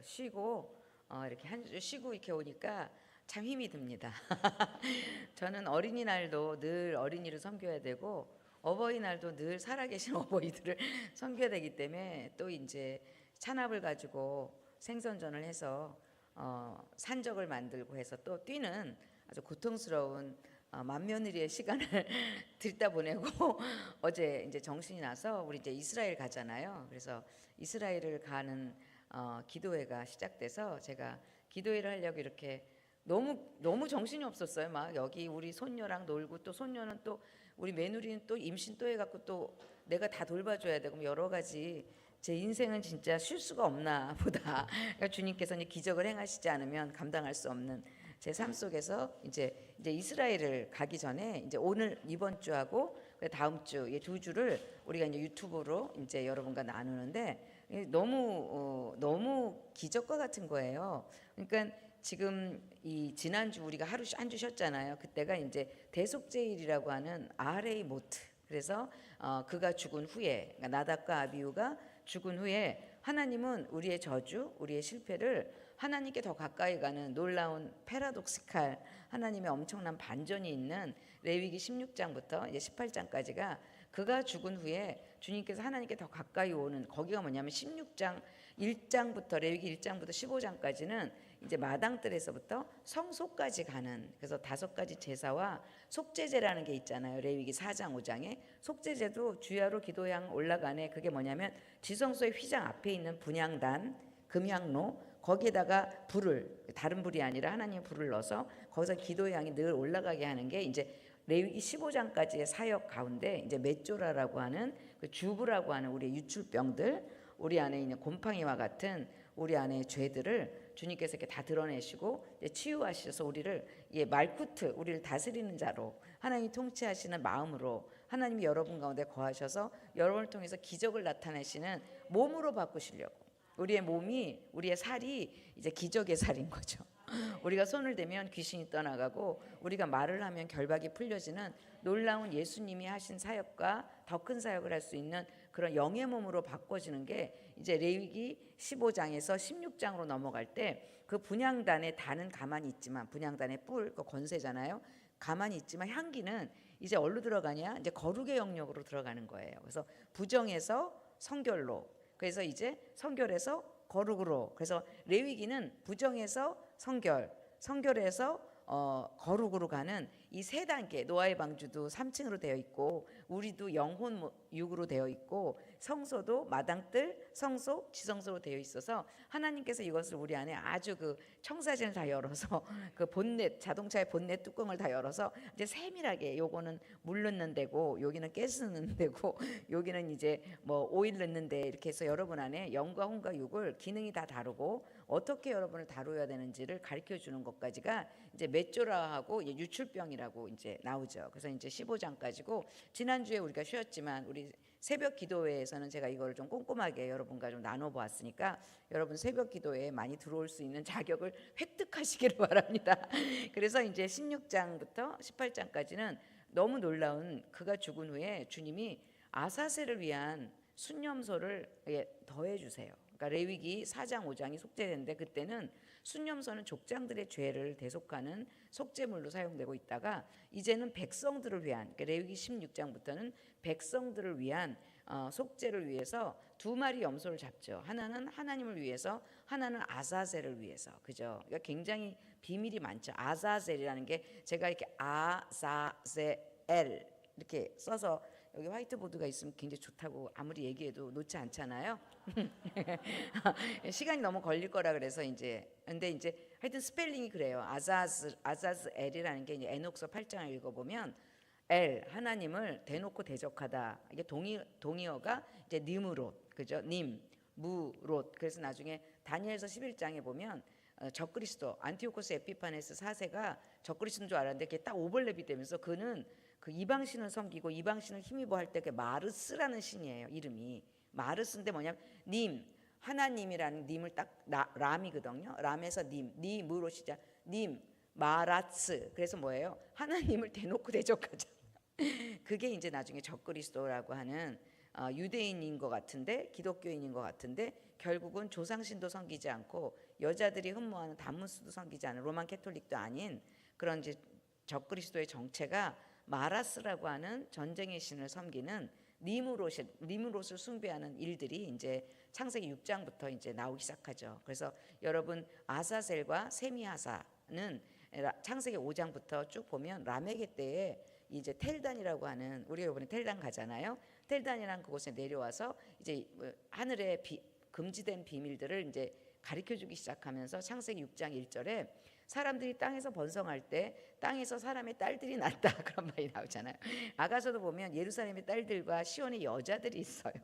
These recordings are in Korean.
쉬고 이렇게 한 주 쉬고 이렇게 오니까 참 힘이 듭니다. 저는 어린이날도 늘 어린이를 섬겨야 되고 어버이날도 늘 살아계신 어버이들을 섬겨야 되기 때문에 또 이제 찬압을 가지고 생선전을 해서 산적을 만들고 해서 또 뛰는 아주 고통스러운 맏며느리의 시간을 들다 보내고 어제 이제 정신이 나서 우리 이제 이스라엘 가잖아요. 그래서 이스라엘을 가는 기도회가 시작돼서 제가 기도회를 하려고 이렇게 너무 정신이 없었어요. 막 여기 우리 손녀랑 놀고 또 손녀는 또 우리 며느리는 또 임신 또 해갖고 또 내가 다 돌봐줘야 되고 여러 가지 제 인생은 진짜 쉴 수가 없나 보다. 그러니까 주님께서는 기적을 행하시지 않으면 감당할 수 없는 제 삶 속에서 이제 이스라엘을 가기 전에 이제 오늘 이번 주하고 다음 주 이 두 주를 우리가 이제 유튜브로 이제 여러분과 나누는데 너무 기적과 같은 거예요. 그러니까 지금 이 지난주 우리가 하루 한 주 쉬었잖아요. 그때가 이제 대속제일이라고 하는 아레이 모트. 그래서 그가 죽은 후에 그러니까 나답과 아비후가 죽은 후에 하나님은 우리의 저주, 우리의 실패를 하나님께 더 가까이 가는 놀라운 패러독시칼 하나님의 엄청난 반전이 있는 레위기 16장부터 이제 18장까지가 그가 죽은 후에 주님께서 하나님께 더 가까이 오는 거기가 뭐냐면 16장 1장부터 레위기 1장부터 15장까지는 이제 마당뜰에서부터 성소까지 가는 그래서 5가지 제사와 속죄제라는 게 있잖아요. 레위기 4장 5장에 속죄제도 주야로 기도향 올라가네. 그게 뭐냐면 지성소의 휘장 앞에 있는 분향단 금향로 거기에다가 불을 다른 불이 아니라 하나님의 불을 넣어서 거기서 기도의 향이 늘 올라가게 하는 게 이제 레위기 15장까지의 사역 가운데 이제 메조라라고 하는 그 주부라고 하는 우리의 유출병들 우리 안에 있는 곰팡이와 같은 우리 안의 죄들을 주님께서 이렇게 다 드러내시고 치유하셔서 우리를 말쿠트 우리를 다스리는 자로 하나님이 통치하시는 마음으로 하나님이 여러분 가운데 거하셔서 여러분을 통해서 기적을 나타내시는 몸으로 바꾸시려고 우리의 몸이 우리의 살이 이제 기적의 살인 거죠. 우리가 손을 대면 귀신이 떠나가고 우리가 말을 하면 결박이 풀려지는 놀라운 예수님이 하신 사역과 더 큰 사역을 할 수 있는 그런 영의 몸으로 바꿔지는 게 이제 레위기 15장에서 16장으로 넘어갈 때 그 분향단의 단은 가만히 있지만 분향단의 뿔, 그 권세잖아요. 가만히 있지만 향기는 이제 어디로 들어가냐? 이제 거룩의 영역으로 들어가는 거예요. 그래서 부정에서 성결로 그래서 이제 성결에서 거룩으로 그래서 레위기는 부정에서 성결, 성결에서 거룩으로 가는 이 3단계 노아의 방주도 3층으로 되어 있고 우리도 영혼 육으로 되어 있고 성소도 마당뜰, 성소, 지성소로 되어 있어서 하나님께서 이것을 우리 안에 아주 그 청사진을 다 열어서 그 본넷 자동차의 본넷 뚜껑을 다 열어서 이제 세밀하게 요거는 물 넣는 데고 여기는 가스 넣는 데고 여기는 이제 뭐 오일 넣는 데 이렇게 해서 여러분 안에 영과 혼과 육을 기능이 다 다르고 어떻게 여러분을 다루어야 되는지를 가르쳐 주는 것까지가 이제 메조라하고 유출병이라고 이제 나오죠. 그래서 이제 15장까지고 지난주에 우리가 쉬었지만 우리 새벽 기도회에서는 제가 이걸 좀 꼼꼼하게 여러분과 좀 나눠 보았으니까 여러분 새벽 기도회에 많이 들어올 수 있는 자격을 획득하시기를 바랍니다. 그래서 이제 16장부터 18장까지는 너무 놀라운 그가 죽은 후에 주님이 아사셀을 위한 순념소를 더해 주세요. 그러니까 레위기 4장 5장이 속죄되는데 그때는 순념소는 족장들의 죄를 대속하는 속죄물로 사용되고 있다가 이제는 백성들을 위한 그러니까 레위기 16장부터는 백성들을 위한 속죄를 위해서 2마리 염소를 잡죠. 하나는 하나님을 위해서 하나는 아사셀을 위해서 그죠. 그러니까 굉장히 비밀이 많죠. 아사셀이라는 게 제가 이렇게 아사셀 이렇게 써서 여기 화이트보드가 있으면 굉장히 좋다고 아무리 얘기해도 놓지 않잖아요. 시간이 너무 걸릴 거라 그래서 이제 근데 이제 하여튼 스펠링이 그래요. 아자즈엘이라는 게 이제 에녹서 8장을 읽어보면 엘 하나님을 대놓고 대적하다 이게 동의어가 이제 님으롯 그죠 님 무롯 그래서 나중에 다니엘서 11장에 보면 적그리스도 안티오코스 에피파네스 4세가 적그리스도인 줄 알았는데 그게 딱 오버랩이 되면서 그는 그 이방신을 섬기고 이방신을 힘입어 할 때 그 마르스라는 신이에요. 이름이 마르스인데 뭐냐면 님 하나님이라는 님을 딱 람이거든요. 람에서 님으로 시작 님 마라츠 그래서 뭐예요? 하나님을 대놓고 대적하자. 그게 이제 나중에 적그리스도라고 하는 유대인인 것 같은데 기독교인인 것 같은데 결국은 조상신도 섬기지 않고 여자들이 흠모하는 단무스도 섬기지 않은 로만 캐톨릭도 아닌 그런 이제 적그리스도의 정체가 마라스라고 하는 전쟁의 신을 섬기는 니무롯을 숭배하는 일들이 이제 창세기 6장부터 이제 나오기 시작하죠. 그래서 여러분 아사셀과 세미하사는 창세기 5장부터 쭉 보면 라멕의 때에 이제 텔단이라고 하는, 우리가 이번에 텔단 가잖아요. 텔단이라는 그곳에 내려와서 이제 하늘의 금지된 비밀들을 이제 가르쳐주기 시작하면서 창세기 6장 1절에 사람들이 땅에서 번성할 때 땅에서 사람의 딸들이 낳았다 그런 말이 나오잖아요. 아가서도 보면 예루살렘의 딸들과 시온의 여자들이 있어요.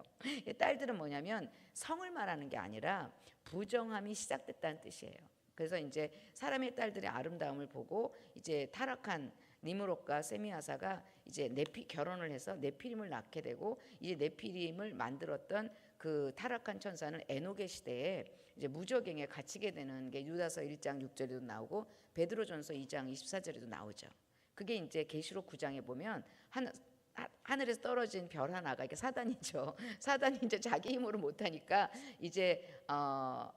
딸들은 뭐냐면 성을 말하는 게 아니라 부정함이 시작됐다는 뜻이에요. 그래서 이제 사람의 딸들의 아름다움을 보고 이제 타락한 니므롯과 세미하사가 이제 결혼을 해서 네피림을 낳게 되고, 이제 네피림을 만들었던 그 타락한 천사는 에녹의 시대에 이제 무저갱에 갇히게 되는 게 유다서 1장 6절에도 나오고 베드로전서 2장 24절에도 나오죠. 그게 이제 계시록 9장에 보면 하늘에서 떨어진 별 하나가 이게 사단이죠. 사단이 이제 자기 힘으로 못하니까 이제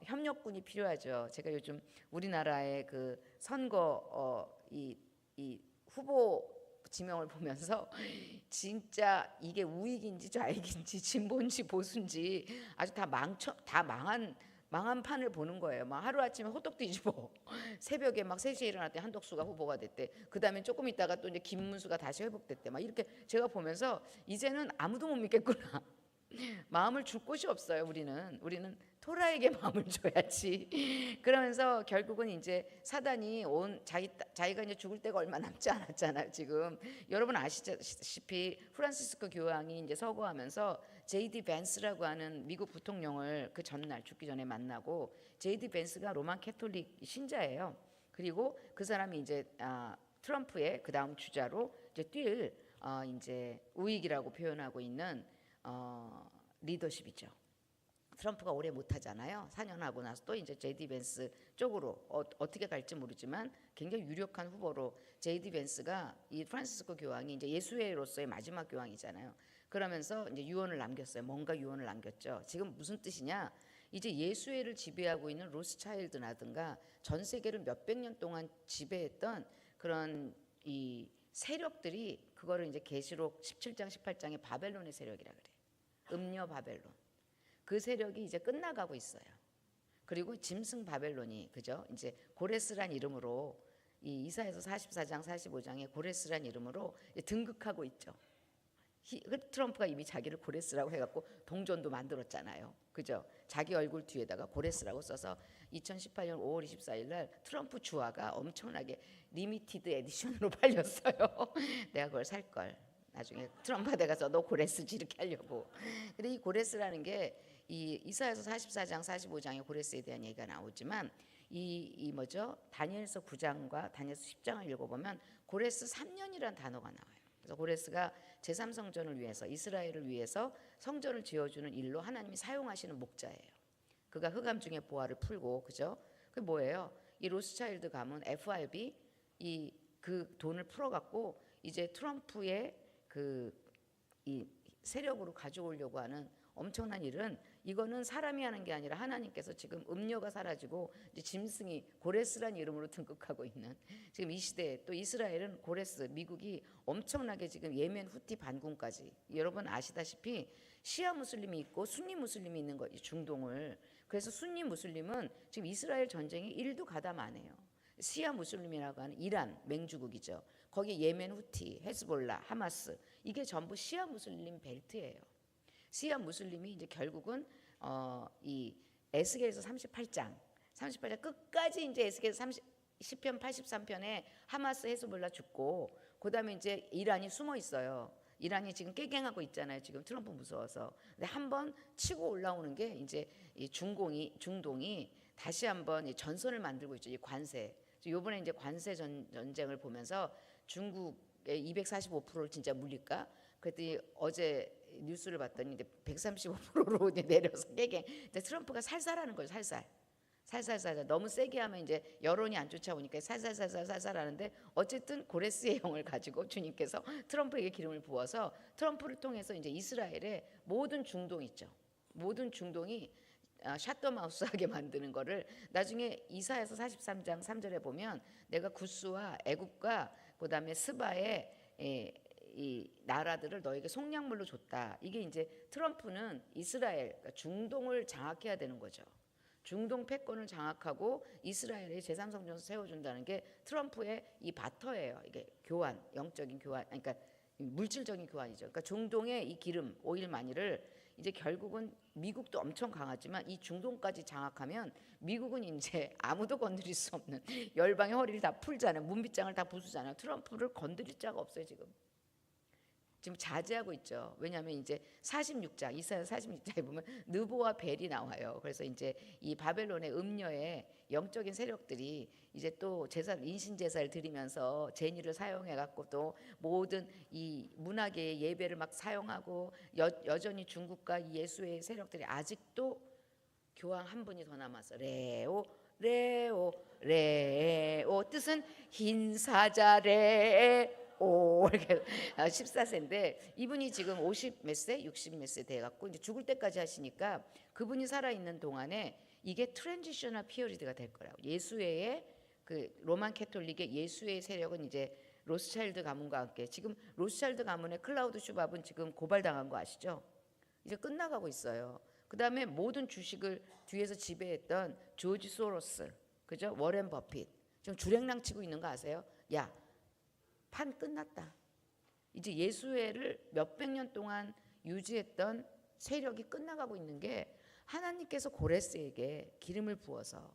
협력군이 필요하죠. 제가 요즘 우리나라의 그 선거 이 후보 지명을 보면서 진짜 이게 우익인지 좌익인지 진보인지 보수인지 아주 다 망한 판을 보는 거예요. 막 하루아침에 호떡 뒤집어 새벽에 막 3시에 일어났더니 한덕수가 후보가 됐대. 그 다음에 조금 있다가 또 이제 김문수가 다시 회복됐대. 막 이렇게 제가 보면서 이제는 아무도 못 믿겠구나. 마음을 줄 곳이 없어요. 우리는 토라에게 마음을 줘야지. 그러면서 결국은 이제 사단이 자기가 이제 죽을 때가 얼마 남지 않았잖아요. 지금 여러분 아시다시피 프란시스코 교황이 이제 서거하면서 J.D. 벤스라고 하는 미국 부통령을 그 전날 죽기 전에 만나고, J.D. 벤스가 로만 캐톨릭 신자예요. 그리고 그 사람이 이제 트럼프의 그 다음 주자로 이제 뛸 이제 우익이라고 표현하고 있는 리더십이죠. 트럼프가 오래 못하잖아요. 4년 하고 나서 또 이제 J.D. 벤스 쪽으로 어떻게 갈지 모르지만 굉장히 유력한 후보로 J.D. 벤스가 이 프란시스코 교황이 이제 예수회로서의 마지막 교황이잖아요. 그러면서 이제 유언을 남겼어요. 뭔가 유언을 남겼죠. 지금 무슨 뜻이냐? 이제 예수회를 지배하고 있는 로스차일드라든가 전 세계를 몇백 년 동안 지배했던 그런 이 세력들이 그거를 이제 계시록 17장 18장의 바벨론의 세력이라 그래요. 음녀 바벨론. 그 세력이 이제 끝나가고 있어요. 그리고 짐승 바벨론이 그죠? 이제 고레스란 이름으로 이 이사야서 44장 45장에 고레스란 이름으로 등극하고 있죠. 트럼프가 이미 자기를 고레스라고 해갖고 동전도 만들었잖아요. 그죠? 자기 얼굴 뒤에다가 고레스라고 써서 2018년 5월 24일 날 트럼프 주화가 엄청나게 리미티드 에디션으로 팔렸어요. 내가 그걸 살 걸. 나중에 트럼프한테 가서 너 고레스지 이렇게 하려고. 근데 이 고레스라는 게 이 이사야서 44장 45장에 고레스에 대한 얘기가 나오지만 이 뭐죠? 다니엘서 9장과 다니엘서 10장을 읽어보면 고레스 3년이라는 단어가 나와요. 그래서 고레스가 제3성전을 위해서 이스라엘을 위해서 성전을 지어주는 일로 하나님이 사용하시는 목자예요. 그가 흑암 중에 보화를 풀고 그죠? 그게 뭐예요? 이 로스차일드 가문 FRB 그 돈을 풀어갖고 이제 트럼프의 이 세력으로 가져오려고 하는 엄청난 일은, 이거는 사람이 하는 게 아니라 하나님께서 지금 음녀가 사라지고 이제 짐승이 고레스란 이름으로 등극하고 있는 지금 이 시대에, 또 이스라엘은 고레스, 미국이 엄청나게 지금 예멘 후티 반군까지, 여러분 아시다시피 시아 무슬림이 있고 순니 무슬림이 있는 거예요, 중동을. 그래서 순니 무슬림은 지금 이스라엘 전쟁에 1도 가담 안 해요. 시아 무슬림이라고 하는 이란 맹주국이죠. 거기에 예멘 후티, 헤즈볼라, 하마스, 이게 전부 시아 무슬림 벨트예요. 시아 무슬림이 이제 결국은 이 에스겔서 38장 끝까지 이제 에스겔서 10편 83편에 하마스, 헤즈볼라 죽고, 그다음에 이제 이란이 숨어 있어요. 이란이 지금 깨갱하고 있잖아요. 지금 트럼프 무서워서. 근데 한번 치고 올라오는 게 이제 이 중동이 다시 한번 이 전선을 만들고 있죠. 이 관세. 요번에 이제 관세 전쟁을 보면서 중국의 245%를 진짜 물릴까? 그랬더니 어제 뉴스를 봤더니 이제 135%로 내려서 깨갱. 근데 트럼프가 살살하는 거죠. 살살. 너무 세게 하면 이제 여론이 안 쫓아오니까 살살 하는데, 어쨌든 고레스의 영을 가지고 주님께서 트럼프에게 기름을 부어서 트럼프를 통해서 이제 이스라엘의 모든 중동 있죠. 모든 중동이 샷더마우스하게 만드는 거를 나중에 이사야서 43장 3절에 보면 내가 구스와 애굽과 그다음에 스바의 이 나라들을 너에게 속량물로 줬다. 이게 이제 트럼프는 이스라엘, 그러니까 중동을 장악해야 되는 거죠. 중동 패권을 장악하고 이스라엘의 제3성전을 세워준다는 게 트럼프의 이 바터예요. 이게 교환, 영적인 교환, 그러니까 물질적인 교환이죠. 그러니까 중동의 이 기름, 오일마니를 이제 결국은 미국도 엄청 강하지만 이 중동까지 장악하면 미국은 이제 아무도 건드릴 수 없는 열방의 허리를 다 풀잖아요. 문빗장을 다 부수잖아요. 트럼프를 건드릴 자가 없어요 지금. 지금 자제하고 있죠. 왜냐하면 이제 46장 이사야 46장에 보면 느보와 벨이 나와요. 그래서 이제 이 바벨론의 음녀의 영적인 세력들이 이제 또 제사 인신 제사를 드리면서 제니를 사용해 갖고 또 모든 이 문화계의 예배를 막 사용하고 여전히 중국과 이 예수의 세력들이 아직도 교황 한 분이 더 남았어. 레오 레오 레오 뜻은 흰 사자 레오 이렇게 14세인데 이분이 지금 50 몇 세, 60 몇 세 돼 갖고 이제 죽을 때까지 하시니까 그분이 살아 있는 동안에 이게 트랜지셔널 피어리드가 될 거라고. 예수회의 그 로만 캐톨릭의 예수의 세력은 이제 로스차일드 가문과 함께 지금 로스차일드 가문의 클라우드 슈밥은 지금 고발당한 거 아시죠? 이제 끝나가고 있어요. 그 다음에 모든 주식을 뒤에서 지배했던 조지 소로스, 그죠? 워렌 버핏 지금 주랭랑 치고 있는 거 아세요? 야, 판 끝났다. 이제 예수회를 몇백 년 동안 유지했던 세력이 끝나가고 있는 게 하나님께서 고레스에게 기름을 부어서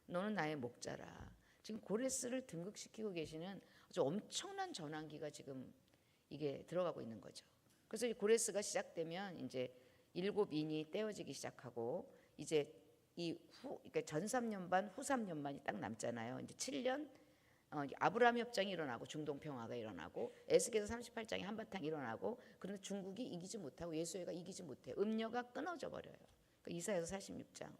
너는 나의 목자라. 지금 고레스를 등극시키고 계시는 아주 엄청난 전환기가 지금 이게 들어가고 있는 거죠. 그래서 이 고레스가 시작되면 이제 7인이 떼어지기 시작하고 이제 이 그러니까 전 3년반 후 3년반이 딱 남잖아요. 이제 7년 아브라함 협정이 일어나고 중동 평화가 일어나고 에스겔서 38장이 한바탕 일어나고 그런데 중국이 이기지 못하고 예수회가 이기지 못해. 음녀가 끊어져 버려요. 그러니까 이사야서 46장,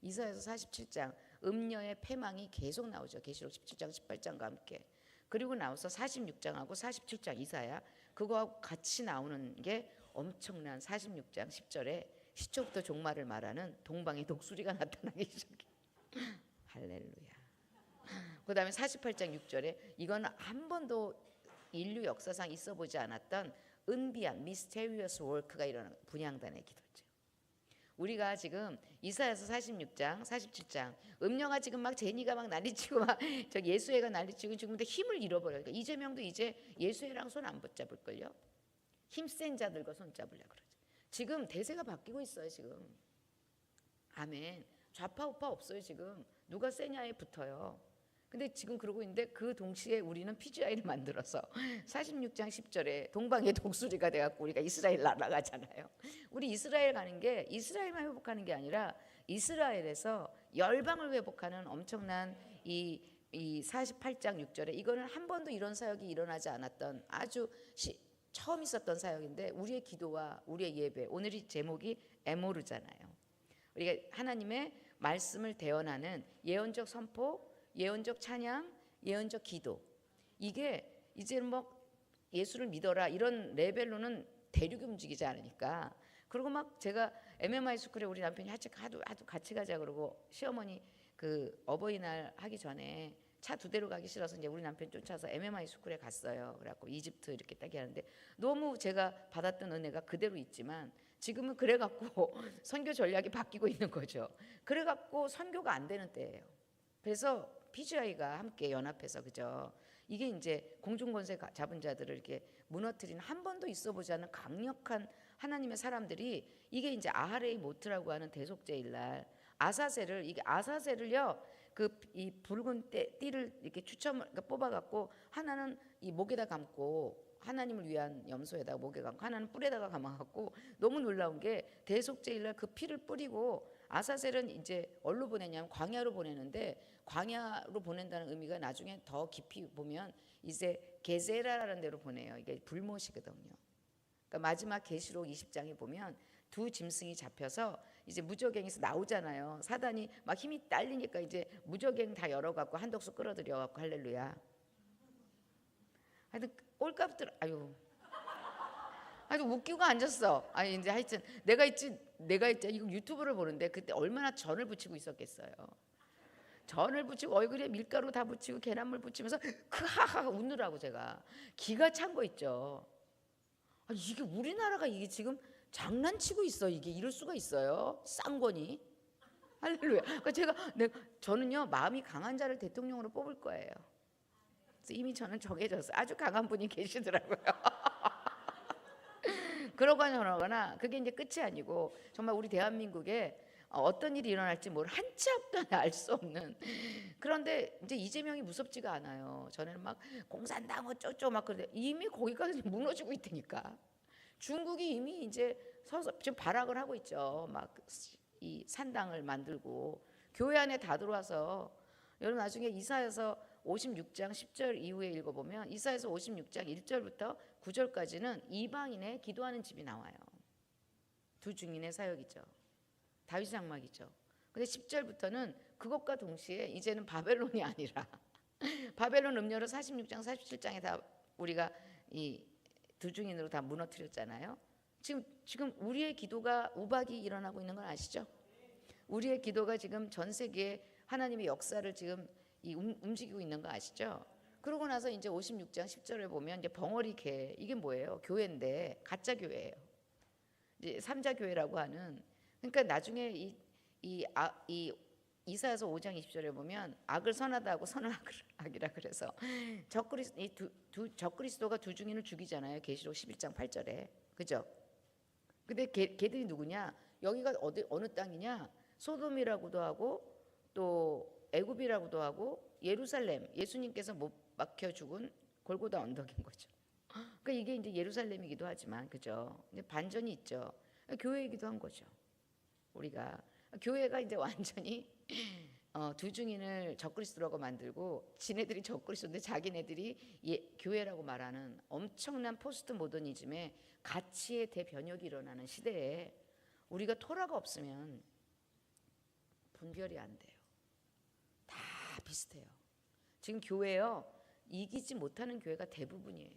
이사야서 47장 음녀의 패망이 계속 나오죠. 계시록 17장 18장과 함께. 그리고 나와서 46장하고 47장 이사야 그거하고 같이 나오는 게 엄청난 46장 10절에 시초부터 종말을 말하는 동방의 독수리가 나타나기 시작해. 할렐루야. 그 다음에 48장 6절에 이건 한 번도 인류 역사상 있어 보지 않았던 은비한 미스테리어스 워크가 일어나는 분향단의 기도죠. 우리가 지금 이사야서 46장 47장 음녀가 지금 막 제니가 막 난리치고 막 저 예수회가 난리치고 지금 근데 힘을 잃어버려요. 그러니까 이재명도 이제 예수회랑 손 안 붙잡을걸요. 힘센 자들과 손 잡으려고 그러죠. 지금 대세가 바뀌고 있어요. 지금 아멘. 좌파 우파 없어요. 지금 누가 세냐에 붙어요. 근데 지금 그러고 있는데 그 동시에 우리는 PGI를 만들어서 46장 10절에 동방의 독수리가 돼갖고 우리가 이스라엘 날아가잖아요. 우리 이스라엘 가는 게 이스라엘만 회복하는 게 아니라 이스라엘에서 열방을 회복하는 엄청난 이 48장 6절에 이거는 한 번도 이런 사역이 일어나지 않았던 아주 처음 있었던 사역인데 우리의 기도와 우리의 예배 오늘이 제목이 에모르잖아요. 우리가 하나님의 말씀을 대언하는 예언적 선포 예언적 찬양, 예언적 기도 이게 이제 뭐 예수를 믿어라 이런 레벨로는 대륙이 움직이지 않으니까 그리고 막 제가 MMI 스쿨에 우리 남편이 하도 같이 가자 그러고 시어머니 그 어버이날 하기 전에 차 2대로 가기 싫어서 이제 우리 남편 쫓아서 MMI 스쿨에 갔어요. 그래갖고 이집트 이렇게 딱 하는데 너무 제가 받았던 은혜가 그대로 있지만 지금은 그래갖고 선교 전략이 바뀌고 있는 거죠. 그래갖고 선교가 안 되는 때예요. 그래서 PGI가 함께 연합해서 그죠. 이게 이제 공중권세 잡은 자들을 이렇게 무너뜨리는 한 번도 있어보지 않은 강력한 하나님의 사람들이 이게 이제 아하레이 모트라고 하는 대속제일날 아사셀을 이게 아사셀을요 그 이 붉은 띠를 이렇게 추첨을 그러니까 뽑아갖고 하나는 이 목에다 감고 하나님을 위한 염소에다가 목에 감고 하나는 뿔에다가 감아갖고 너무 놀라운 게 대속제일날 그 피를 뿌리고 아사셀은 이제 어디로 보내냐면 광야로 보내는데 광야로 보낸다는 의미가 나중에 더 깊이 보면 이제 게세라라는 데로 보내요. 이게 불못이거든요. 그러니까 마지막 계시록 20장에 보면 두 짐승이 잡혀서 이제 무저갱에서 나오잖아요. 사단이 막 힘이 딸리니까 이제 무저갱 다 열어갖고 한독수 끌어들여갖고 할렐루야. 하여튼 꼴값들 아유 아주 웃기고 앉았어. 아니 이제 하여튼 내가 있지 이거 유튜브를 보는데 그때 얼마나 전을 부치고 있었겠어요. 전을 부치고 얼굴에 밀가루 다 부치고 계란물 부치면서 크하하 웃느라고 제가 기가 찬 거 있죠. 아니 이게 우리나라가 이게 지금 장난치고 있어. 이게 이럴 수가 있어요. 쌍권이. 할렐루야. 그러니까 저는요 마음이 강한 자를 대통령으로 뽑을 거예요. 그래서 이미 저는 정해졌어요. 아주 강한 분이 계시더라고요. 그러거나 그게 이제 끝이 아니고 정말 우리 대한민국에 어떤 일이 일어날지 한 치 앞도 알 수 없는. 그런데 이제 이재명이 무섭지가 않아요. 전에는 막 공산당 어쩌고 막 그런데 이미 거기까지 무너지고 있다니까. 중국이 이미 이제 서서 지금 발악을 하고 있죠. 막 이 산당을 만들고 교회 안에 다 들어와서 여러분 나중에 이사야서 56장 10절 이후에 읽어보면 이사야서 56장 1절부터 9절까지는 이방인의 기도하는 집이 나와요. 두 증인의 사역이죠. 다윗 장막이죠. 근데 10절부터는 그것과 동시에 이제는 바벨론이 아니라 바벨론 음료를 46장 47장에 다 우리가 이 두 증인으로 다 무너뜨렸잖아요. 지금 우리의 기도가 우박이 일어나고 있는 건 아시죠? 우리의 기도가 지금 전 세계에 하나님의 역사를 지금 움직이고 있는 거 아시죠? 그러고 나서 이제 56장 10절을 보면 이제 벙어리 개 이게 뭐예요? 교회인데 가짜 교회예요. 이제 삼자 교회라고 하는. 그러니까 나중에 이 이사야서 5장 20절에 보면 악을 선하다 하고 선을 악이라 그래서 적그리스도가 두 증인을 죽이잖아요. 계시록 11장 8절에. 그죠? 근데 걔들이 누구냐? 여기가 어느 땅이냐? 소돔이라고도 하고 또 애굽이라고도 하고 예루살렘, 예수님께서 못 박혀 죽은 골고다 언덕인 거죠. 그러니까 이게 이제 예루살렘이기도 하지만 그죠? 반전이 있죠. 교회이기도 한 거죠. 우리가 교회가 이제 완전히 두 증인을 적그리스도라고 만들고 지네들이 적그리스도인데 자기네들이 교회라고 말하는 엄청난 포스트 모더니즘의 가치의 대변혁이 일어나는 시대에 우리가 토라가 없으면 분별이 안 돼요. 다 비슷해요. 지금 교회요 이기지 못하는 교회가 대부분이에요.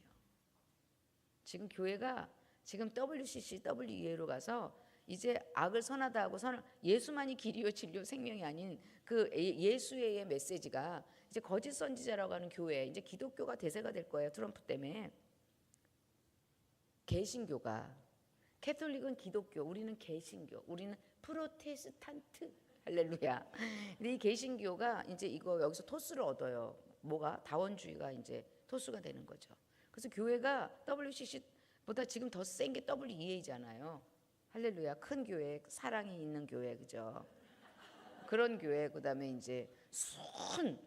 지금 교회가 지금 WCC, WEA로 가서 이제 악을 선하다 하고 예수만이 길이요 진리요 생명이 아닌 그 예수의 메시지가 이제 거짓 선지자라고 하는 교회, 이제 기독교가 대세가 될 거예요. 트럼프 때문에. 개신교가, 캐톨릭은 기독교, 우리는 개신교, 우리는 프로테스탄트. 할렐루야. 근데 이 개신교가 이제 여기서 토스를 얻어요. 뭐가? 다원주의가 이제 토스가 되는 거죠. 그래서 교회가 WCC보다 지금 더 센 게 WEA잖아요. 할렐루야. 큰 교회, 사랑이 있는 교회, 그죠? 그런 교회, 그다음에 이제 순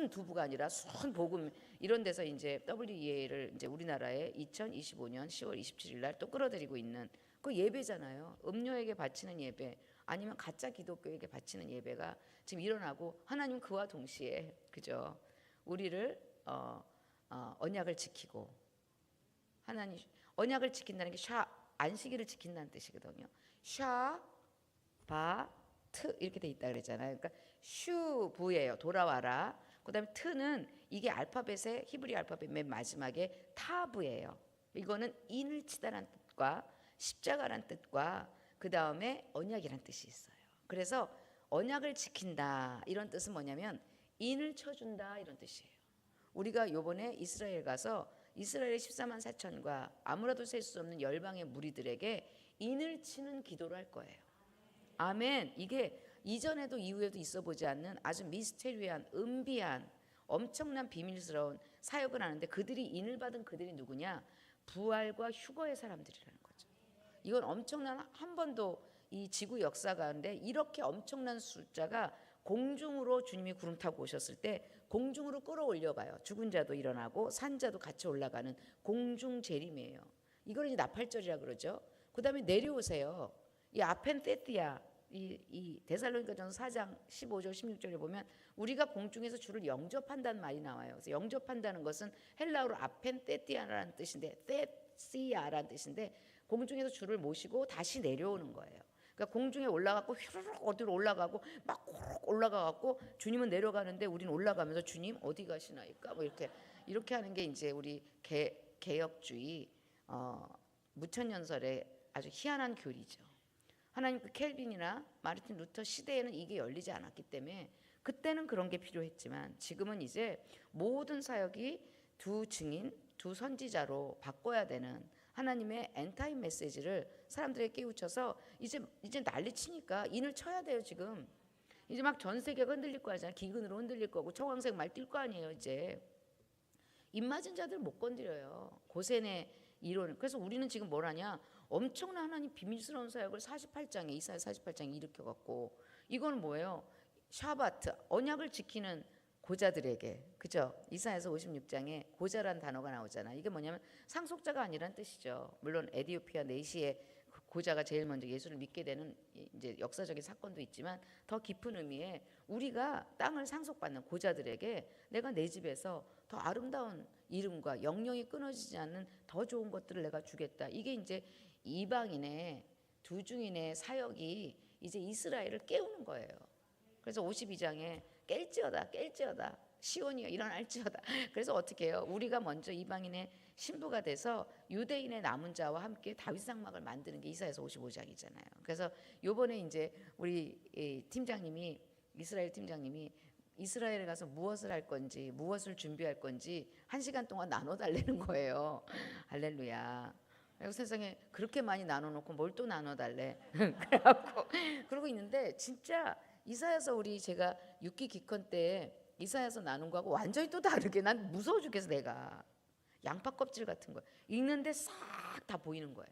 두부가 아니라 순 복음 이런 데서 이제 WEA를 이제 우리나라에 2025년 10월 27일 날 또 끌어들이고 있는 그 예배잖아요. 음료에게 바치는 예배 아니면 가짜 기독교에게 바치는 예배가 지금 일어나고 하나님 그와 동시에 그죠? 우리를 언약을 지키고 하나님 언약을 지킨다는 게 안식일을 지킨다는 뜻이거든요. 샤바트 이렇게 돼 있다 그랬잖아요. 그러니까 슈부예요. 돌아와라. 그다음에 트는 이게 알파벳의 히브리 알파벳 맨 마지막에 타브예요. 이거는 인을 치다라는 뜻과 십자가란 뜻과 그다음에 언약이란 뜻이 있어요. 그래서 언약을 지킨다 이런 뜻은 뭐냐면 인을 쳐준다 이런 뜻이에요. 우리가 요번에 이스라엘 가서 이스라엘의 14만 4천과 아무라도 셀 수 없는 열방의 무리들에게 인을 치는 기도를 할 거예요. 아멘. 이게 이전에도 이후에도 있어 보지 않는 아주 미스테리한 은비한 엄청난 비밀스러운 사역을 하는데 그들이 인을 받은 그들이 누구냐? 부활과 휴거의 사람들이라는 거죠. 이건 엄청난 한 번도 이 지구 역사 가운데 이렇게 엄청난 숫자가 공중으로 주님이 구름 타고 오셨을 때 공중으로 끌어올려가요. 죽은 자도 일어나고 산 자도 같이 올라가는 공중 재림이에요. 이걸 이제 나팔절이라 그러죠. 그다음에 내려오세요. 이 아펜테티아 이 데살로니가전서 4장 15절 16절에 보면 우리가 공중에서 주를 영접한다는 말이 나와요. 그래서 영접한다는 것은 헬라어로 아펜테티아라는 뜻인데 테시아라는 뜻인데 공중에서 주를 모시고 다시 내려오는 거예요. 그러니까 공중에 올라가고 휘르륵 어디로 올라가고 막 고르륵 올라가갖고 주님은 내려가는데 우리는 올라가면서 주님 어디 가시나이까 뭐 이렇게 하는 게 이제 우리 개혁주의 무천년설의 아주 희한한 교리죠. 하나님 그 켈빈이나 마르틴 루터 시대에는 이게 열리지 않았기 때문에 그때는 그런 게 필요했지만 지금은 이제 모든 사역이 두 증인, 두 선지자로 바꿔야 되는 하나님의 엔타임 메시지를 사람들에게 깨우쳐서 이제 난리치니까 인을 쳐야 돼요. 지금 이제 막 전 세계가 흔들릴 거 아니잖아요. 기근으로 흔들릴 거고 청황색 말 뛸 거 아니에요. 이제 입 맞은 자들 못 건드려요. 고센의 이론. 그래서 우리는 지금 뭘 하냐? 엄청난 하나님 비밀스러운 사역을 48장에 이사야 48장에 일으켜갖고 이건 뭐예요? 샤바트 언약을 지키는 고자들에게, 그죠? 이사야서 56장에 고자란 단어가 나오잖아. 이게 뭐냐면 상속자가 아니란 뜻이죠. 물론 에디오피아 내시의 고자가 제일 먼저 예수를 믿게 되는 이제 역사적인 사건도 있지만 더 깊은 의미의 우리가 땅을 상속받는 고자들에게 내가 내 집에서 더 아름다운 이름과 영영이 끊어지지 않는 더 좋은 것들을 내가 주겠다. 이게 이제 이방인의 두중인의 사역이 이제 이스라엘을 깨우는 거예요. 그래서 52장에 깰지어다 시온이여 일어날지어다. 그래서 어떻게 해요? 우리가 먼저 이방인의 신부가 돼서 유대인의 남은 자와 함께 다윗 상막을 만드는 게 이사야서 55장이잖아요. 그래서 요번에 이제 우리 팀장님이 이스라엘 팀장님이 이스라엘에 가서 무엇을 할 건지 무엇을 준비할 건지 1시간 동안 나눠 달라는 거예요. 할렐루야. 그리고 세상에 그렇게 많이 나눠놓고 뭘 또 나눠달래. 그래갖고 그러고 있는데 진짜 이사야서 우리 제가 6기 기컨 때 이사야서 나눈 거하고 완전히 또 다르게 난 무서워 죽겠어. 내가 양파 껍질 같은 거 읽는데 싹 다 보이는 거예요.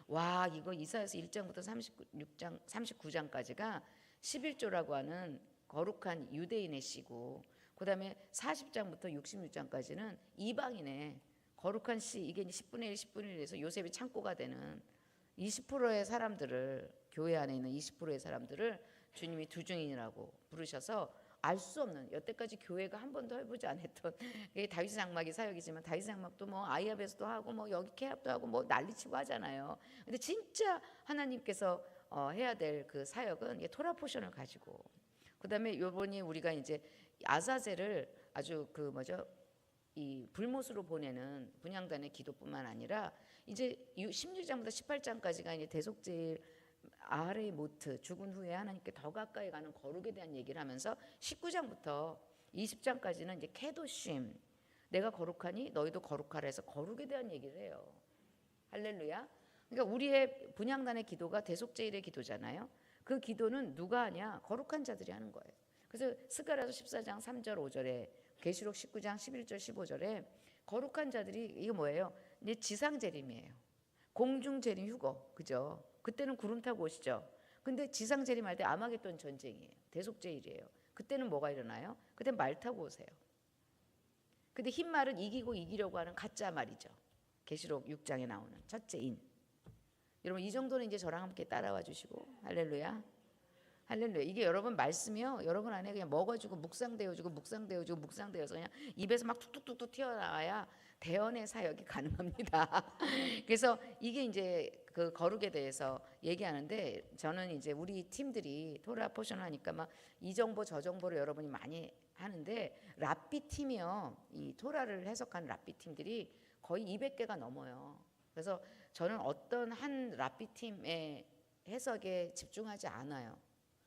와 이거 이사야서 1장부터 39장까지가 11조라고 하는 거룩한 유대인의 시고 그 다음에 40장부터 66장까지는 이방인의 거룩한 시. 이게 10분의 1 10분의 1에서 요셉이 창고가 되는 20%의 사람들을 교회 안에 있는 20%의 사람들을 주님이 두중인이라고 부르셔서 알 수 없는 여태까지 교회가 한 번도 해보지 않았던 다윗 장막이 사역이지만 다윗 장막도 뭐 아이압에서도 하고 뭐 여기 케합도 하고 뭐 난리치고 하잖아요. 근데 진짜 하나님께서 해야 될 그 사역은 토라 포션을 가지고 그다음에 요번이 우리가 이제 아사젤을 아주 그 뭐죠 이 불못으로 보내는 분향단의 기도뿐만 아니라 이제 16장부터 18장까지가 이제 대속제일 아하레이 모트 죽은 후에 하나님께 더 가까이 가는 거룩에 대한 얘기를 하면서 19장부터 20장까지는 이제 케도심 내가 거룩하니 너희도 거룩하라 해서 거룩에 대한 얘기를 해요. 할렐루야. 그러니까 우리의 분향단의 기도가 대속제일의 기도잖아요. 그 기도는 누가 하냐? 거룩한 자들이 하는 거예요. 그래서 스가랴서 14장 3절 5절에 계시록 19장 11절 15절에 거룩한 자들이 이게 뭐예요? 이제 지상재림이에요. 공중재림 휴거, 그죠? 그때는 구름 타고 오시죠. 근데 지상재림할 때 아마겟돈 전쟁이에요. 대속제일이에요. 그때는 뭐가 일어나요? 그때 말 타고 오세요. 근데 흰 말은 이기고 이기려고 하는 가짜 말이죠. 계시록 6장에 나오는 첫째 인. 여러분 이 정도는 이제 저랑 함께 따라와 주시고 할렐루야. 할렐루야. 이게 여러분 말씀이요. 여러분 안에 그냥 먹어주고 묵상되어주고 묵상되어주고 묵상되어서 그냥 입에서 막 툭툭툭툭 튀어나와야 대언의 사역이 가능합니다. 그래서 이게 이제 그 거룩에 대해서 얘기하는데 저는 이제 우리 팀들이 토라 포션 하니까 막 이 정보 저 정보를 여러분이 많이 하는데 랍비 팀이요. 이 토라를 해석한 랍비 팀들이 거의 200개가 넘어요. 그래서 저는 어떤 한 랍비 팀의 해석에 집중하지 않아요.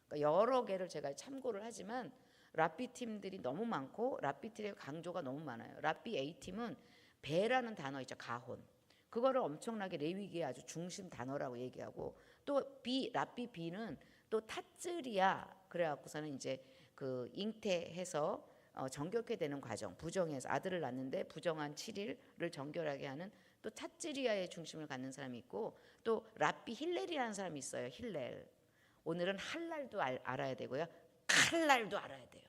그러니까 여러 개를 제가 참고를 하지만 랍비 팀들이 너무 많고 랍비 팀의 강조가 너무 많아요. 랍비 A팀은 배라는 단어 있죠. 가혼. 그거를 엄청나게 레위기의 아주 중심 단어라고 얘기하고 또 랍비 B는 또 타츠리아 그래갖고서는 이제 그 잉태해서 정결케 되는 과정, 부정해서 아들을 낳는데 부정한 7일을 정결하게 하는 또 타츠리아의 중심을 갖는 사람이 있고 또 랍비 힐렐이라는 사람이 있어요. 힐렐. 오늘은 할랄도 알아야 되고요. 칼랄도 알아야 돼요.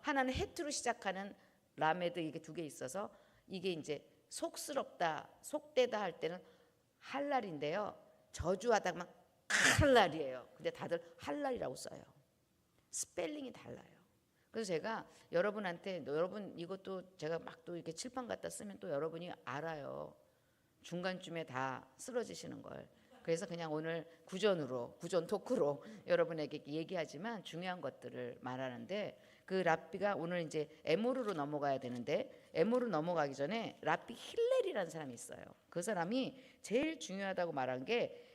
하나는 헤트로 시작하는 라메드 이게 두 개 있어서 이게 이제 속스럽다, 속되다 할 때는 할랄인데요. 저주하다만 칼랄이에요. 근데 다들 할랄이라고 써요. 스펠링이 달라요. 그래서 제가 여러분한테 여러분 이것도 제가 막 또 이렇게 칠판 갖다 쓰면 또 여러분이 알아요. 중간쯤에 다 쓰러지시는 걸. 그래서 그냥 오늘 구전 토크로 여러분에게 얘기하지만 중요한 것들을 말하는데, 그 랍비가 오늘 이제 에모르로 넘어가야 되는데, 에모르 넘어가기 전에 랍비 힐렐이라는 사람이 있어요. 그 사람이 제일 중요하다고 말한 게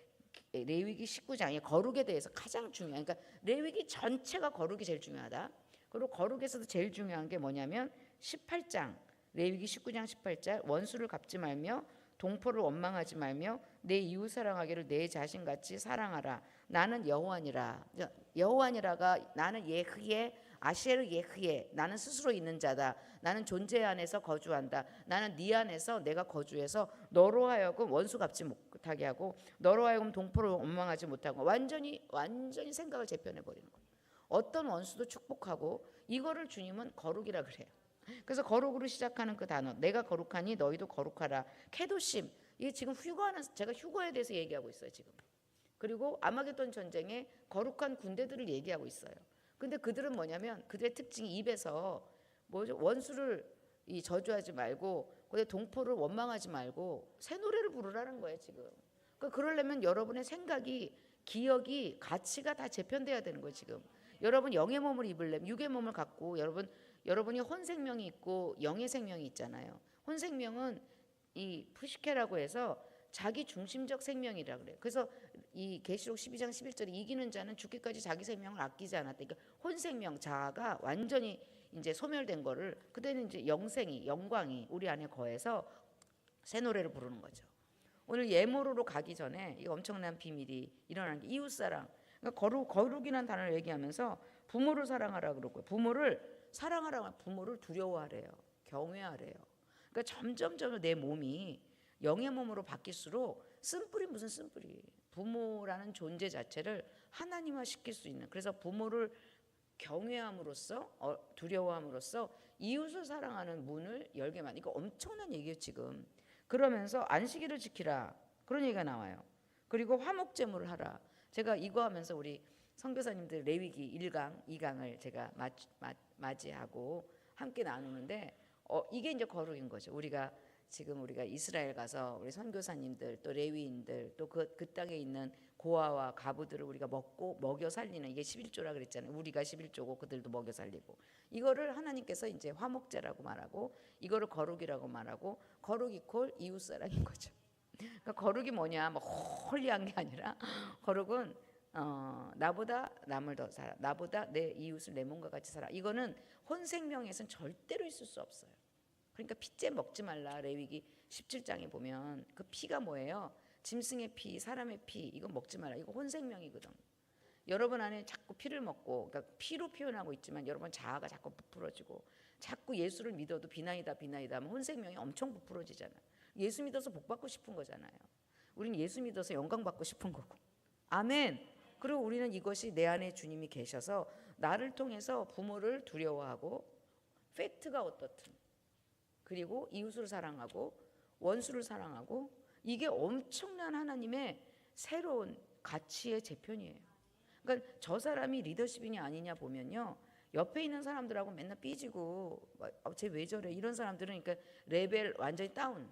레위기 19장의 거룩에 대해서 가장 중요한, 그러니까 레위기 전체가 거룩이 제일 중요하다. 그리고 거룩에서도 제일 중요한 게 뭐냐면 18장, 레위기 19장 18절, 원수를 갚지 말며 동포를 원망하지 말며 내 이웃 사랑하기를 내 자신같이 사랑하라. 나는 여호와니라. 여호와니라가 나는 예흐예, 아셰르 예흐예. 나는 스스로 있는 자다. 나는 존재 안에서 거주한다. 나는 네 안에서 내가 거주해서 너로 하여금 원수 갚지 못하게 하고 너로 하여금 동포를 원망하지 못하고, 완전히 생각을 재편해 버리는 거예요. 어떤 원수도 축복하고, 이거를 주님은 거룩이라 그래요. 그래서 거룩으로 시작하는 그 단어, 내가 거룩하니 너희도 거룩하라. 케도심, 이게 지금 제가 휴거에 대해서 얘기하고 있어요 지금. 그리고 아마겟돈 전쟁에 거룩한 군대들을 얘기하고 있어요. 근데 그들은 뭐냐면, 그들의 특징이 입에서 뭐죠? 원수를 저주하지 말고, 근데 동포를 원망하지 말고 새 노래를 부르라는 거예요 지금. 그러니까 그러려면 여러분의 생각이, 기억이, 가치가 다 재편돼야 되는 거예요 지금. 여러분 영의 몸을 입으려면, 육의 몸을 갖고 여러분이 혼 생명이 있고 영의 생명이 있잖아요. 혼 생명은 이 푸시케라고 해서 자기 중심적 생명이라 그래요. 그래서 이 계시록 12장 11절에 이기는 자는 죽기까지 자기 생명을 아끼지 않았다. 그러니까 혼 생명, 자아가 완전히 이제 소멸된 거를, 그때는 이제 영광이 우리 안에 거해서 새 노래를 부르는 거죠. 오늘 예모로로 가기 전에 이 엄청난 비밀이 일어나는 게 이웃사랑. 그러니까 거룩이라는 단어를 얘기하면서 부모를 사랑하라 그러고요. 부모를 사랑하라, 부모를 두려워하래요. 경외하래요. 그러니까 점점 내 몸이 영의 몸으로 바뀔수록 쓴뿌리, 무슨 쓴뿌리, 부모라는 존재 자체를 하나님화 시킬 수 있는, 그래서 부모를 경외함으로써, 두려워함으로써 이웃을 사랑하는 문을 열게 만든, 이거 엄청난 얘기예요 지금. 그러면서 안식일을 지키라, 그런 얘기가 나와요. 그리고 화목제물을 하라. 제가 이거 하면서 우리 선교사님들 레위기 1강, 2강을 제가 맞이하고 함께 나누는데, 이게 이제 거룩인 거죠. 우리가 이스라엘 가서 우리 선교사님들, 또 레위인들, 또 그 땅에 있는 고아와 가부들을 우리가 먹여 살리는, 이게 11조라 그랬잖아요. 우리가 11조고 그들도 먹여 살리고, 이거를 하나님께서 이제 화목제라고 말하고, 이거를 거룩이라고 말하고, 거룩 이퀄 이웃사랑인 거죠. 그러니까 거룩이 뭐냐, 뭐 홀리한 게 아니라, 거룩은 나보다 남을 더 살아, 나보다 내 이웃을 내 몸과 같이 살아. 이거는 혼생명에서는 절대로 있을 수 없어요. 그러니까 피째 먹지 말라. 레위기 17장에 보면 그 피가 뭐예요? 짐승의 피, 사람의 피, 이거 먹지 말라. 이거 혼생명이거든. 여러분 안에 자꾸 피를 먹고, 그러니까 피로 표현하고 있지만 여러분 자아가 자꾸 부풀어지고, 자꾸 예수를 믿어도 비나이다 하면 혼생명이 엄청 부풀어지잖아요. 예수 믿어서 복 받고 싶은 거잖아요. 우리는 예수 믿어서 영광 받고 싶은 거고. 아멘. 그리고 우리는 이것이 내 안에 주님이 계셔서 나를 통해서 부모를 두려워하고, 팩트가 어떻든, 그리고 이웃을 사랑하고 원수를 사랑하고, 이게 엄청난 하나님의 새로운 가치의 재편이에요. 그러니까 저 사람이 리더십이냐 아니냐 보면요, 옆에 있는 사람들하고 맨날 삐지고 쟤 왜 저래, 이런 사람들은 그러니까 레벨 완전히 다운.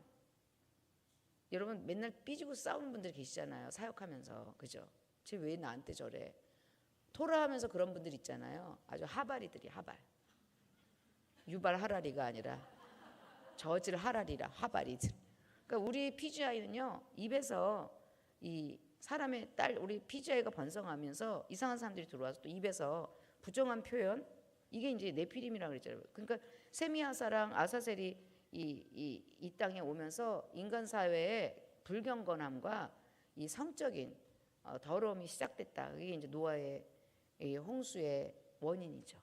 여러분 맨날 삐지고 싸우는 분들 계시잖아요, 사역하면서. 그죠? 쟤 왜 나한테 저래, 토라하면서 그런 분들 있잖아요. 아주 하발이들이, 하발. 유발 하라리가 아니라 저질 하라리라, 하발이들. 그러니까 우리 PGI는요, 입에서 이 사람의 딸, 우리 PGI가 번성하면서 이상한 사람들이 들어와서 또 입에서 부정한 표현, 이게 이제 네피림이라고 그랬잖아요. 그러니까 세미아사랑 아사셀이 이 땅에 오면서 인간 사회의 불경건함과 이 성적인 더러움이 시작됐다. 그게 이제 노아의 이 홍수의 원인이죠.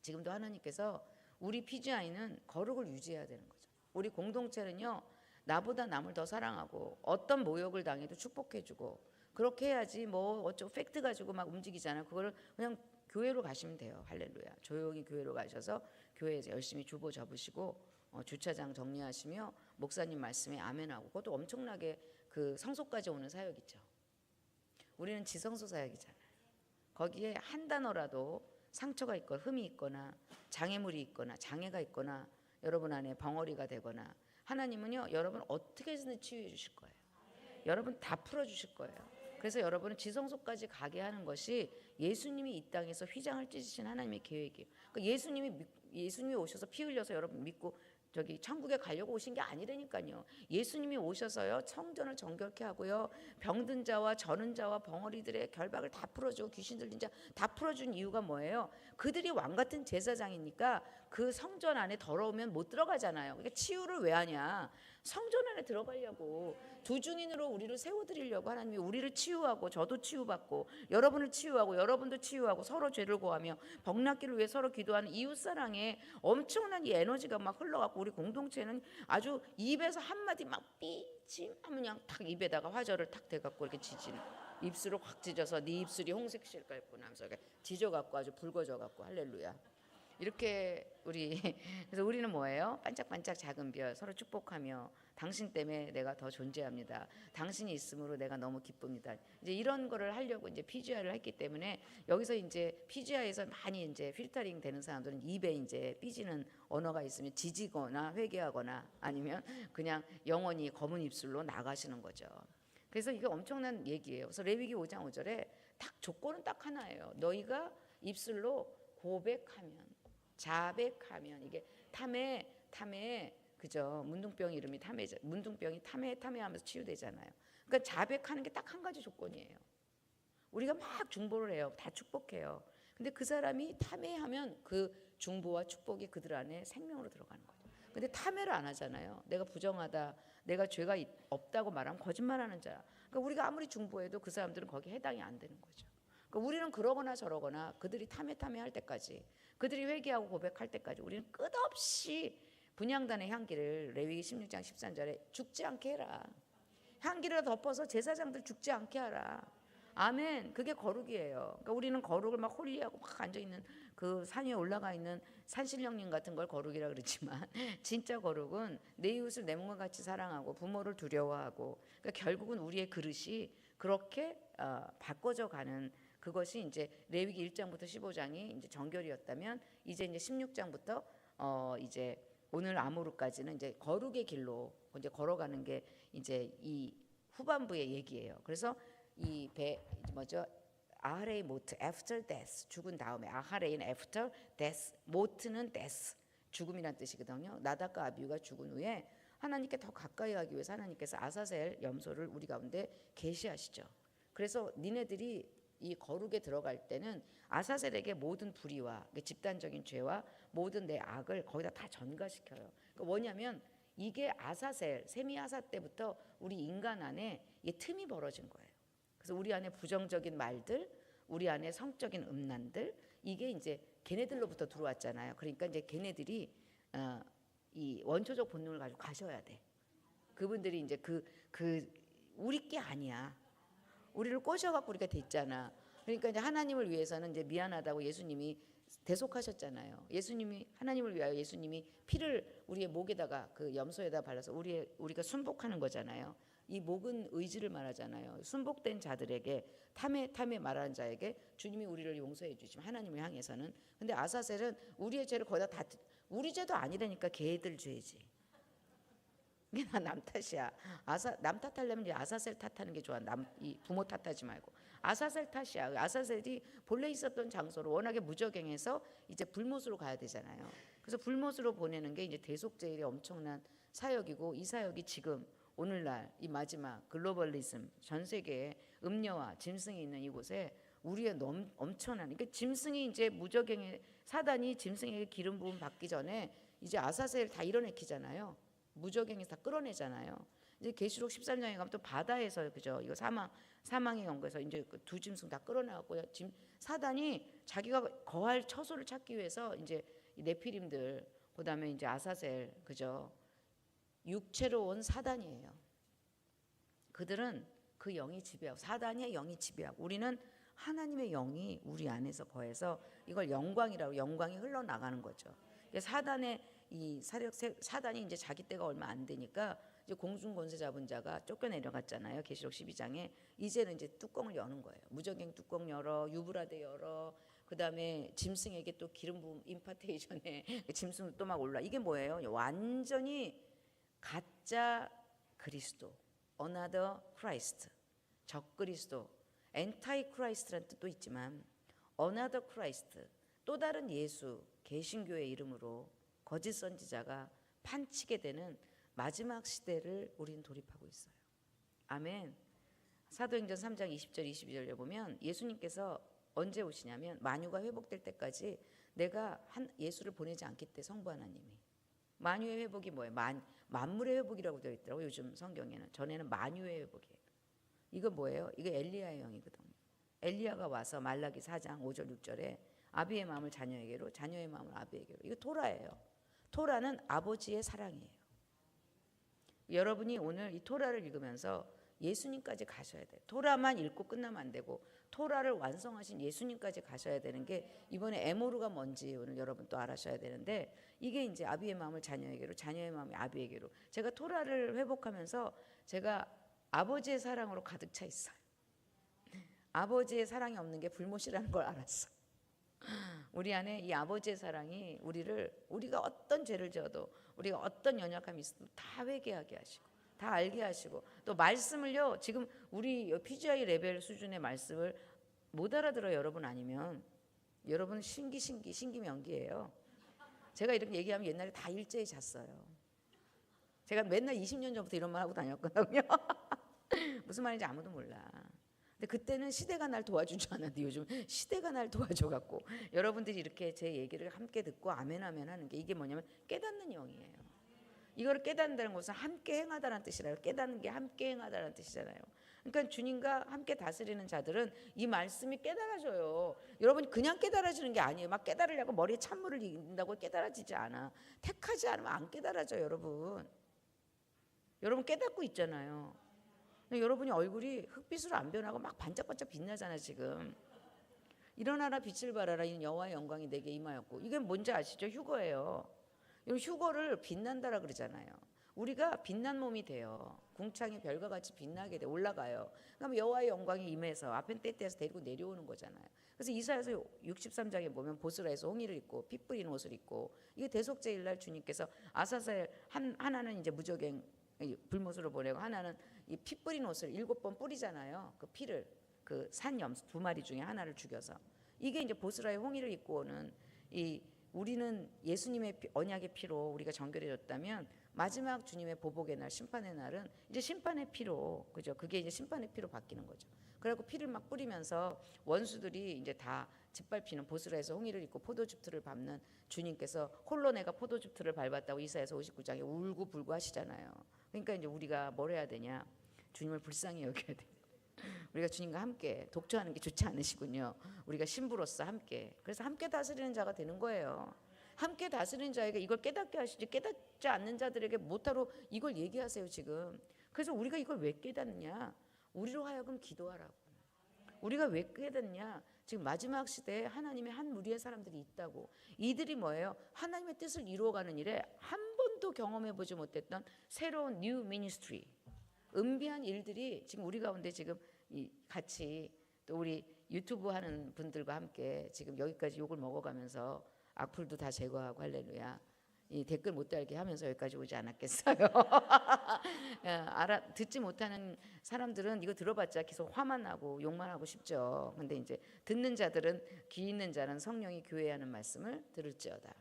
지금도 하나님께서 우리 PGI는 거룩을 유지해야 되는 거죠. 우리 공동체는요, 나보다 남을 더 사랑하고, 어떤 모욕을 당해도 축복해주고, 그렇게 해야지 뭐 어쩌고 팩트 가지고 막 움직이잖아요. 그거를 그냥 교회로 가시면 돼요. 할렐루야. 조용히 교회로 가셔서 교회에서 열심히 주보 접으시고 주차장 정리하시며 목사님 말씀에 아멘하고, 그것도 엄청나게 그 성소까지 오는 사역이죠. 우리는 지성소 사역이잖아요. 거기에 한 단어라도 상처가 있거나 흠이 있거나 장애물이 있거나 장애가 있거나 여러분 안에 벙어리가 되거나, 하나님은요 여러분 어떻게 해서든 치유해 주실 거예요. 여러분 다 풀어주실 거예요. 그래서 여러분은 지성소까지 가게 하는 것이 예수님이 이 땅에서 휘장을 찢으신 하나님의 계획이에요. 그러니까 예수님이 오셔서 피 흘려서 여러분 믿고 저기 천국에 가려고 오신 게 아니라니까요. 예수님이 오셔서요 성전을 정결케 하고요 병든 자와 저는 자와 벙어리들의 결박을 다 풀어주고 귀신 들린 자 다 풀어준 이유가 뭐예요? 그들이 왕 같은 제사장이니까 그 성전 안에 더러우면 못 들어가잖아요. 그러니까 치유를 왜 하냐? 성전 안에 들어가려고 두 증인으로 우리를 세워드리려고 하나님이 우리를 치유하고 저도 치유받고 여러분을 치유하고 여러분도 치유하고 서로 죄를 고하며 벅낫기를 위해 서로 기도하는 이웃사랑에 엄청난 이 에너지가 막 흘러가고 우리 공동체는 아주 입에서 한마디 막 삐짐 하면 그냥 탁 입에다가 화절을 탁 대갖고 이렇게 지지는 입술을 확 찢어서 네 입술이 홍색실 깔고 나면서 이렇게 지져갖고 아주 붉어져갖고 할렐루야 이렇게 우리 그래서 우리는 뭐예요? 반짝반짝 작은 별 서로 축복하며 당신 때문에 내가 더 존재합니다. 당신이 있음으로 내가 너무 기쁩니다. 이제 이런 거를 하려고 이제 PGI를 했기 때문에 여기서 이제 PGI에서 많이 이제 필터링 되는 사람들은 입에 이제 삐지는 언어가 있으면 지지거나 회개하거나 아니면 그냥 영원히 검은 입술로 나가시는 거죠. 그래서 이게 엄청난 얘기예요. 그래서 레위기 5장 5절에 딱 조건은 딱 하나예요. 너희가 입술로 고백하면 자백하면 이게 탐에 그죠? 문둥병 이름이 탐해 문둥병이 탐해하면서 치유되잖아요. 그러니까 자백하는 게 딱 한 가지 조건이에요. 우리가 막 중보를 해요. 다 축복해요. 근데 그 사람이 탐해하면 그 중보와 축복이 그들 안에 생명으로 들어가는 거죠. 근데 탐해를 안 하잖아요. 내가 부정하다, 내가 죄가 없다고 말하면 거짓말하는 자야. 그러니까 우리가 아무리 중보해도 그 사람들은 거기에 해당이 안 되는 거죠. 그러니까 우리는 그러거나 저러거나 그들이 탐해할 때까지 그들이 회개하고 고백할 때까지 우리는 끝없이 분향단의 향기를 레위기 16장 13절에 죽지 않게 해라. 향기를 덮어서 제사장들 죽지 않게 하라. 아멘. 그게 거룩이에요. 그러니까 우리는 거룩을 막 홀리하고 막 앉아있는 그 산 위에 올라가 있는 산신령님 같은 걸 거룩이라 그러지만 진짜 거룩은 내 이웃을 내 몸과 같이 사랑하고 부모를 두려워하고 그러니까 결국은 우리의 그릇이 그렇게 바꿔져 가는 그것이 이제 레위기 1장부터 15장이 이제 정결이었다면 이제 16장부터 이제 오늘 아모르까지는 이제 거룩의 길로 이제 걸어가는 게 이제 이 후반부의 얘기예요. 그래서 이 아하레이 모트 after death 죽은 다음에 아하레이는 after death 모트는 death 죽음이란 뜻이거든요. 나답과 아비후가 죽은 후에 하나님께 더 가까이 하기 위해서 하나님께서 아사셀 염소를 우리 가운데 계시하시죠. 그래서 니네들이 이 거룩에 들어갈 때는 아사셀에게 모든 불의와 집단적인 죄와 모든 내 악을 거기다 다 전가시켜요. 그러니까 뭐냐면 이게 아사셀 세미아사 때부터 우리 인간 안에 이 틈이 벌어진 거예요. 그래서 우리 안에 부정적인 말들, 우리 안에 성적인 음란들 이게 이제 걔네들로부터 들어왔잖아요. 그러니까 이제 걔네들이 이 원초적 본능을 가지고 가셔야 돼. 그분들이 이제 우리 게 아니야. 우리를 꼬셔갖고 우리가 됐잖아. 그러니까 이제 하나님을 위해서는 이제 미안하다고 예수님이 대속하셨잖아요. 예수님이 하나님을 위하여 예수님이 피를 우리의 목에다가 그 염소에다 발라서 우리가 순복하는 거잖아요. 이 목은 의지를 말하잖아요. 순복된 자들에게 탐에 말하는 자에게 주님이 우리를 용서해 주시면 하나님을 향해서는. 근데 아사셀은 우리의 죄를 거의 다 우리 죄도 아니라니까 걔들 죄지. 이게 남 탓이야. 남 탓하려면 이제 아사셀 탓하는 게 좋아. 이 부모 탓하지 말고. 아사셀 탓이야. 아사셀이 본래 있었던 장소로 워낙에 무적행해서 이제 불못으로 가야 되잖아요. 그래서 불못으로 보내는 게 이제 대속제일의 엄청난 사역이고 이 사역이 지금 오늘날 이 마지막 글로벌리즘 전 세계에 음녀와 짐승이 있는 이곳에 우리의 엄청난 그러니까 짐승이 이제 무적행에 사단이 짐승에게 기름 부음 받기 전에 이제 아사셀 다 이뤄내키잖아요. 무적행에서 다 끌어내잖아요. 이제 계시록 13장에 가면 또 바다에서 그죠? 이거 사망의 연구에서 이제 그 두 짐승 다 끌어내갖고요. 사단이 자기가 거할 처소를 찾기 위해서 이제 네피림들 그다음에 이제 아사셀 그죠? 육체로 온 사단이에요. 그들은 그 영이 지배하고 사단의 영이 지배하고 우리는 하나님의 영이 우리 안에서 거해서 이걸 영광이라고 영광이 흘러나가는 거죠. 사단의 이 사단이 이제 자기 때가 얼마 안 되니까 이제 공중 권세 잡은 자가 쫓겨내려갔잖아요. 계시록 12장에 이제는 이제 뚜껑을 여는 거예요. 무적행 뚜껑 열어, 유브라데 열어. 그다음에 짐승에게 또 기름 부음 임파테이션에 짐승도 또 막 올라. 이게 뭐예요? 완전히 가짜 그리스도. another Christ, 적그리스도, anti Christ라는 뜻도 있지만 another Christ, 또 다른 예수, 개신교의 이름으로 거짓 선지자가 판치게 되는 마지막 시대를 우리는 돌입하고 있어요. 아멘. 사도행전 3장 20절 22절에 보면 예수님께서 언제 오시냐면 만유가 회복될 때까지 내가 예수를 보내지 않기 때문에 성부 하나님이. 만유의 회복이 뭐예요? 만물의 회복이라고 되어 있더라고요. 요즘 성경에는. 전에는 만유의 회복이에요. 이거 뭐예요? 이거 엘리야의 영이거든요. 엘리야가 와서 말라기 4장 5절 6절에 아비의 마음을 자녀에게로, 자녀의 마음을 아비에게로. 이거 토라예요. 토라는 아버지의 사랑이에요. 여러분이 오늘 이 토라를 읽으면서 예수님까지 가셔야 돼요. 토라만 읽고 끝나면 안 되고 토라를 완성하신 예수님까지 가셔야 되는 게 이번에 에모르가 뭔지 오늘 여러분 또 알아셔야 되는데, 이게 이제 아비의 마음을 자녀에게로, 자녀의 마음을 아비에게로. 제가 토라를 회복하면서 제가 아버지의 사랑으로 가득 차 있어요. 아버지의 사랑이 없는 게 불못이라는 걸 알았어. 우리 안에 이 아버지의 사랑이 우리가 어떤 죄를 지어도, 우리가 어떤 연약함이 있어도 다 회개하게 하시고, 다 알게 하시고, 또 말씀을요, 지금 우리 PGI 레벨 수준의 말씀을 못 알아들어요. 여러분 아니면 여러분 신기명기예요. 제가 이렇게 얘기하면 옛날에 다 일제히 잤어요. 제가 맨날 20년 전부터 이런 말 하고 다녔거든요. 무슨 말인지 아무도 몰라. 근데 그때는 시대가 날 도와준 줄 알았는데 요즘 시대가 날 도와줘갖고 여러분들이 이렇게 제 얘기를 함께 듣고 아멘 하는 게, 이게 뭐냐면 깨닫는 영이에요. 이거를 깨닫는다는 것은 함께 행하다는 뜻이라요. 깨닫는 게 함께 행하다는 뜻이잖아요. 그러니까 주님과 함께 다스리는 자들은 이 말씀이 깨달아져요. 여러분이 그냥 깨달아지는 게 아니에요. 막 깨달으려고 머리에 찬물을 익는다고 깨달아지지 않아. 택하지 않으면 안 깨달아져요. 여러분 깨닫고 있잖아요. 근데 여러분이 얼굴이 흑빛으로 안 변하고 막 반짝반짝 빛나잖아 지금. 일어나라 빛을 발하라, 이는 여호와의 영광이 내게 임하였고. 이게 뭔지 아시죠? 휴거예요. 휴거를 빛난다라 그러잖아요. 우리가 빛난 몸이 돼요. 궁창의 별과 같이 빛나게 돼, 올라가요. 그럼 여호와의 영광이 임해서 아펜테테에서 데리고 내려오는 거잖아요. 그래서 이사야서 63장에 보면 보스라에서 홍의를 입고 피 뿌린 옷을 입고, 이게 대속제일날 주님께서 아사사엘 하나는 이제 무적행 불못으로 보내고 하나는 이 피 뿌린 옷을 7번 뿌리잖아요. 그 피를 그 산염소 2마리 중에 하나를 죽여서, 이게 이제 보스라의 홍의를 입고 오는, 이 우리는 예수님의 언약의 피로 우리가 정결해졌다면 마지막 주님의 보복의 날, 심판의 날은 이제 심판의 피로, 그죠? 그게 이제 심판의 피로 바뀌는 거죠. 그래갖고 피를 막 뿌리면서 원수들이 이제 다 짓밟히는, 보스라에서 홍의를 입고 포도즙틀을 밟는 주님께서 홀로 내가 포도즙틀을 밟았다고 이사야서 59장에 울고불고 하시잖아요. 그러니까 이제 우리가 뭘 해야 되냐? 주님을 불쌍히 여겨야 돼. 우리가 주님과 함께 독처하는 게 좋지 않으시군요. 우리가 신부로서 함께, 그래서 함께 다스리는 자가 되는 거예요. 함께 다스리는 자에게 이걸 깨닫게 하시지, 깨닫지 않는 자들에게 못하러 이걸 얘기하세요 지금. 그래서 우리가 이걸 왜 깨닫느냐? 우리로 하여금 기도하라고. 우리가 왜 깨닫냐? 지금 마지막 시대에 하나님의 한 무리의 사람들이 있다고. 이들이 뭐예요? 하나님의 뜻을 이루어가는 일에 한 번도 경험해보지 못했던 새로운 new ministry, 은비한 일들이 지금 우리 가운데 지금 같이, 또 우리 유튜브 하는 분들과 함께 지금 여기까지 욕을 먹어가면서 악플도 다 제거하고, 할렐루야, 이 댓글 못 달게 하면서 여기까지 오지 않았겠어요? 듣지 못하는 사람들은 이거 들어봤자 계속 화만 나고 욕만 하고 싶죠. 근데 이제 듣는 자들은, 귀 있는 자는 성령이 교회하는 말씀을 들을지어다.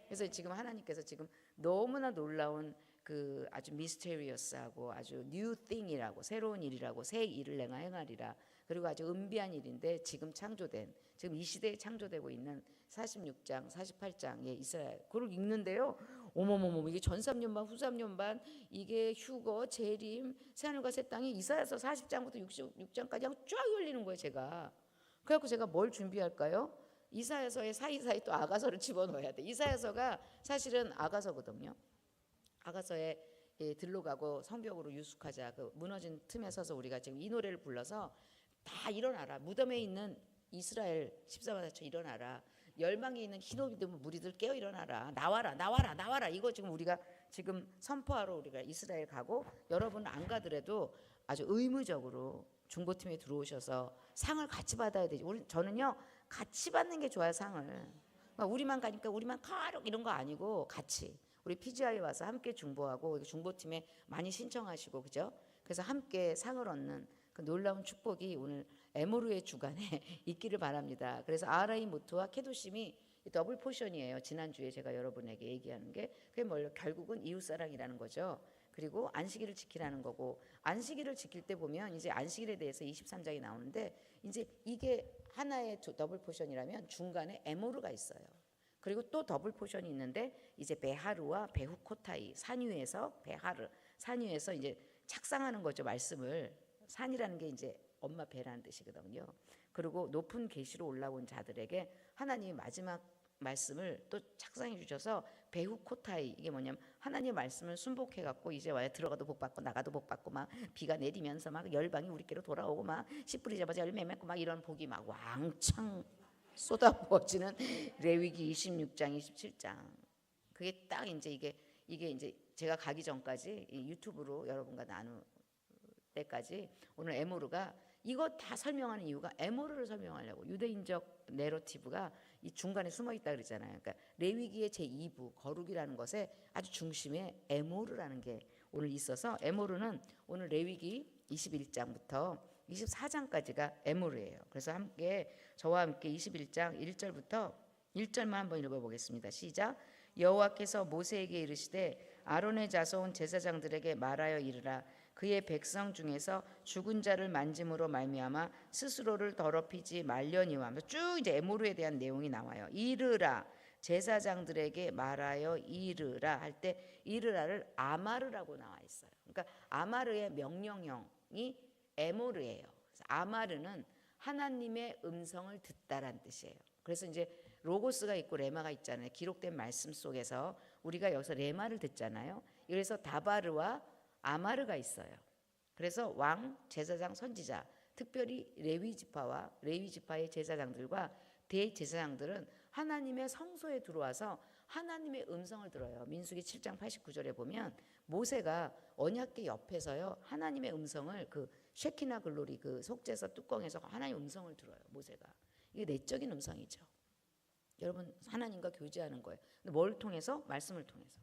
그래서 지금 하나님께서 지금 너무나 놀라운 그 아주 미스테리어스하고 아주 뉴 띵이라고, 새로운 일이라고, 새 일을 내가 행하리라, 그리고 아주 은비한 일인데 지금 창조된, 지금 이 시대에 창조되고 있는 46장 48장의 이스라엘, 그걸 읽는데요, 어머머머, 이게 전 3년반 후 3년반, 이게 휴거, 재림, 새하늘과 새 땅이 이사야서 40장부터 66장까지 하고 쫙 열리는 거예요. 제가 그래갖고 제가 뭘 준비할까요? 이사야서의 사이사이 또 아가서를 집어넣어야 돼. 이사야서가 사실은 아가서거든요. 아가서에 들러가고 성벽으로 유숙하자, 그 무너진 틈에 서서 우리가 지금 이 노래를 불러서 다 일어나라, 무덤에 있는 이스라엘 14만사천 일어나라, 열방에 있는 흰옷 입은 무리들 깨어 일어나라, 나와라 나와라 나와라, 이거 지금 우리가 지금 선포하러 우리가 이스라엘 가고, 여러분 안 가더라도 아주 의무적으로 중보팀에 들어오셔서 상을 같이 받아야 되지. 저는요 같이 받는 게 좋아요. 상을 그러니까 우리만 가니까 우리만 가록 이런 거 아니고 같이 우리 PGI 와서 함께 중보하고, 중보팀에 많이 신청하시고, 그죠? 그래서 함께 상을 얻는 그 놀라운 축복이 오늘 에모르의 주간에 있기를 바랍니다. 그래서 아라이 모트와 케도심이 더블 포션이에요. 지난주에 제가 여러분에게 얘기하는 게 그게 뭘요? 결국은 이웃사랑이라는 거죠. 그리고 안식일을 지키라는 거고, 안식일을 지킬 때 보면 이제 안식일에 대해서 23장이 나오는데 이제 이게 하나의 더블 포션이라면 중간에 에모르가 있어요. 그리고 또 더블 포션이 있는데 이제 베하르와 베후코타이, 산 위에서 베하르, 산 위에서 이제 착상하는 거죠. 말씀을. 산이라는 게 이제 엄마 배라는 뜻이거든요. 그리고 높은 계시로 올라온 자들에게 하나님이 마지막 말씀을 또 착상해 주셔서 베후코타이, 이게 뭐냐면 하나님의 말씀을 순복해 갖고 이제 와야 들어가도 복 받고 나가도 복 받고 막 비가 내리면서 막 열방이 우리께로 돌아오고 막 씨 뿌리자마자 열매 맺고 막 이런 복이 막 왕창 쏟아부어지는 레위기 26장 27장. 그게 딱 이제 이게 이제 제가 가기 전까지 이 유튜브로 여러분과 나눌 때까지 오늘 에모르가 이거 다 설명하는 이유가 에모르를 설명하려고, 유대인적 내러티브가 이 중간에 숨어 있다 그러잖아요. 그러니까 레위기의 제2부 거룩이라는 것에 아주 중심에 에모르라는 게 오늘 있어서, 에모르는 오늘 레위기 21장부터 24장까지가 에모르예요. 그래서 함께 저와 함께 21장 1절부터 1절만 한번 읽어보겠습니다. 시작. 여호와께서 모세에게 이르시되 아론의 자손 제사장들에게 말하여 이르라. 그의 백성 중에서 죽은 자를 만짐으로 말미암아 스스로를 더럽히지 말려니와 하면서 쭉 이제 에모르에 대한 내용이 나와요. 이르라, 제사장들에게 말하여 이르라 할 때 이르라를 아마르라고 나와 있어요. 그러니까 아마르의 명령형이 에모르예요. 그래서 아마르는 하나님의 음성을 듣다란 뜻이에요. 그래서 이제 로고스가 있고 레마가 있잖아요. 기록된 말씀 속에서 우리가 여기서 레마를 듣잖아요. 그래서 다바르와 아마르가 있어요. 그래서 왕, 제사장, 선지자, 특별히 레위 지파와 레위 지파의 제사장들과 대제사장들은 하나님의 성소에 들어와서 하나님의 음성을 들어요. 민수기 7장 89절에 보면 모세가 언약궤 옆에서요 하나님의 음성을 그 쉐키나 글로리 그 속죄서 뚜껑에서 하나님의 음성을 들어요. 모세가. 이게 내적인 음성이죠. 여러분 하나님과 교제하는 거예요. 근데 뭘 통해서? 말씀을 통해서.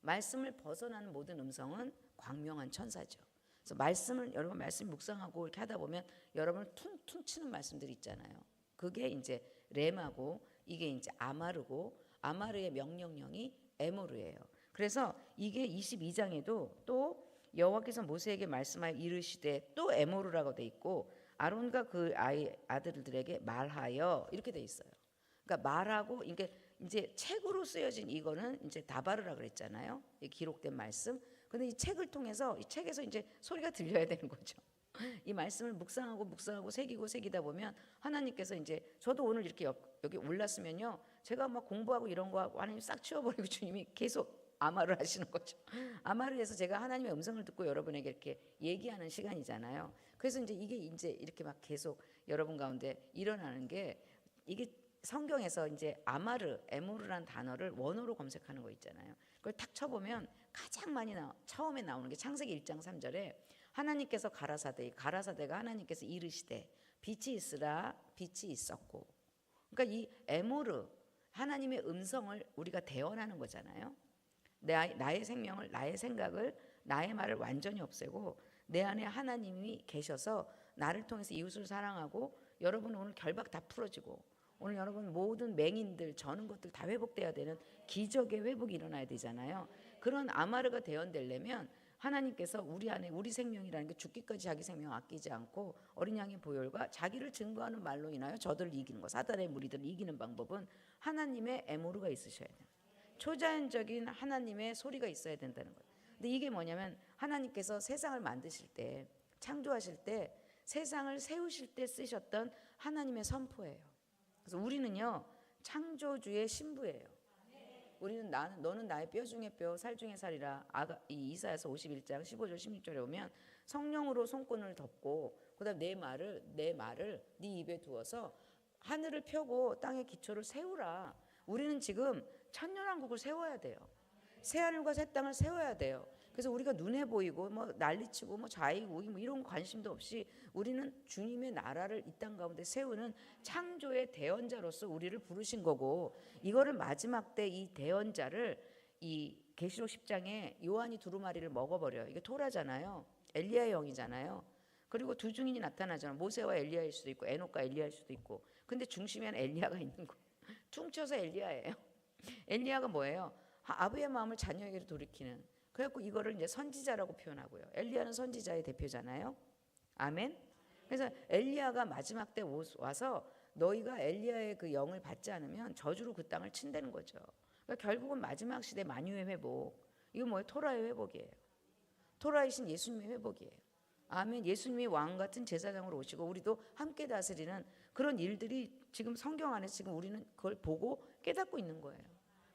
말씀을 벗어나는 모든 음성은 광명한 천사죠. 그래서 말씀을 여러분 말씀 묵상하고 이렇게 하다 보면 여러분을 퉁퉁 치는 말씀들이 있잖아요. 그게 이제 레마고 이게 이제 아마르고 아마르의 명령령이 에모르예요. 그래서 이게 22장에도 또 여호와께서 모세에게 말씀하여 이르시되 또 에모르라고 돼 있고 아론과 그 아들들에게 말하여 이렇게 돼 있어요. 그러니까 말하고 이제 책으로 쓰여진 이거는 이제 다바르라 그랬잖아요. 기록된 말씀. 근데 이 책을 통해서 이 책에서 이제 소리가 들려야 되는 거죠. 이 말씀을 묵상하고 새기다 보면 하나님께서 이제 저도 오늘 이렇게 여기 올랐으면요. 제가 막 공부하고 이런 거 하고 하나님 싹 치워버리고 주님이 계속 아마를 하시는 거죠. 아마를 해서 제가 하나님의 음성을 듣고 여러분에게 이렇게 얘기하는 시간이잖아요. 그래서 이제 이게 이제 이렇게 막 계속 여러분 가운데 일어나는 게 이게 성경에서 이제 아마르, 에모르라는 단어를 원어로 검색하는 거 있잖아요. 그걸 탁 쳐보면 가장 많이 처음에 나오는 게 창세기 1장 3절에 하나님께서 가라사대가 하나님께서 이르시되 빛이 있으라 빛이 있었고. 그러니까 이 에모르 하나님의 음성을 우리가 대언하는 거잖아요. 나의 생명을, 나의 생각을, 나의 말을 완전히 없애고 내 안에 하나님이 계셔서 나를 통해서 이웃을 사랑하고 여러분 오늘 결박 다 풀어지고 오늘 여러분 모든 맹인들 저는 것들 다 회복돼야 되는 기적의 회복이 일어나야 되잖아요. 그런 아마르가 대언되려면 하나님께서 우리 안에 우리 생명이라는 게 죽기까지 자기 생명 아끼지 않고 어린 양의 보혈과 자기를 증거하는 말로 인하여 저들을 이기는 것, 사단의 무리들을 이기는 방법은 하나님의 에모르가 있으셔야 돼요. 초자연적인 하나님의 소리가 있어야 된다는 거예요. 근데 이게 뭐냐면 하나님께서 세상을 만드실 때, 창조하실 때, 세상을 세우실 때 쓰셨던 하나님의 선포예요. 그래서 우리는요 창조주의 신부예요. 우리는 너는 나의 뼈 중에 뼈, 살 중에 살이라. 이 이사야서 51장 15절 16절에 오면 성령으로 손권을 덮고 그다음 내 말을 네 입에 두어서 하늘을 펴고 땅의 기초를 세우라. 우리는 지금 천년왕국을 세워야 돼요. 새하늘과 새 땅을 세워야 돼요. 그래서 우리가 눈에 보이고 뭐 난리치고 뭐 좌익 우익 뭐 이런 관심도 없이 우리는 주님의 나라를 이 땅 가운데 세우는 창조의 대언자로서 우리를 부르신 거고, 이거를 마지막 때 이 대언자를 이 계시록 10장에 요한이 두루마리를 먹어버려요. 이게 토라잖아요. 엘리야의 영이잖아요. 그리고 두 증인이 나타나잖아. 모세와 엘리야일 수도 있고 에녹과 엘리야일 수도 있고. 근데 중심에는 엘리야가 있는 거. 퉁쳐서 엘리야예요. 엘리야가 뭐예요? 아버지의 마음을 자녀에게로 돌이키는. 그래갖고 이거를 이제 선지자라고 표현하고요. 엘리야는 선지자의 대표잖아요. 아멘. 그래서 엘리야가 마지막 때 와서 너희가 엘리야의 그 영을 받지 않으면 저주로 그 땅을 친다는 거죠. 그러니까 결국은 마지막 시대 만유의 회복. 이거 뭐예요? 토라의 회복이에요. 토라이신 예수님의 회복이에요. 아멘. 예수님이 왕 같은 제사장으로 오시고 우리도 함께 다스리는 그런 일들이 지금 성경 안에서 지금 우리는 그걸 보고 깨닫고 있는 거예요.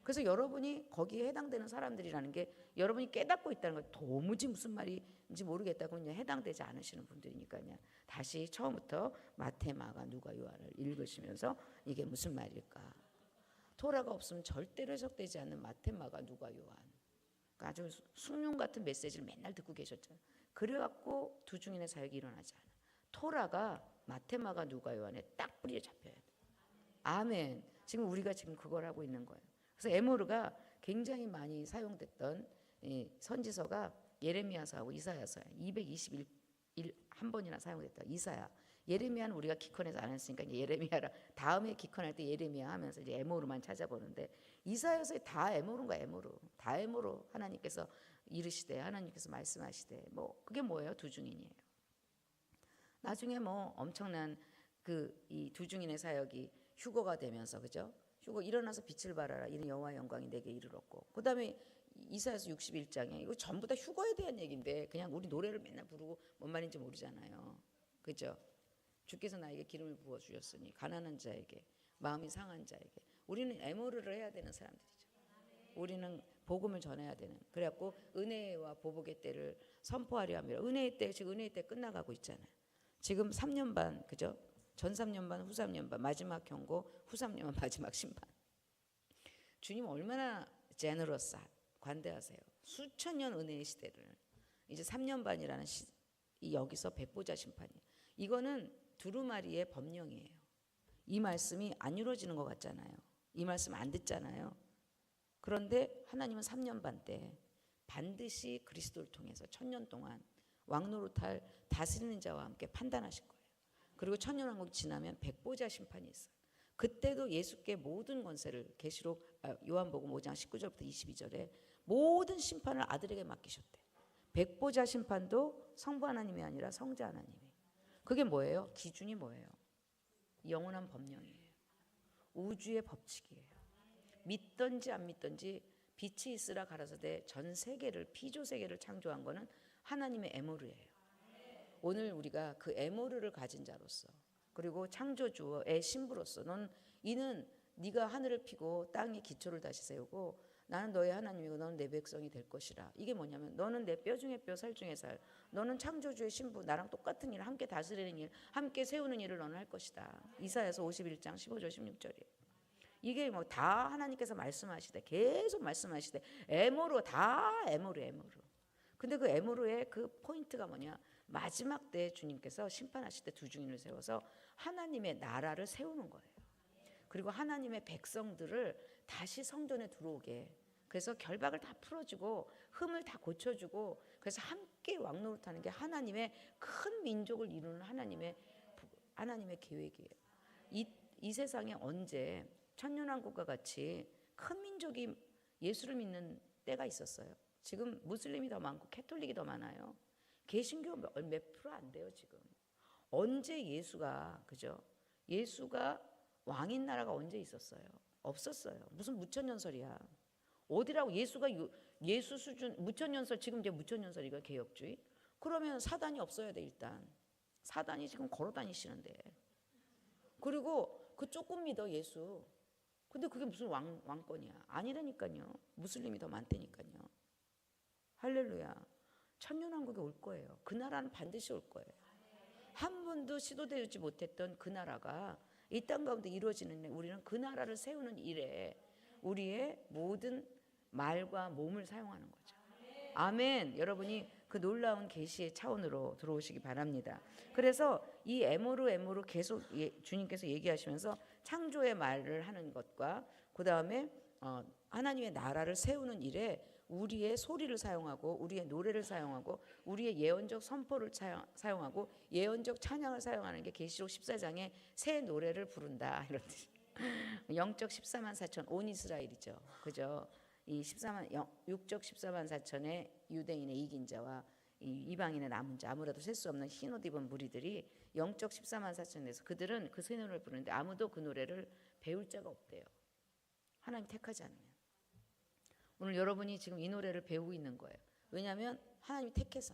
그래서 여러분이 거기에 해당되는 사람들이라는 게 여러분이 깨닫고 있다는 거 도무지 무슨 말인지 모르겠다고 그냥 해당되지 않으시는 분들이니까요. 다시 처음부터 마태, 마가, 누가, 요한을 읽으시면서 이게 무슨 말일까? 토라가 없으면 절대로 해석되지 않는 마태, 마가, 누가, 요한. 그러니까 아주 숭늉 같은 메시지를 맨날 듣고 계셨잖아요. 그래갖고 두 증인의 사역이 일어나지 않아. 토라가 마태, 마가, 누가, 요한에 딱 뿌리에 잡혀야 돼. 아멘. 지금 우리가 지금 그걸 하고 있는 거예요. 그래서 에모르가 굉장히 많이 사용됐던 선지서가 예레미야서하고 이사야서야. 221 한 번이나 사용됐다. 이사야. 예레미야는 우리가 기권해서 안 했으니까 이제 예레미야라 다음에 기권할 때 예레미야 하면서 이제 에모르만 찾아보는데 이사야서에 다 에모르인가 에모르. 다 에모르 하나님께서 이르시되 하나님께서 말씀하시되 뭐 그게 뭐예요? 두 증인이에요. 나중에 뭐 엄청난 그 이 두 증인의 사역이 휴거가 되면서 그죠? 휴거 일어나서 빛을 발하라 이는 여호와의 영광이 내게 이르렀고 그다음에 이사야서 61장에 이거 전부 다 휴거에 대한 얘기인데 그냥 우리 노래를 맨날 부르고 뭔 말인지 모르잖아요. 그죠? 주께서 나에게 기름을 부어 주셨으니 가난한 자에게 마음이 상한 자에게 우리는 에모르를 해야 되는 사람들이죠. 우리는 복음을 전해야 되는. 그래갖고 은혜와 보복의 때를 선포하려 합니다. 은혜의 때 지금 은혜의 때 끝나가고 있잖아요. 지금 3년 반 그죠? 전 3년 반, 후 3년 반, 마지막 경고, 후 3년 반, 마지막 심판. 주님 얼마나 제너러스 관대하세요. 수천 년 은혜의 시대를 이제 3년 반이라는 여기서 백보자 심판이에요. 이거는 두루마리의 법령이에요. 이 말씀이 안 이루어지는 것 같잖아요. 이 말씀 안 듣잖아요. 그런데 하나님은 3년 반 때 반드시 그리스도를 통해서 1000년 동안 왕노릇할 다스리는 자와 함께 판단하실 거예요. 그리고 천년왕국이 지나면 백보자 심판이 있어요. 그때도 예수께 모든 권세를 계시록 요한복음 5장 19절부터 22절에 모든 심판을 아들에게 맡기셨대. 백보자 심판도 성부 하나님이 아니라 성자 하나님이. 그게 뭐예요? 기준이 뭐예요? 영원한 법령이에요. 우주의 법칙이에요. 믿든지 안 믿든지 빛이 있으라 가라사대 전 세계를 피조 세계를 창조한 거는 하나님의 에모르예요. 오늘 우리가 그 에모르를 가진 자로서 그리고 창조주의 신부로서 이는 네가 하늘을 피고 땅의 기초를 다시 세우고 나는 너의 하나님이고 너는 내 백성이 될 것이라. 이게 뭐냐면 너는 내 뼈 중에 뼈 살 중에 살. 너는 창조주의 신부 나랑 똑같은 일 함께 다스리는 일 함께 세우는 일을 너는 할 것이다. 이사야서 51장 15절 16절이에요. 이게 뭐 다 하나님께서 말씀하시되 계속 말씀하시되 에모르 다 에모르. 근데 그 에모르의 그 포인트가 뭐냐? 마지막 때 주님께서 심판하실 때 두 증인을 세워서 하나님의 나라를 세우는 거예요. 그리고 하나님의 백성들을 다시 성전에 들어오게. 그래서 결박을 다 풀어주고 흠을 다 고쳐주고 그래서 함께 왕노릇하는 게 하나님의 큰 민족을 이루는 하나님의 계획이에요. 이 세상에 언제 천년왕국과 같이 큰 민족이 예수를 믿는 때가 있었어요. 지금 무슬림이 더 많고 캐톨릭이 더 많아요. 개신교 몇 프로 안 돼요 지금. 언제 예수가 그죠? 예수가 왕인 나라가 언제 있었어요? 없었어요. 무슨 무천년설이야. 어디라고 예수가 예수 수준 무천년설 지금 이제 무천년설이가 개혁주의. 그러면 사단이 없어야 돼 일단. 사단이 지금 걸어다니시는데. 그리고 그 조금 믿어 예수. 근데 그게 무슨 왕권이야? 아니라니까요. 무슬림이 더 많다니까요. 할렐루야. 천년왕국이 올 거예요. 그 나라는 반드시 올 거예요. 한 번도 시도되지 못했던 그 나라가 이 땅 가운데 이루어지는 우리는 그 나라를 세우는 일에 우리의 모든 말과 몸을 사용하는 거죠. 아멘. 여러분이 그 놀라운 계시의 차원으로 들어오시기 바랍니다. 그래서 이 에모르 계속 주님께서 얘기하시면서 창조의 말을 하는 것과 그 다음에 하나님의 나라를 세우는 일에 우리의 소리를 사용하고 우리의 노래를 사용하고 우리의 예언적 선포를 사용하고 예언적 찬양을 사용하는 게 계시록 14장에 새 노래를 부른다 이런 뜻. 영적 14만 4천 온 이스라엘이죠. 그죠? 이 14만 육적 14만 4천의 유대인의 이긴 자와 이 이방인의 남은 자 아무라도 셀 수 없는 흰 옷 입은 무리들이 영적 14만 4천에서 그들은 그 새 노래를 부르는데 아무도 그 노래를 배울 자가 없대요. 하나님 택하지 않으면. 오늘 여러분이 지금 이 노래를 배우고 있는 거예요. 왜냐하면 하나님이 택해서.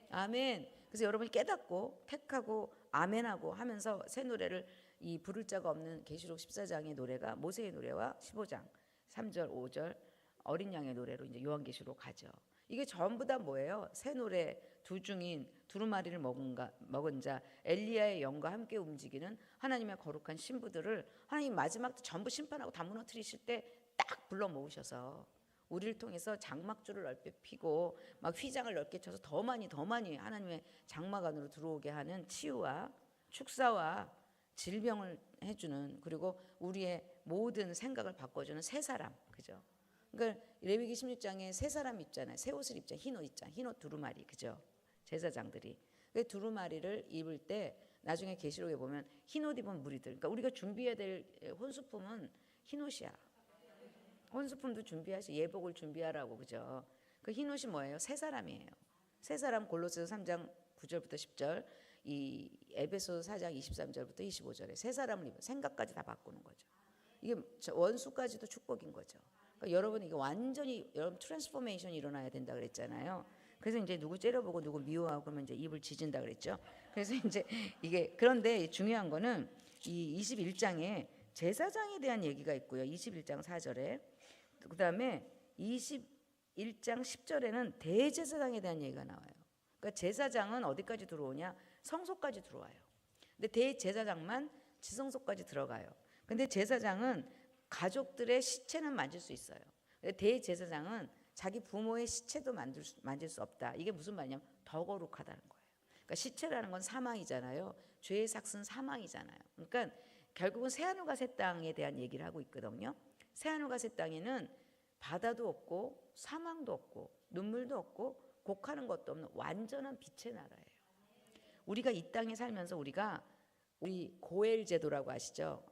아멘. 그래서 여러분이 깨닫고 택하고 아멘하고 하면서 새 노래를 이 부를 자가 없는 계시록 14장의 노래가 모세의 노래와 15장 3절 5절 어린 양의 노래로 이제 요한계시로 가죠. 이게 전부 다 뭐예요? 새 노래 두 중인 두루마리를 먹은 자 엘리야의 영과 함께 움직이는 하나님의 거룩한 신부들을 하나님 마지막 때 전부 심판하고 다 무너뜨리실 때 딱 불러 모으셔서 우리를 통해서 장막줄을 넓게 피고 막 휘장을 넓게 쳐서 더 많이 하나님의 장막 안으로 들어오게 하는 치유와 축사와 질병을 해주는 그리고 우리의 모든 생각을 바꿔주는 새 사람 그죠? 그러니까 레위기 16장에 새 사람 입잖아요. 새 옷을 입잖아요. 흰 옷 입잖아요. 흰 옷 두루마리 그죠? 제사장들이 그 두루마리를 입을 때 나중에 계시록에 보면 흰 옷 입은 무리들 그러니까 우리가 준비해야 될 혼수품은 흰 옷이야. 혼수품도 준비하시 예복을 준비하라고 그죠? 그 흰 옷이 뭐예요? 새 사람이에요. 새 사람 골로새서 3장 9절부터 10절 이 에베소서 4장 23절부터 25절에 새 사람을 입어 생각까지 다 바꾸는 거죠. 이게 원수까지도 축복인 거죠. 그러니까 여러분 이게 완전히 여러분 트랜스포메이션이 일어나야 된다 그랬잖아요. 그래서 이제 누구 째려보고 누구 미워하고 그러면 이제 입을 지진다 그랬죠. 그래서 이제 이게 그런데 중요한 거는 이 21장에 제사장에 대한 얘기가 있고요. 21장 4절에 그다음에 21장 10절에는 대제사장에 대한 얘기가 나와요. 그러니까 제사장은 어디까지 들어오냐? 성소까지 들어와요. 근데 대제사장만 지성소까지 들어가요. 근데 제사장은 가족들의 시체는 만질 수 있어요. 근데 대제사장은 자기 부모의 시체도 만질 수 없다. 이게 무슨 말이냐면 더 거룩하다는 거예요. 그러니까 시체라는 건 사망이잖아요. 죄의 삭은 사망이잖아요. 그러니까 결국은 새하늘과 새 땅에 대한 얘기를 하고 있거든요. 새하늘과 새 땅에는 바다도 없고 사망도 없고 눈물도 없고 곡하는 것도 없는 완전한 빛의 나라예요. 우리가 이 땅에 살면서 우리 고엘 제도라고 아시죠?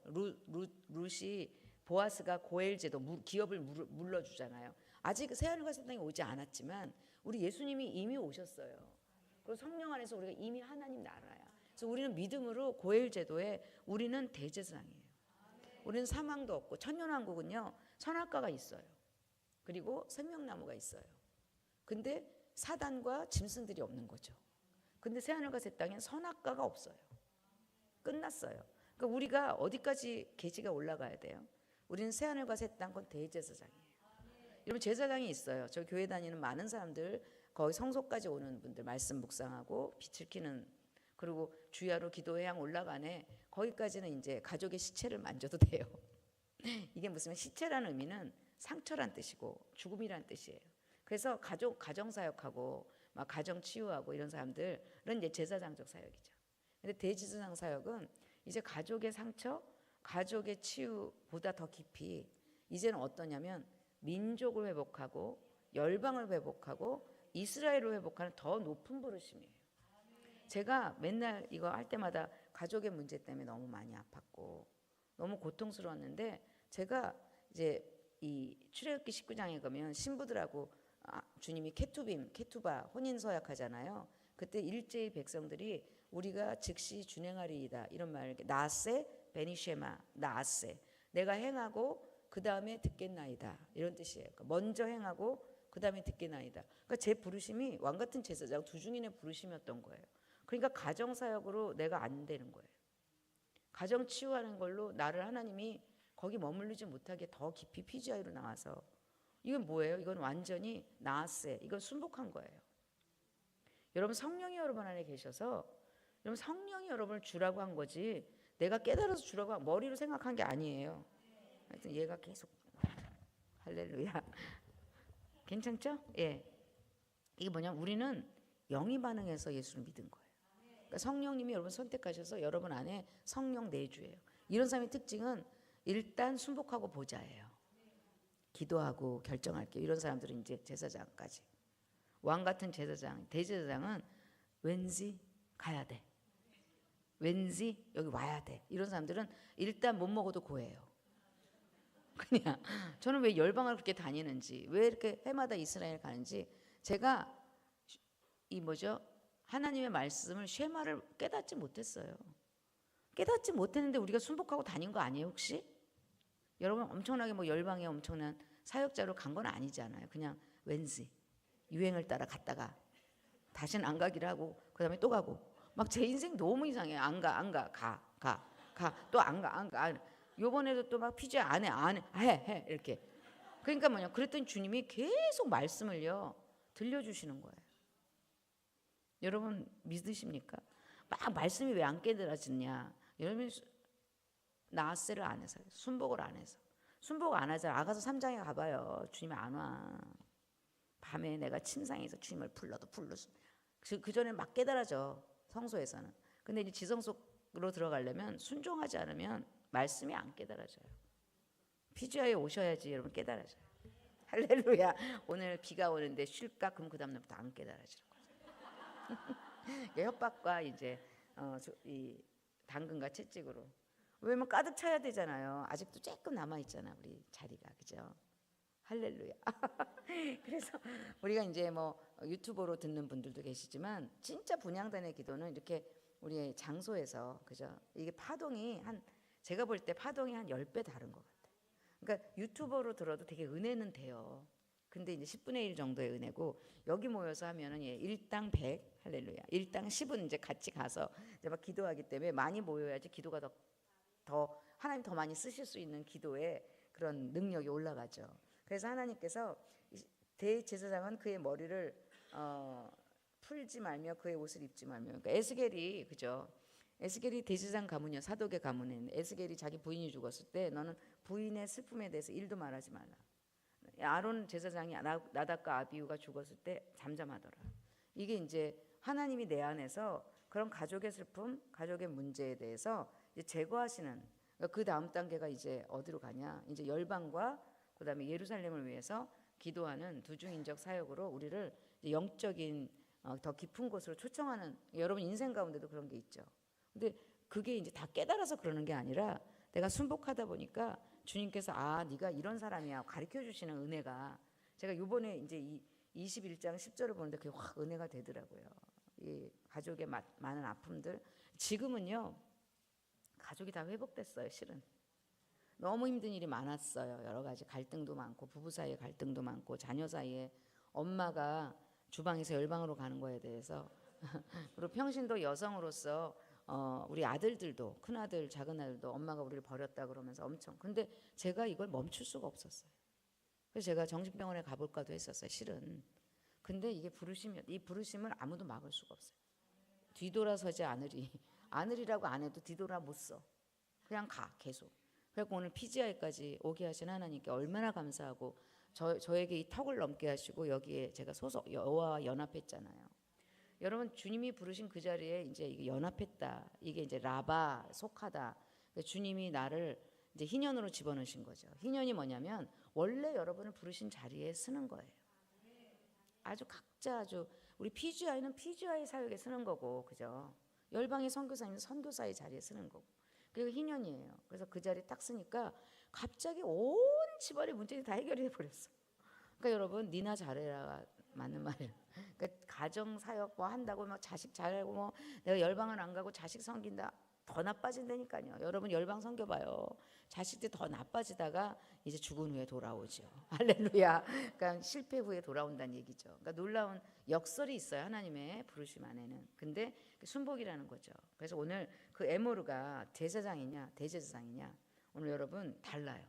룻이 보아스가 고엘 제도 기업을 물러주잖아요. 아직 새하늘과 새 땅에 오지 않았지만 우리 예수님이 이미 오셨어요. 그리고 성령 안에서 우리가 이미 하나님 나라야. 그래서 우리는 믿음으로 고엘 제도에 우리는 대제사장이에요. 우리는 사망도 없고 천년왕국은요 선악과가 있어요. 그리고 생명나무가 있어요. 근데 사단과 짐승들이 없는 거죠. 근데 새하늘과 새 땅엔 선악과가 없어요. 끝났어요. 그러니까 우리가 어디까지 계지가 올라가야 돼요? 우리는 새하늘과 새 땅 건 대제사장이에요. 여러분 제사장이 있어요. 저 교회 다니는 많은 사람들 거기 성소까지 오는 분들 말씀 묵상하고 빛을 켜는 그리고 주야로 기도회 향 올라가네. 거기까지는 이제 가족의 시체를 만져도 돼요. 이게 무슨 시체라는 의미는 상처란 뜻이고 죽음이란 뜻이에요. 그래서 가정 사역하고 막 가정 치유하고 이런 사람들은 이제 제사장적 사역이죠. 근데 대제사장 사역은 이제 가족의 상처, 가족의 치유보다 더 깊이 이제는 어떠냐면 민족을 회복하고 열방을 회복하고 이스라엘을 회복하는 더 높은 부르심이에요. 제가 맨날 이거 할 때마다 가족의 문제 때문에 너무 많이 아팠고 너무 고통스러웠는데 제가 이제 이 출애굽기 19장에 가면 신부들하고 주님이 케투바 혼인 서약하잖아요. 그때 일제의 백성들이 우리가 즉시 준행하리이다 이런 말 나세 베니쉐마 나세 내가 행하고 그 다음에 듣겠나이다 이런 뜻이에요. 그러니까 먼저 행하고 그 다음에 듣겠나이다. 그러니까 제 부르심이 왕 같은 제사장 두 중인의 부르심이었던 거예요. 그러니까 가정사역으로 내가 안 되는 거예요. 가정 치유하는 걸로 나를 하나님이 거기 머무르지 못하게 더 깊이 PGI로 나와서 이건 뭐예요? 이건 완전히 나았세. 이건 순복한 거예요. 여러분 성령이 여러분 안에 계셔서 여러분 성령이 여러분을 주라고 한 거지 내가 깨달아서 주라고 머리로 생각한 게 아니에요. 하여튼 얘가 계속 할렐루야. 괜찮죠? 예. 이게 뭐냐면 우리는 영이 반응해서 예수를 믿은 거예요. 그러니까 성령님이 여러분 선택하셔서 여러분 안에 성령 내주예요. 이런 사람의 특징은 일단 순복하고 보자예요. 기도하고 결정할게요. 이런 사람들은 이제 제사장까지. 왕 같은 제사장, 대제사장은 왠지 가야 돼. 왠지 여기 와야 돼. 이런 사람들은 일단 못 먹어도 고해요. 그냥 저는 왜 열방을 그렇게 다니는지, 왜 이렇게 해마다 이스라엘 가는지, 제가 이 뭐죠? 하나님의 말씀을 쉐마를 깨닫지 못했어요. 깨닫지 못했는데 우리가 순복하고 다닌 거 아니에요 혹시? 여러분 엄청나게 뭐 열방에 엄청난 사역자로 간 건 아니잖아요. 그냥 왠지 유행을 따라 갔다가 다시는 안 가기를 하고 그다음에 또 가고 막 제 인생 너무 이상해요. 안 가 또 안 가. 요번에도 또 막 피자 안 해 이렇게. 그러니까 뭐냐, 그랬더니 주님이 계속 말씀을요 들려주시는 거예요. 여러분 믿으십니까? 막 말씀이 왜 안 깨달아지냐? 여러분 나아세를 안 해서, 순복을 안 해서. 순복 안 하잖아. 아가서 3장에 가봐요. 주님이 안 와. 밤에 내가 침상에서 주님을 불러도 그 전에 막 깨달아져, 성소에서는. 근데 이제 지성소로 들어가려면 순종하지 않으면 말씀이 안 깨달아져요. 피지아에 오셔야지 여러분 깨달아져요. 할렐루야. 오늘 비가 오는데 쉴까? 그럼 그 다음날부터 안 깨달아지는 거죠. 협박과 이제 이 당근과 채찍으로. 왜냐면 가득 차야 되잖아요. 아직도 조금 남아 있잖아 우리 자리가, 그죠? 할렐루야. 그래서 우리가 이제 뭐 유튜버로 듣는 분들도 계시지만 진짜 분향단의 기도는 이렇게 우리의 장소에서, 그죠? 이게 파동이 제가 볼 때 파동이 한 10배 다른 것 같아요. 그러니까 유튜버로 들어도 되게 은혜는 돼요. 근데 이제 10분의 1 정도의 은혜고, 여기 모여서 하면은 일당 100, 할렐루야. 일당 10은 이제 같이 가서 이제 막 기도하기 때문에 많이 모여야지 기도가 더 하나님 더 많이 쓰실 수 있는 기도의 그런 능력이 올라가죠. 그래서 하나님께서 대제사장은 그의 머리를 풀지 말며 그의 옷을 입지 말며. 그러니까 에스겔이, 그죠? 에스겔이 대제사장 가문이요, 사독의 가문에 에스겔이 자기 부인이 죽었을 때 너는 부인의 슬픔에 대해서 일도 말하지 말라. 아론 제사장이 나답과 아비후가 죽었을 때 잠잠하더라. 이게 이제 하나님이 내 안에서 그런 가족의 슬픔, 가족의 문제에 대해서 이제 제거하시는, 그러니까 그 다음 단계가 이제 어디로 가냐? 이제 열방과 그다음에 예루살렘을 위해서 기도하는 두중인적 사역으로 우리를 영적인 더 깊은 곳으로 초청하는, 여러분 인생 가운데도 그런 게 있죠. 근데 그게 이제 다 깨달아서 그러는 게 아니라 내가 순복하다 보니까 주님께서 네가 이런 사람이야 가르쳐 주시는 은혜가, 제가 이번에 이제 21장 10절을 보는데 그게 확 은혜가 되더라고요. 이 가족의 많은 아픔들, 지금은요 가족이 다 회복됐어요. 실은 너무 힘든 일이 많았어요. 여러 가지 갈등도 많고, 부부 사이에 갈등도 많고, 자녀 사이에 엄마가 주방에서 열방으로 가는 거에 대해서 그리고 평신도 여성으로서 우리 아들들도, 큰아들 작은아들도 엄마가 우리를 버렸다 그러면서 엄청, 근데 제가 이걸 멈출 수가 없었어요. 그래서 제가 정신병원에 가볼까도 했었어요. 실은. 근데 이게 이 부르심을 아무도 막을 수가 없어요. 뒤돌아서지 않으리라고 안 해도 뒤돌아 못 서. 그냥 가 계속. 그래서 오늘 PGI까지 오게 하신 하나님께 얼마나 감사하고, 저에게 이 턱을 넘게 하시고 여기에 제가 여호와와 연합했잖아요. 여러분 주님이 부르신 그 자리에 이제 이게 연합했다. 이게 이제 라바, 속하다. 주님이 나를 이제 희년으로 집어넣으신 거죠. 희년이 뭐냐면 원래 여러분을 부르신 자리에 쓰는 거예요. 아주 각자 우리 PGI는 PGI 사역에 쓰는 거고, 그죠? 열방의 선교사님은 선교사의 자리에 쓰는 거고. 그리고 희년이에요. 그래서 그 자리에 딱 쓰니까 갑자기 온 집안의 문제가 다 해결이 돼버렸어. 그러니까 여러분 니나 잘해라 맞는 말이에요. 그러니까 가정 사역 뭐 한다고 막 자식 잘하고 뭐 내가 열방을 안 가고 자식 섬긴다, 더 나빠진다니까요. 여러분 열방 섬겨봐요. 자식들 더 나빠지다가 이제 죽은 후에 돌아오죠. 할렐루야. 그러니까 실패 후에 돌아온다는 얘기죠. 그러니까 놀라운 역설이 있어요. 하나님의 부르심 안에는. 근데 순복이라는 거죠. 그래서 오늘 그 에모르가 제사장이냐 대제사장이냐, 오늘 여러분 달라요.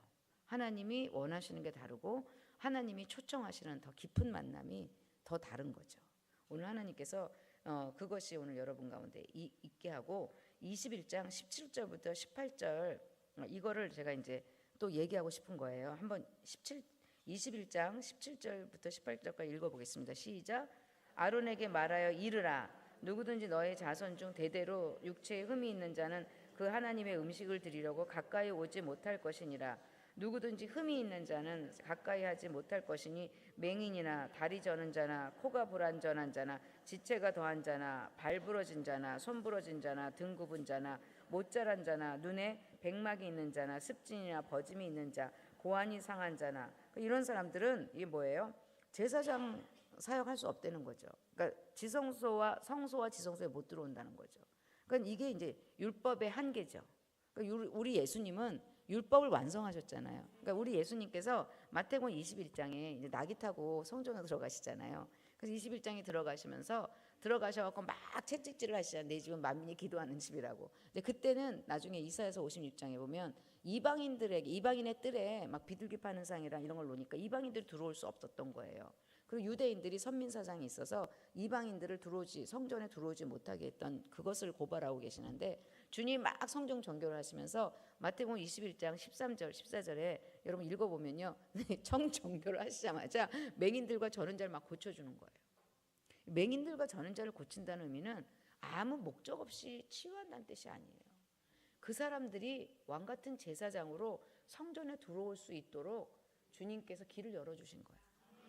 하나님이 원하시는 게 다르고 하나님이 초청하시는 더 깊은 만남이 더 다른 거죠. 오늘 하나님께서 그것이 오늘 여러분 가운데 있게 하고, 21장 17절부터 18절 이거를 제가 이제 또 얘기하고 싶은 거예요. 한번 21장 17절부터 18절까지 읽어보겠습니다. 시작. 아론에게 말하여 이르라. 누구든지 너의 자손 중 대대로 육체에 흠이 있는 자는 그 하나님의 음식을 드리려고 가까이 오지 못할 것이니라. 누구든지 흠이 있는 자는 가까이 하지 못할 것이니 맹인이나 다리 저는 자나 코가 불완전한 자나 지체가 더한 자나 발 부러진 자나 손 부러진 자나 등 굽은 자나 못 자란 자나 눈에 백막이 있는 자나 습진이나 버짐이 있는 자 고환이 상한 자나 이런 사람들은 이게 뭐예요? 제사장 사역할 수 없다는 거죠. 그러니까 성소와 지성소에 못 들어온다는 거죠. 그러니까 이게 이제 율법의 한계죠. 그러니까 우리 예수님은 율법을 완성하셨잖아요. 그러니까 우리 예수님께서 마태복음 21장에 이제 나귀 타고 성전에 들어가시잖아요. 그래서 21장에 들어가셔갖고 막 채찍질을 하시잖아요. 내 집은 만민이 기도하는 집이라고. 근데 그때는 나중에 이사야서 56장에 보면 이방인의 뜰에 막 비둘기 파는 상이랑 이런 걸 놓으니까 이방인들이 들어올 수 없었던 거예요. 그리고 유대인들이 선민사상이 있어서 이방인들을 성전에 들어오지 못하게 했던 그것을 고발하고 계시는데 주님 막 성전 정결을 하시면서 마태복음 21장 13절 14절에 여러분 읽어보면요. 정결을 하시자마자 맹인들과 저는 자를 막 고쳐주는 거예요. 맹인들과 저는 자를 고친다는 의미는 아무 목적 없이 치유한다는 뜻이 아니에요. 그 사람들이 왕같은 제사장으로 성전에 들어올 수 있도록 주님께서 길을 열어주신 거예요.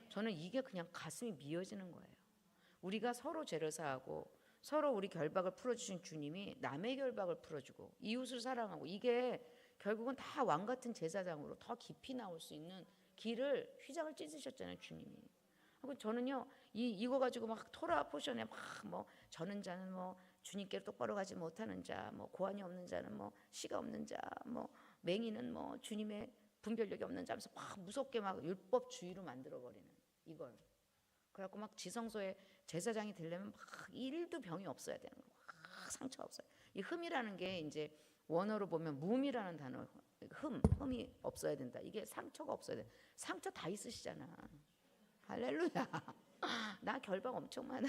저는 이게 그냥 가슴이 미어지는 거예요. 우리가 서로 죄를 사하고 서로 우리 결박을 풀어주신 주님이 남의 결박을 풀어주고 이웃을 사랑하고 이게 결국은 다 왕같은 제사장으로 더 깊이 나올 수 있는 길을 휘장을 찢으셨잖아요, 주님이. 저는요 이거 가지고 막 토라 포션에 막 뭐 저는 자는 뭐 주님께로 똑바로 가지 못하는 자, 뭐 고환이 없는 자는 뭐 씨가 없는 자, 뭐 맹인은 뭐 주님의 분별력이 없는 자 하면서 막 무섭게 막 율법주의로 만들어버리는 이걸. 그래갖고 막 지성소에 제사장이 되려면 막 일도 병이 없어야 되는 거예요. 막 상처 없어요. 이 흠이라는 게 이제 원어로 보면 무이라는 단어, 흠이 없어야 된다. 이게 상처가 없어야 돼. 상처 다 있으시잖아. 할렐루야. 나 결박 엄청 많아.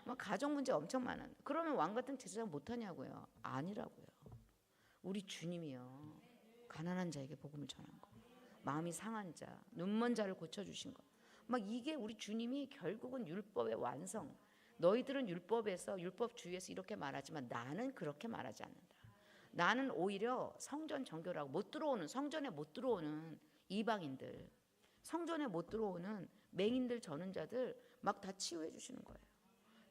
막 가정 문제 엄청 많아. 그러면 왕 같은 제사장 못하냐고요. 아니라고요. 우리 주님이요. 가난한 자에게 복음을 전한 거. 마음이 상한 자, 눈먼 자를 고쳐주신 거. 막 이게 우리 주님이 결국은 율법의 완성. 너희들은 율법주의에서 이렇게 말하지만 나는 그렇게 말하지 않는다. 나는 오히려 성전 정결하고 성전에 못 들어오는 이방인들, 성전에 못 들어오는 맹인들, 저는 자들 막 다 치유해 주시는 거예요.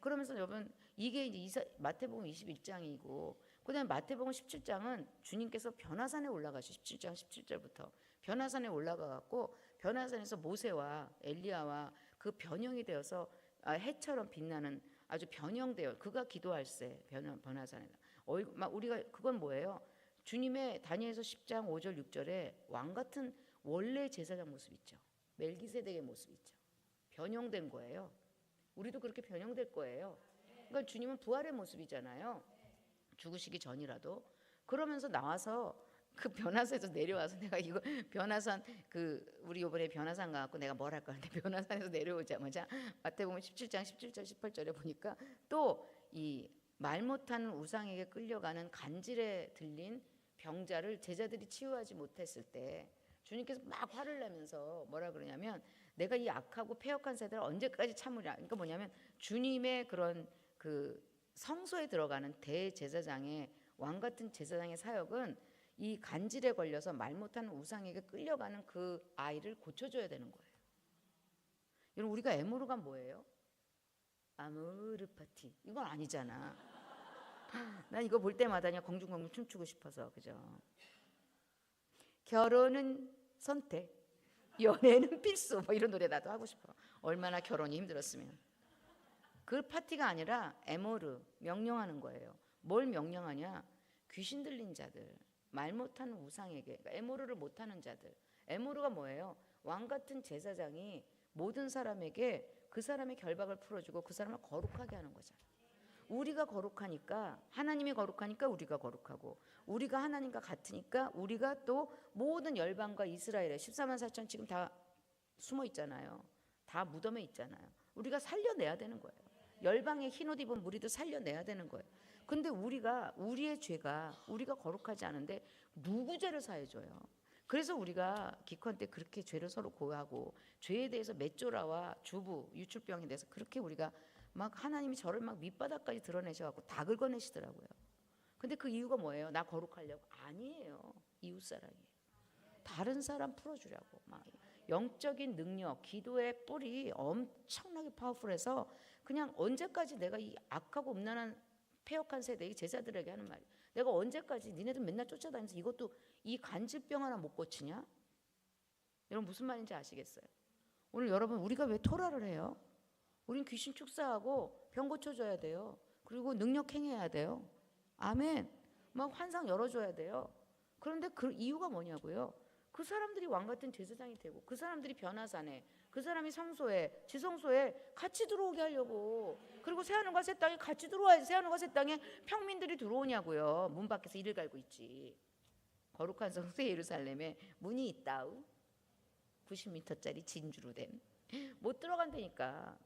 그러면서 여러분 이게 이제 마태복음 21장이고 그다음에 마태복음 17장은 주님께서 변화산에 올라가시죠. 17장 17절부터 변화산에 올라가 갖고 변화산에서 모세와 엘리야와 그 변형이 되어서 해처럼 빛나는 아주 변형되어 그가 기도할세 변화산에 우리가 그건 뭐예요? 주님의 다니엘서 10장 5절 6절에 왕 같은 원래 제사장 모습 있죠. 멜기세덱의 모습 있죠. 변형된 거예요. 우리도 그렇게 변형될 거예요. 그러니까 주님은 부활의 모습이잖아요. 죽으시기 전이라도. 그러면서 나와서 그 변화산에서 내려와서 내가 이거 변화산 우리 이번에 변화산 가갖고 내가 뭘 할까 하는데 변화산에서 내려오자마자 마태복음 17장 17절 18절에 보니까 또 이 말 못하는 우상에게 끌려가는 간질에 들린 병자를 제자들이 치유하지 못했을 때 주님께서 막 화를 내면서 뭐라 그러냐면 내가 이 악하고 패역한 세대를 언제까지 참으랴. 그러니까 뭐냐면 주님의 그런 그 성소에 들어가는 대제사장의 왕 같은 제사장의 사역은 이 간질에 걸려서 말 못하는 우상에게 끌려가는 그 아이를 고쳐줘야 되는 거예요. 여러분 우리가 에모르가 뭐예요? 아모르 파티 이건 아니잖아. 난 이거 볼 때마다 그냥 공중공중 춤추고 싶어서 그죠? 결혼은 선택, 연애는 필수 뭐 이런 노래 나도 하고 싶어. 얼마나 결혼이 힘들었으면. 그 파티가 아니라 에모르 명령하는 거예요. 뭘 명령하냐? 귀신 들린 자들, 말 못하는 우상에게 그러니까 에모르를 못하는 자들. 에모르가 뭐예요? 왕 같은 제사장이 모든 사람에게 그 사람의 결박을 풀어주고 그 사람을 거룩하게 하는 거잖아. 우리가 거룩하니까 하나님이 거룩하니까 우리가 거룩하고 우리가 하나님과 같으니까 우리가 또 모든 열방과 이스라엘에 14만 4천 지금 다 숨어 있잖아요. 다 무덤에 있잖아요. 우리가 살려내야 되는 거예요. 열방의 흰옷 입은 무리도 살려내야 되는 거예요. 근데 우리의 죄가 우리가 거룩하지 않은데 누구 죄를 사해줘요? 그래서 우리가 기권 때 그렇게 죄를 서로 고하고 죄에 대해서 맷조라와 주부, 유출병에 대해서 그렇게 우리가 막 하나님이 저를 막 밑바닥까지 드러내셔갖고 다 긁어내시더라고요. 근데 그 이유가 뭐예요? 나 거룩하려고? 아니에요. 이웃사랑이에요. 다른 사람 풀어주려고 막 영적인 능력, 기도의 뿔이 엄청나게 파워풀해서 그냥 언제까지 내가 이 악하고 음란한 폐역한 세대 이 제자들에게 하는 말이야. 내가 언제까지 니네들 맨날 쫓아다니면서 이것도 이 간질병 하나 못 고치냐? 여러분 무슨 말인지 아시겠어요? 오늘 여러분 우리가 왜 토라를 해요? 우린 귀신 축사하고 병 고쳐줘야 돼요. 그리고 능력 행해야 돼요. 아멘. 막 환상 열어줘야 돼요. 그런데 그 이유가 뭐냐고요? 그 사람들이 왕 같은 제사장이 되고 그 사람들이 변화사네 그 사람이 성소에 지성소에 같이 들어오게 하려고. 그리고 새하늘과 새 땅에 같이 들어와야지. 새하늘과 새 땅에 평민들이 들어오냐고요. 문 밖에서 이를 갈고 있지. 거룩한 성소 예루살렘에 문이 있다우. 90m짜리 진주로 된. 못 들어간다니까.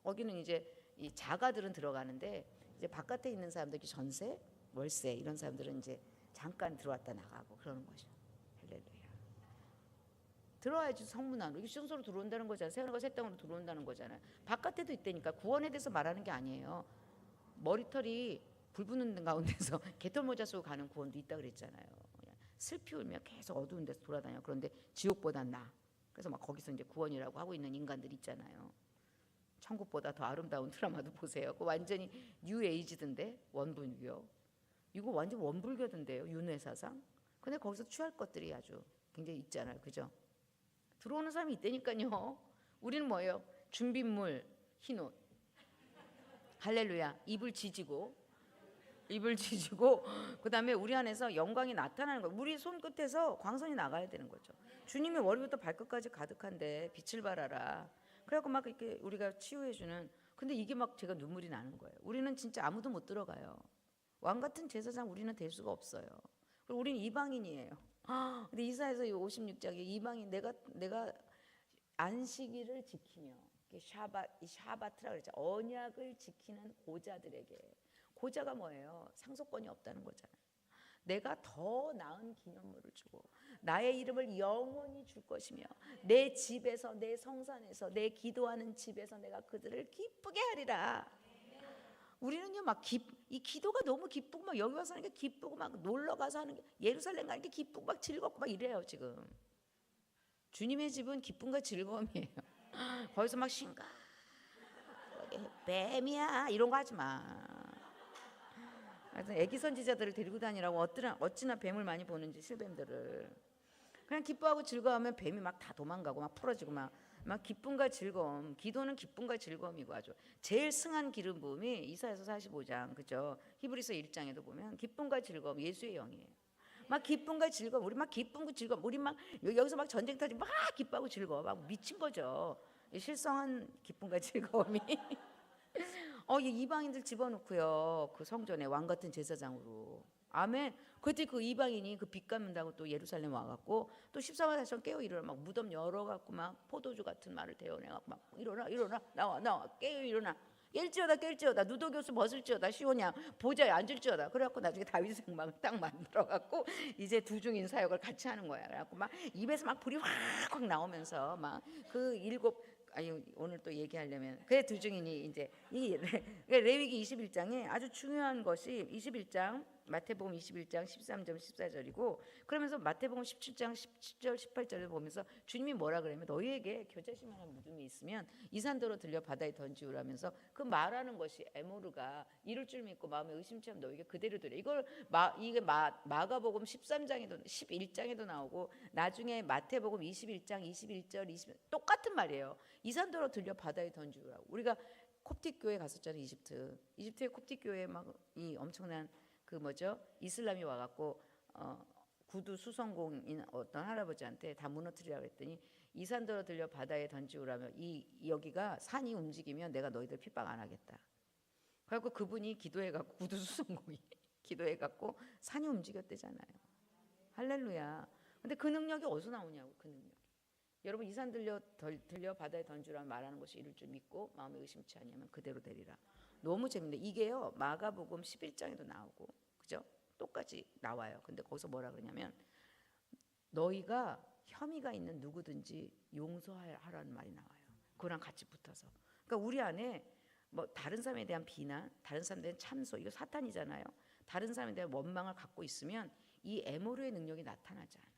거기는 이제 이 자가들은 들어가는데 이제 바깥에 있는 사람들이 전세, 월세 이런 사람들은 이제 잠깐 들어왔다 나가고 그러는 거죠. 할렐루야. 들어와야지 성문 안으로. 이게 순서로 들어온다는 거잖아요. 새하늘과 새 땅으로 들어온다는 거잖아요. 바깥에도 있다니까. 구원에 대해서 말하는 게 아니에요. 머리털이 불 붙는 가운데서 개털 모자 쓰고 가는 구원도 있다 그랬잖아요. 슬피 울며 계속 어두운 데서 돌아다녀. 그런데 지옥보단 나. 그래서 막 거기서 이제 구원이라고 하고 있는 인간들 있잖아요. 천국보다 더 아름다운 드라마도 보세요. 그거 완전히 뉴에이지던데 원불교. 이거 완전 원불교던데요. 윤회사상. 근데 거기서 취할 것들이 아주 굉장히 있잖아요. 그죠? 들어오는 사람이 있다니까요. 우리는 뭐예요? 준빗물, 흰옷. 할렐루야. 입을 지지고 그다음에 우리 안에서 영광이 나타나는 거예요. 우리 손끝에서 광선이 나가야 되는 거죠. 주님의 머리부터 발끝까지 가득한데 빛을 발하라. 그래갖고 막 이렇게 우리가 치유해주는. 근데 이게 막 제가 눈물이 나는 거예요. 우리는 진짜 아무도 못 들어가요. 왕 같은 제사장 우리는 될 수가 없어요. 그리고 우리는 이방인이에요. 근데 이사야서 56장에 이방인 내가 안식일을 지키며 샤바트라 그랬죠. 언약을 지키는 고자들에게. 고자가 뭐예요? 상속권이 없다는 거잖아요. 내가 더 나은 기념물을 주고 나의 이름을 영원히 줄 것이며 내 집에서 내 성산에서 내 기도하는 집에서 내가 그들을 기쁘게 하리라. 우리는요 막 이 기도가 너무 기쁘고 막 여기 와서 하는 게 기쁘고 막 놀러 가서 하는 게 예루살렘 가는 게 기쁘고 막 즐겁고 막 이래요 지금. 주님의 집은 기쁨과 즐거움이에요. 거기서 막 심각하게 뱀이야 이런 거 하지 마. 그래서 애기 선지자들을 데리고 다니라고 어찌나 뱀을 많이 보는지 실뱀들을. 그냥 기뻐하고 즐거워하면 뱀이 막 다 도망가고 막 풀어지고 막 기쁨과 즐거움. 기도는 기쁨과 즐거움이고 아주 제일 승한 기름 부음이 이사야서 45장 그죠? 히브리서 1장에도 보면 기쁨과 즐거움 예수의 영이에요. 막 기쁨과 즐거움. 우리 막 기쁨과 즐거움. 우리 막 여기서 막 전쟁 터지고 막 기뻐하고 즐거워. 막 미친 거죠. 실성한 기쁨과 즐거움이. 이 이방인들 집어넣고요. 그 성전에 왕 같은 제사장으로. 아멘. 그때 그 이방인이 그 빚 갚는다고 또 예루살렘 와갖고 또 14만 4천 깨어 일어나 막 무덤 열어갖고 막 포도주 같은 말을 대어내갖고 막 일어나 나와 깨어 일어나 깰지어다 누더교수 벗을지어다 시온양 보좌에 앉을지어다. 그래갖고 나중에 다윗 생망을 딱 만들어갖고 이제 두중인 사역을 같이 하는 거야. 그래갖고 막 입에서 막 불이 확 나오면서 막 그 일곱 오늘 또 얘기하려면 그래 두중인이 이제 이 레위기 21장에 아주 중요한 것이 21장 마태복음 21장 13절 14절이고 그러면서 마태복음 17장 17절 18절을 보면서 주님이 뭐라 그러면 너희에게 겨자씨만한 믿음이 있으면 이 산더러 들려 바다에 던지우라면서 그 말하는 것이 에모르가 이룰 줄 믿고 마음에 의심치 않으면 너희에게 그대로 드려. 이게 마가복음 13장에도 11장에도 나오고 나중에 마태복음 21장 21절 20 똑같은 말이에요. 이 산더러 들려 바다에 던지우라고. 우리가 콥틱 교회 갔었잖아요. 이집트의 콥틱 교회에 막 이 엄청난 그 뭐죠? 이슬람이 와갖고 구두 수성공인 어떤 할아버지한테 다 무너뜨리라고 했더니 이 산더러 들려 바다에 던지우라며 여기가 산이 움직이면 내가 너희들 핍박 안 하겠다. 그래갖고 그분이 기도해갖고 구두 수성공이 기도해갖고 산이 움직였대잖아요. 할렐루야. 근데 그 능력이 어디서 나오냐고. 그 능력이. 여러분 이 산 들려 바다에 던지라 말하는 것이 이룰 줄 믿고 마음에 의심치 않으면 그대로 되리라. 너무 재밌는데 이게요 마가복음 11장에도 나오고 그죠? 똑같이 나와요. 근데 거기서 뭐라 그러냐면 너희가 혐의가 있는 누구든지 용서하라는 말이 나와요. 그거랑 같이 붙어서. 그러니까 우리 안에 뭐 다른 사람에 대한 비난, 다른 사람에 대한 참소 이거 사탄이잖아요. 다른 사람에 대한 원망을 갖고 있으면 이 에모르의 능력이 나타나지 않아요.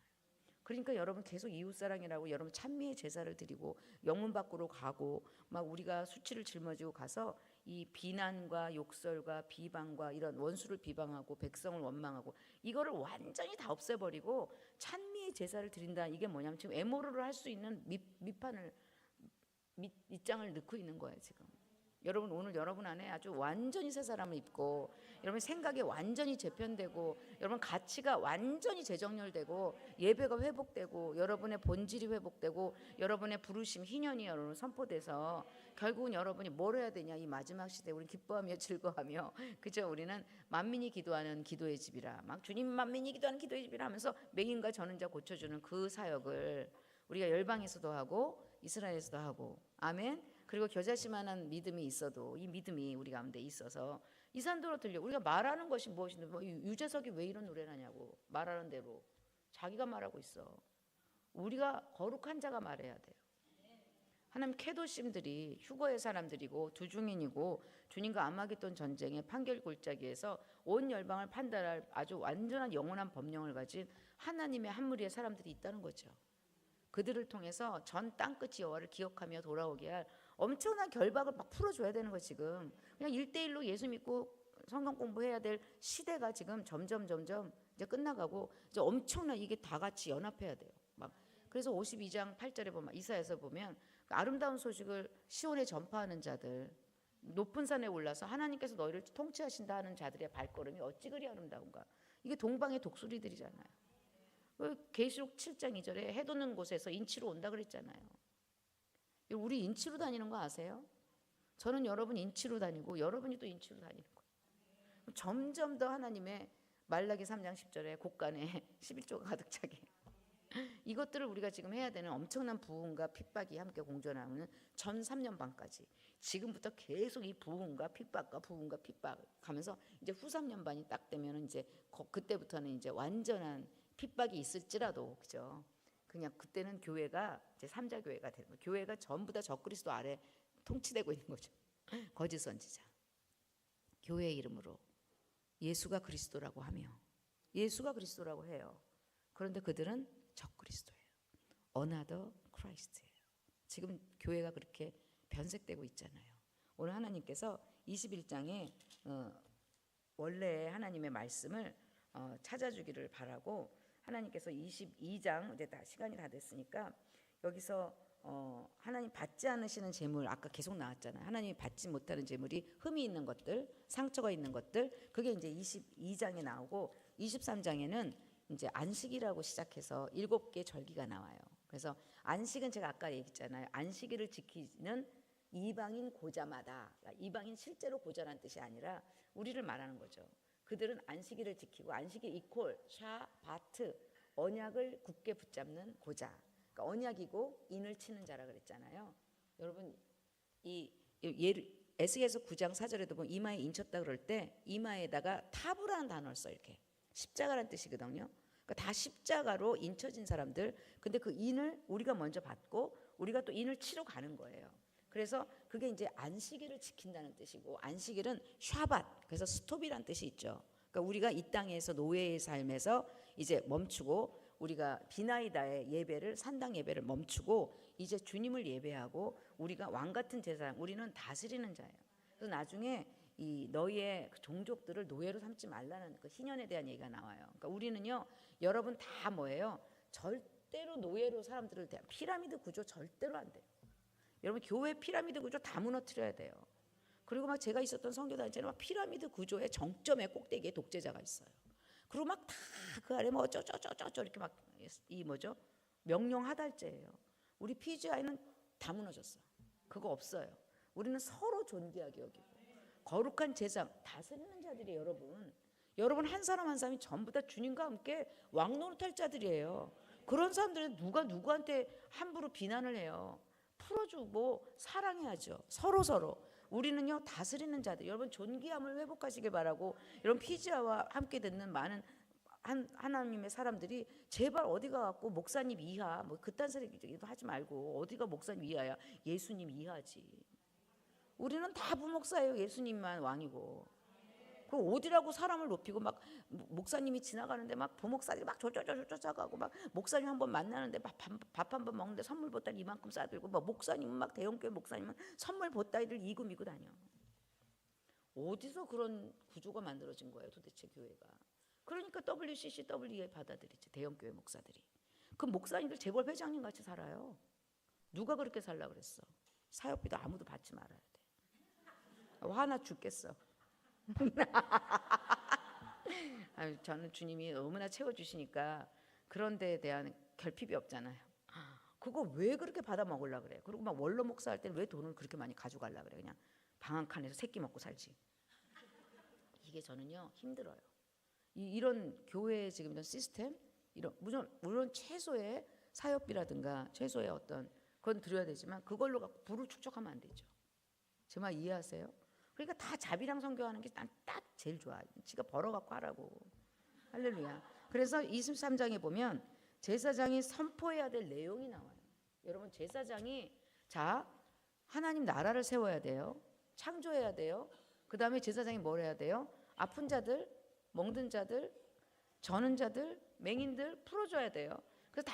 그러니까 여러분 계속 이웃사랑이라고 여러분 찬미의 제사를 드리고 영문 밖으로 가고 막 우리가 수치를 짊어지고 가서 이 비난과 욕설과 비방과 이런 원수를 비방하고 백성을 원망하고 이거를 완전히 다 없애버리고 찬미의 제사를 드린다. 이게 뭐냐면 지금 에모르를 할 수 있는 밑장을 넣고 있는 거예요 지금. 여러분 오늘 여러분 안에 아주 완전히 새 사람을 입고 여러분 생각이 완전히 재편되고 여러분 가치가 완전히 재정렬되고 예배가 회복되고 여러분의 본질이 회복되고 여러분의 부르심 희년이 여러분 선포돼서 결국은 여러분이 뭘 해야 되냐 이 마지막 시대에 우리 기뻐하며 즐거워하며 그죠. 우리는 만민이 기도하는 기도의 집이라 막 주님 만민이 기도하는 기도의 집이라 하면서 맹인과 전은자 고쳐주는 그 사역을 우리가 열방에서도 하고 이스라엘에서도 하고 아멘. 그리고 겨자씨만한 믿음이 있어도 이 믿음이 우리 가운데 있어서 이 산도로 들려. 우리가 말하는 것이 무엇인데 뭐 유재석이 왜 이런 노래를 하냐고 말하는 대로 자기가 말하고 있어. 우리가 거룩한 자가 말해야 돼요. 하나님 캐도심들이 휴거의 사람들이고 두중인이고 주님과 아마겟돈 전쟁의 판결 골짜기에서 온 열방을 판단할 아주 완전한 영원한 법령을 가진 하나님의 한 무리의 사람들이 있다는 거죠. 그들을 통해서 전 땅끝이 여호와를 기억하며 돌아오게 할 엄청난 결박을 막 풀어줘야 되는 거 지금. 그냥 1대1로 예수 믿고 성경 공부해야 될 시대가 지금 점점 이제 끝나가고 이제 엄청난 이게 다 같이 연합해야 돼요. 막 그래서 52장 8절에 보면 이사야서 보면 아름다운 소식을 시온에 전파하는 자들 높은 산에 올라서 하나님께서 너희를 통치하신다 하는 자들의 발걸음이 어찌 그리 아름다운가. 이게 동방의 독수리들이잖아요. 계시록 7장 2절에 해 돋는 곳에서 인치로 온다 그랬잖아요. 우리 인치로 다니는 거 아세요? 저는 여러분 인치로 다니고 여러분이 또 인치로 다니는 거예요. 점점 더 하나님의 말라기 3장 10절에 곳간에 11조가 가득 차게 이것들을 우리가 지금 해야 되는 엄청난 부흥과 핍박이 함께 공존하는 전 3년 반까지 지금부터 계속 이 부흥과 핍박 하면서 이제 후 3년 반이 딱 되면 이제 그때부터는 이제 완전한 핍박이 있을지라도 그죠. 그냥 그때는 교회가 이제 3자 교회가 되는 거예요. 교회가 전부 다 적그리스도 아래 통치되고 있는 거죠. 거짓 선지자. 교회의 이름으로 예수가 그리스도라고 하며 예수가 그리스도라고 해요. 그런데 그들은 적그리스도예요. Another Christ예요. 지금 교회가 그렇게 변색되고 있잖아요. 오늘 하나님께서 21장에 원래 하나님의 말씀을 찾아주기를 바라고 하나님께서 22장 이제 다 시간이 다 됐으니까 여기서 하나님 받지 않으시는 재물 아까 계속 나왔잖아요. 하나님이 받지 못하는 재물이 흠이 있는 것들, 상처가 있는 것들 그게 이제 22장에 나오고 23장에는 이제 안식이라고 시작해서 7개 절기가 나와요. 그래서 안식은 제가 아까 얘기했잖아요. 안식일을 지키는 이방인 고자마다 이방인 실제로 고자라는 뜻이 아니라 우리를 말하는 거죠. 그들은 안식일을 지키고 안식일 이퀄 샤바트 언약을 굳게 붙잡는 고자. 그러니까 언약이고 인을 치는 자라 그랬잖아요. 여러분 이 에스겔서 9장 4절에도 보면 이마에 인쳤다 그럴 때 이마에다가 타브라는 단어를 써 이렇게 십자가라는 뜻이거든요. 그러니까 다 십자가로 인쳐진 사람들. 근데 그 인을 우리가 먼저 받고 우리가 또 인을 치러 가는 거예요. 그래서 그게 이제 안식일을 지킨다는 뜻이고 안식일은 샤밧 그래서 스톱이란 뜻이 있죠. 그러니까 우리가 이 땅에서 노예의 삶에서 이제 멈추고 우리가 비나이다의 예배를 산당 예배를 멈추고 이제 주님을 예배하고 우리가 왕 같은 제사장 우리는 다스리는 자예요. 그래서 나중에 이 너희의 종족들을 노예로 삼지 말라는 그 희년에 대한 얘기가 나와요. 그러니까 우리는요 여러분 다 뭐예요? 절대로 노예로 사람들을 대한 피라미드 구조 절대로 안 돼요. 여러분 교회 피라미드 구조 다 무너뜨려야 돼요. 그리고 막 제가 있었던 선교단체는 막 피라미드 구조의 정점에 꼭대기에 독재자가 있어요. 그리고 막 다 그 아래 뭐 어쩌저쩌저쩌 이렇게 막 이 뭐죠? 명령 하달제예요. 우리 PGI는 다 무너졌어. 그거 없어요. 우리는 서로 존귀하게 여기고 거룩한 제사 다스리는 자들이 여러분 한 사람 한 사람이 전부 다 주님과 함께 왕노릇할 자들이에요. 그런 사람들은 누가 누구한테 함부로 비난을 해요. 풀어주고 사랑해야죠. 서로 우리는요 다스리는 자들 여러분 존귀함을 회복하시길 바라고 여러분 피지아와 함께 듣는 많은 하나님의 사람들이 제발 어디가 갖고 목사님 이하 뭐 그딴 소리도 하지 말고 어디가 목사님 이하야 예수님 이하지. 우리는 다 부목사예요. 예수님만 왕이고 그 어디라고 사람을 높이고 막 목사님이 지나가는데 막 부목사들이 막 쫓아가고 막 목사님 한 번 만나는데 밥 한 번 먹는데 선물 보따리 이만큼 싸들고 막 목사님은 막 대형교회 목사님은 선물 보따리를 이고 다녀. 어디서 그런 구조가 만들어진 거예요 도대체 교회가. 그러니까 WCC, WA 받아들이지 대형교회 목사들이. 그 목사님들 재벌 회장님 같이 살아요. 누가 그렇게 살라 그랬어. 사역비도 아무도 받지 말아야 돼. 화나 죽겠어. 아유, 저는 주님이 너무나 채워주시니까 그런 데에 대한 결핍이 없잖아요. 그거 왜 그렇게 받아 먹으려고 그래. 그리고 막 원로 목사 할 때는 왜 돈을 그렇게 많이 가져가려고 그래. 그냥 방 한 칸에서 새끼 먹고 살지. 이게 저는요 힘들어요. 이런 교회의 지금 이런 시스템, 이런 물론 최소의 사역비라든가 최소의 어떤 그건 드려야 되지만 그걸로 갖고 부를 축적하면 안 되죠. 제 말 이해하세요? 그러니까 다 자비랑 선교하는 게 난 딱 제일 좋아. 지가 벌어갖고 하라고. 할렐루야. 그래서 23장에 보면 제사장이 선포해야 될 내용이 나와요. 여러분 제사장이 자 하나님 나라를 세워야 돼요. 창조해야 돼요. 그 다음에 제사장이 뭘 해야 돼요? 아픈 자들, 멍든 자들, 저는 자들, 맹인들 풀어줘야 돼요. 그래서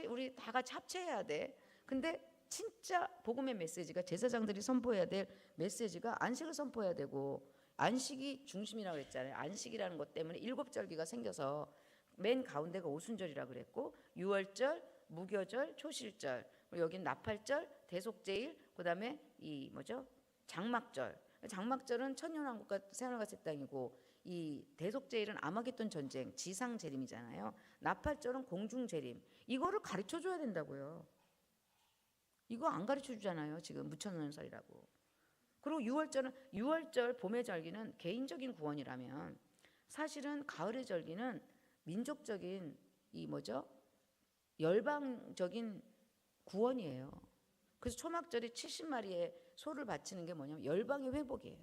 우리 다 같이 합체해야 돼. 근데 진짜 복음의 메시지가 제사장들이 선포해야 될 메시지가 안식을 선포해야 되고 안식이 중심이라고 그랬잖아요. 안식이라는 것 때문에 7절기가 생겨서 맨 가운데가 오순절이라고 그랬고 유월절, 무교절, 초실절, 여기는 나팔절, 대속제일, 그다음에 이 뭐죠? 장막절. 장막절은 천년왕국과 새하늘과 새 땅이고 이 대속제일은 아마겟돈 전쟁, 지상 재림이잖아요. 나팔절은 공중 재림. 이거를 가르쳐 줘야 된다고요. 이거 안 가르쳐 주잖아요. 지금 무천년설이라고. 그리고 유월절 봄의 절기는 개인적인 구원이라면 사실은 가을의 절기는 민족적인 이 뭐죠? 열방적인 구원이에요. 그래서 초막절에 70마리의 소를 바치는 게 뭐냐면 열방의 회복이에요.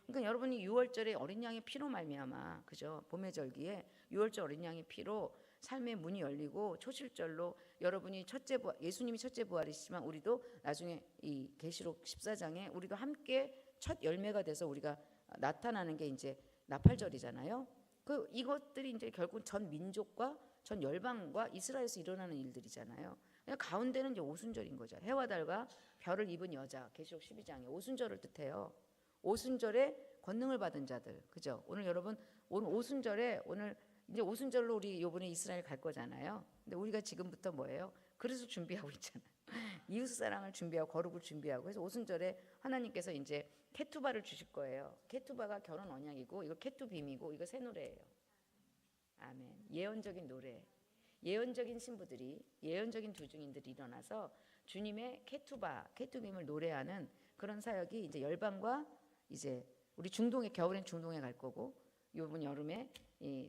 그러니까 여러분이 6월절에 어린 양의 피로 말미암아 그죠? 봄의 절기에 6월절 어린 양의 피로 삶의 문이 열리고 초실절로 여러분이 예수님이 첫째 부활이시지만 우리도 나중에 이 계시록 14장에 우리도 함께 첫 열매가 돼서 우리가 나타나는 게 이제 나팔절이잖아요. 이것들이 이제 결국 전 민족과 전 열방과 이스라엘에서 일어나는 일들이잖아요. 가운데는 이제 오순절인 거죠. 해와 달과 별을 입은 여자 계시록 12장에 오순절을 뜻해요. 오순절에 권능을 받은 자들, 그죠? 오늘 여러분 오늘 오순절에 오늘 이제 오순절로 우리 이번에 이스라엘 갈 거잖아요. 근데 우리가 지금부터 뭐예요? 그래서 준비하고 있잖아요. 이웃 사랑을 준비하고 거룩을 준비하고 그래서 오순절에 하나님께서 이제 케투바를 주실 거예요. 케투바가 결혼 언약이고 이거 케투빔이고 이거 새 노래예요. 아멘. 예언적인 노래. 예언적인 신부들이 예언적인 두중인들이 일어나서 주님의 케투빔을 노래하는 그런 사역이 이제 열방과 이제 우리 중동에 겨울엔 중동에 갈 거고 이번 여름에 또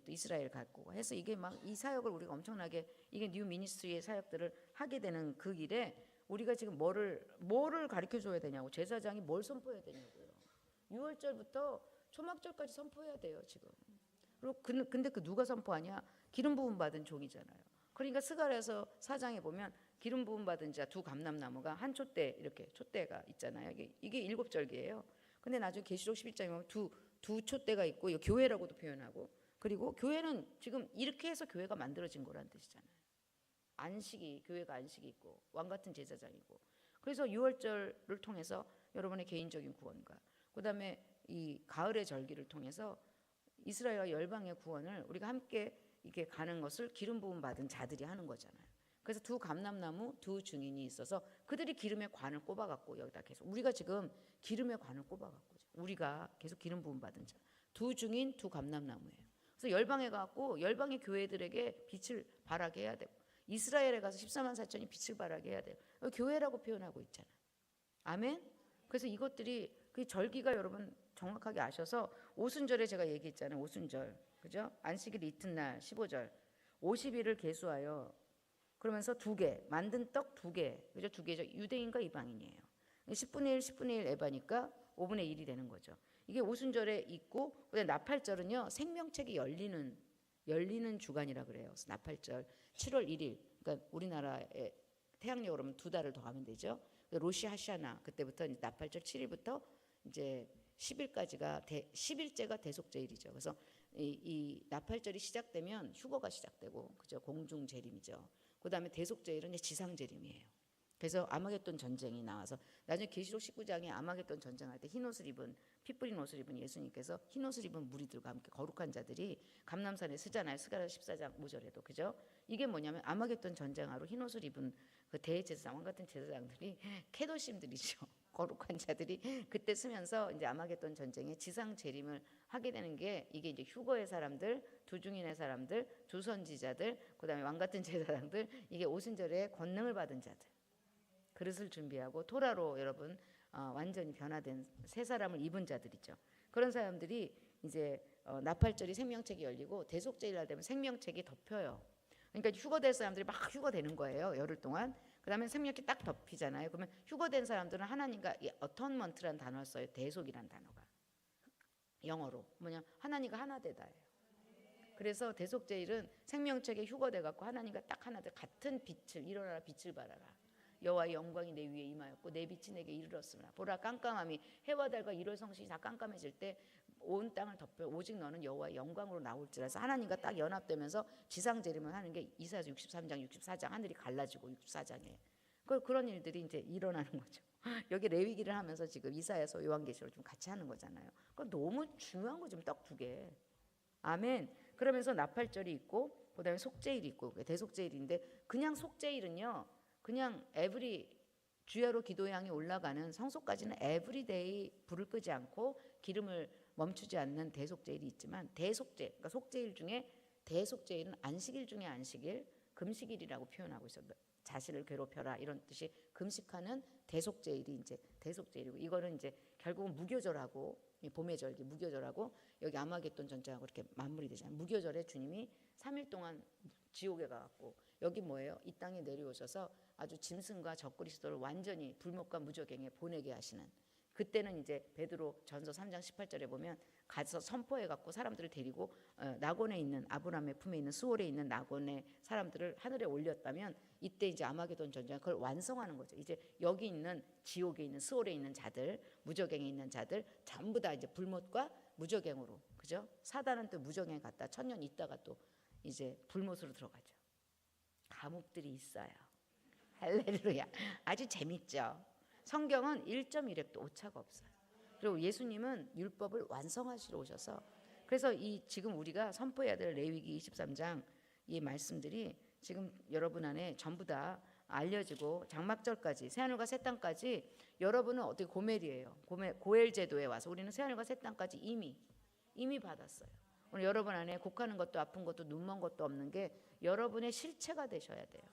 이스라엘 갈 거고 해서 이게 막 이 사역을 우리가 엄청나게 이게 뉴 미니스트리의 사역들을 하게 되는 그 일에 우리가 지금 뭐를 가르쳐 줘야 되냐고 제사장이 뭘 선포해야 되냐고요. 6월절부터 초막절까지 선포해야 돼요 지금. 그리고 근데 그 누가 선포하냐? 기름 부음 받은 종이잖아요. 그러니까 스가랴서 4장에 보면 기름 부음 받은 자 두 감람나무가 한 촛대 이렇게 촛대가 있잖아요. 이게 7절기예요. 근데 나중에 계시록 11장에 보면 두 촛대가 있고 이거 교회라고도 표현하고 그리고 교회는 지금 이렇게 해서 교회가 만들어진 거란 뜻이잖아요. 교회가 안식이 있고 왕 같은 제사장이고 그래서 6월절을 통해서 여러분의 개인적인 구원과 그다음에 이 가을의 절기를 통해서 이스라엘과 열방의 구원을 우리가 함께 이게 가는 것을 기름 부음 받은 자들이 하는 거잖아요. 그래서 두 감람나무 두 증인이 있어서 그들이 기름의 관을 꼽아갖고 여기다 계속 우리가 지금 기름의 관을 꼽아갖고 우리가 계속 기름 부음 받은 자 두 증인 두 감람나무예요. 그래서 열방에 가고 열방의 교회들에게 빛을 발하게 해야 되고 이스라엘에 가서 14만 4천이 빛을 발하게 해야 돼요. 교회라고 표현하고 있잖아요. 아멘. 그래서 이것들이 그 절기가 여러분 정확하게 아셔서 오순절에 제가 얘기했잖아요. 오순절 그죠? 안식일 이튿날 15절 50일을 계수하여 그러면서 2개 만든 떡 2개 그죠? 2개죠. 유대인과 이방인이에요. 10분의 1 10분의 1 에바니까 5분의 1이 되는 거죠. 이게 오순절에 있고 그다음에 나팔절은요 생명책이 열리는 주간이라 그래요. 그래서 나팔절 7월 1일 그러니까 우리나라에 태양력 그러면 2달을 더 하면 되죠. 로시 하샤나 그때부터 이제 나팔절 7일부터 이제 10일까지가 10일째가 대속제일이죠. 그래서 이 나팔절이 시작되면 휴거가 시작되고, 그죠? 공중 재림이죠. 그다음에 대속제일은 지상재림이에요. 그래서 아마겟돈 전쟁이 나와서 나중에 계시록 19장에 아마겟돈 전쟁할 때 흰옷을 입은, 피 뿌린 옷을 입은 예수님께서 흰옷을 입은 무리들과 함께 거룩한 자들이 감람산에 서잖아요. 스가랴 14장 5절에도, 그죠? 이게 뭐냐면 아마겟돈 전쟁하러 흰옷을 입은 그 대제사장, 왕 같은 제사장들이 케도심들이죠. 거룩한 자들이 그때 쓰면서 이제 아마겟돈 전쟁에 지상 재림을 하게 되는 게, 이게 이제 휴거의 사람들, 두중인의 사람들, 주선지자들, 그다음에 왕 같은 제사장들, 이게 오순절에 권능을 받은 자들, 그릇을 준비하고 토라로 여러분 완전히 변화된 새 사람을 입은 자들이죠. 그런 사람들이 이제 나팔절이 생명책이 열리고 대속제일 날 되면 생명책이 덮여요. 그러니까 휴거될 사람들이 막 휴거되는 거예요, 열흘 동안. 그다음에 생명책이 딱 덮이잖아요. 그러면 휴거된 사람들은 하나님과 어턴먼트라는 단어를 써요. 대속이라는 단어가 영어로 뭐냐, 하나님과 하나 되다예요. 그래서 대속제일은 생명책에 휴거돼 갖고 하나님과 딱 하나 돼, 같은 빛을, 일어나라 빛을 발하라, 여호와의 영광이 내 위에 임하였고 내 빛이 내게 이르렀으나 보라 깜깜함이, 해와 달과 일월 성신이 다 깜깜해질 때 온 땅을 덮여 오직 너는 여호와의 영광으로 나올지라서 하나님과 딱 연합되면서 지상 재림을 하는 게 이사야서 63장 64장 하늘이 갈라지고 64장에 그런 일들이 이제 일어나는 거죠. 여기 레위기를 하면서 지금 이사야서 요한계시록 좀 같이 하는 거잖아요. 그 너무 중요한 거 좀 딱 두 개. 아멘. 그러면서 나팔절이 있고 그다음에 속죄일이 있고 대속죄일인데, 그냥 속죄일은요, 그냥 에브리 주야로 기도 향이 올라가는 성소까지는 에브리데이 불을 끄지 않고 기름을 멈추지 않는 대속제일이 있지만, 대속제, 그러니까 속죄일 중에 대속제일은 안식일 중에 안식일, 금식일이라고 표현하고 있어요. 자신을 괴롭혀라 이런 뜻이 금식하는 대속제일이 이제 대속제일이고, 이거는 이제 결국은 무교절하고 봄의 절기 무교절하고 여기 아마겟돈 전쟁하고 이렇게 맞물리되잖아요. 무교절에 주님이 3일 동안 지옥에 가갖고, 여기 뭐예요? 이 땅에 내려오셔서 아주 짐승과 적그리스도를 완전히 불못과 무저갱에 보내게 하시는, 그때는 이제 베드로 전서 3장 18절에 보면 가서 선포해 갖고 사람들을 데리고 낙원에 있는, 아브라함의 품에 있는 수월에 있는 낙원의 사람들을 하늘에 올렸다면, 이때 이제 아마겟돈 전쟁 그걸 완성하는 거죠. 이제 여기 있는 지옥에 있는 수월에 있는 자들, 무저갱에 있는 자들 전부 다 이제 불못과 무저갱으로, 그죠? 사단은 또 무저갱에 갔다 1000년 있다가 또 이제 불못으로 들어가죠. 감옥들이 있어요. 할렐루야. 아주 재밌죠. 성경은 1.1획도 오차가 없어요. 그리고 예수님은 율법을 완성하시러 오셔서, 그래서 이 지금 우리가 선포해야 될 레위기 23장 이 말씀들이 지금 여러분 안에 전부 다 알려지고, 장막절까지 새하늘과 새 땅까지 여러분은 어떻게 고멜이에요. 고엘 제도에 와서 우리는 새하늘과 새 땅까지 이미 받았어요. 오늘 여러분 안에 곡하는 것도 아픈 것도 눈먼 것도 없는 게 여러분의 실체가 되셔야 돼요.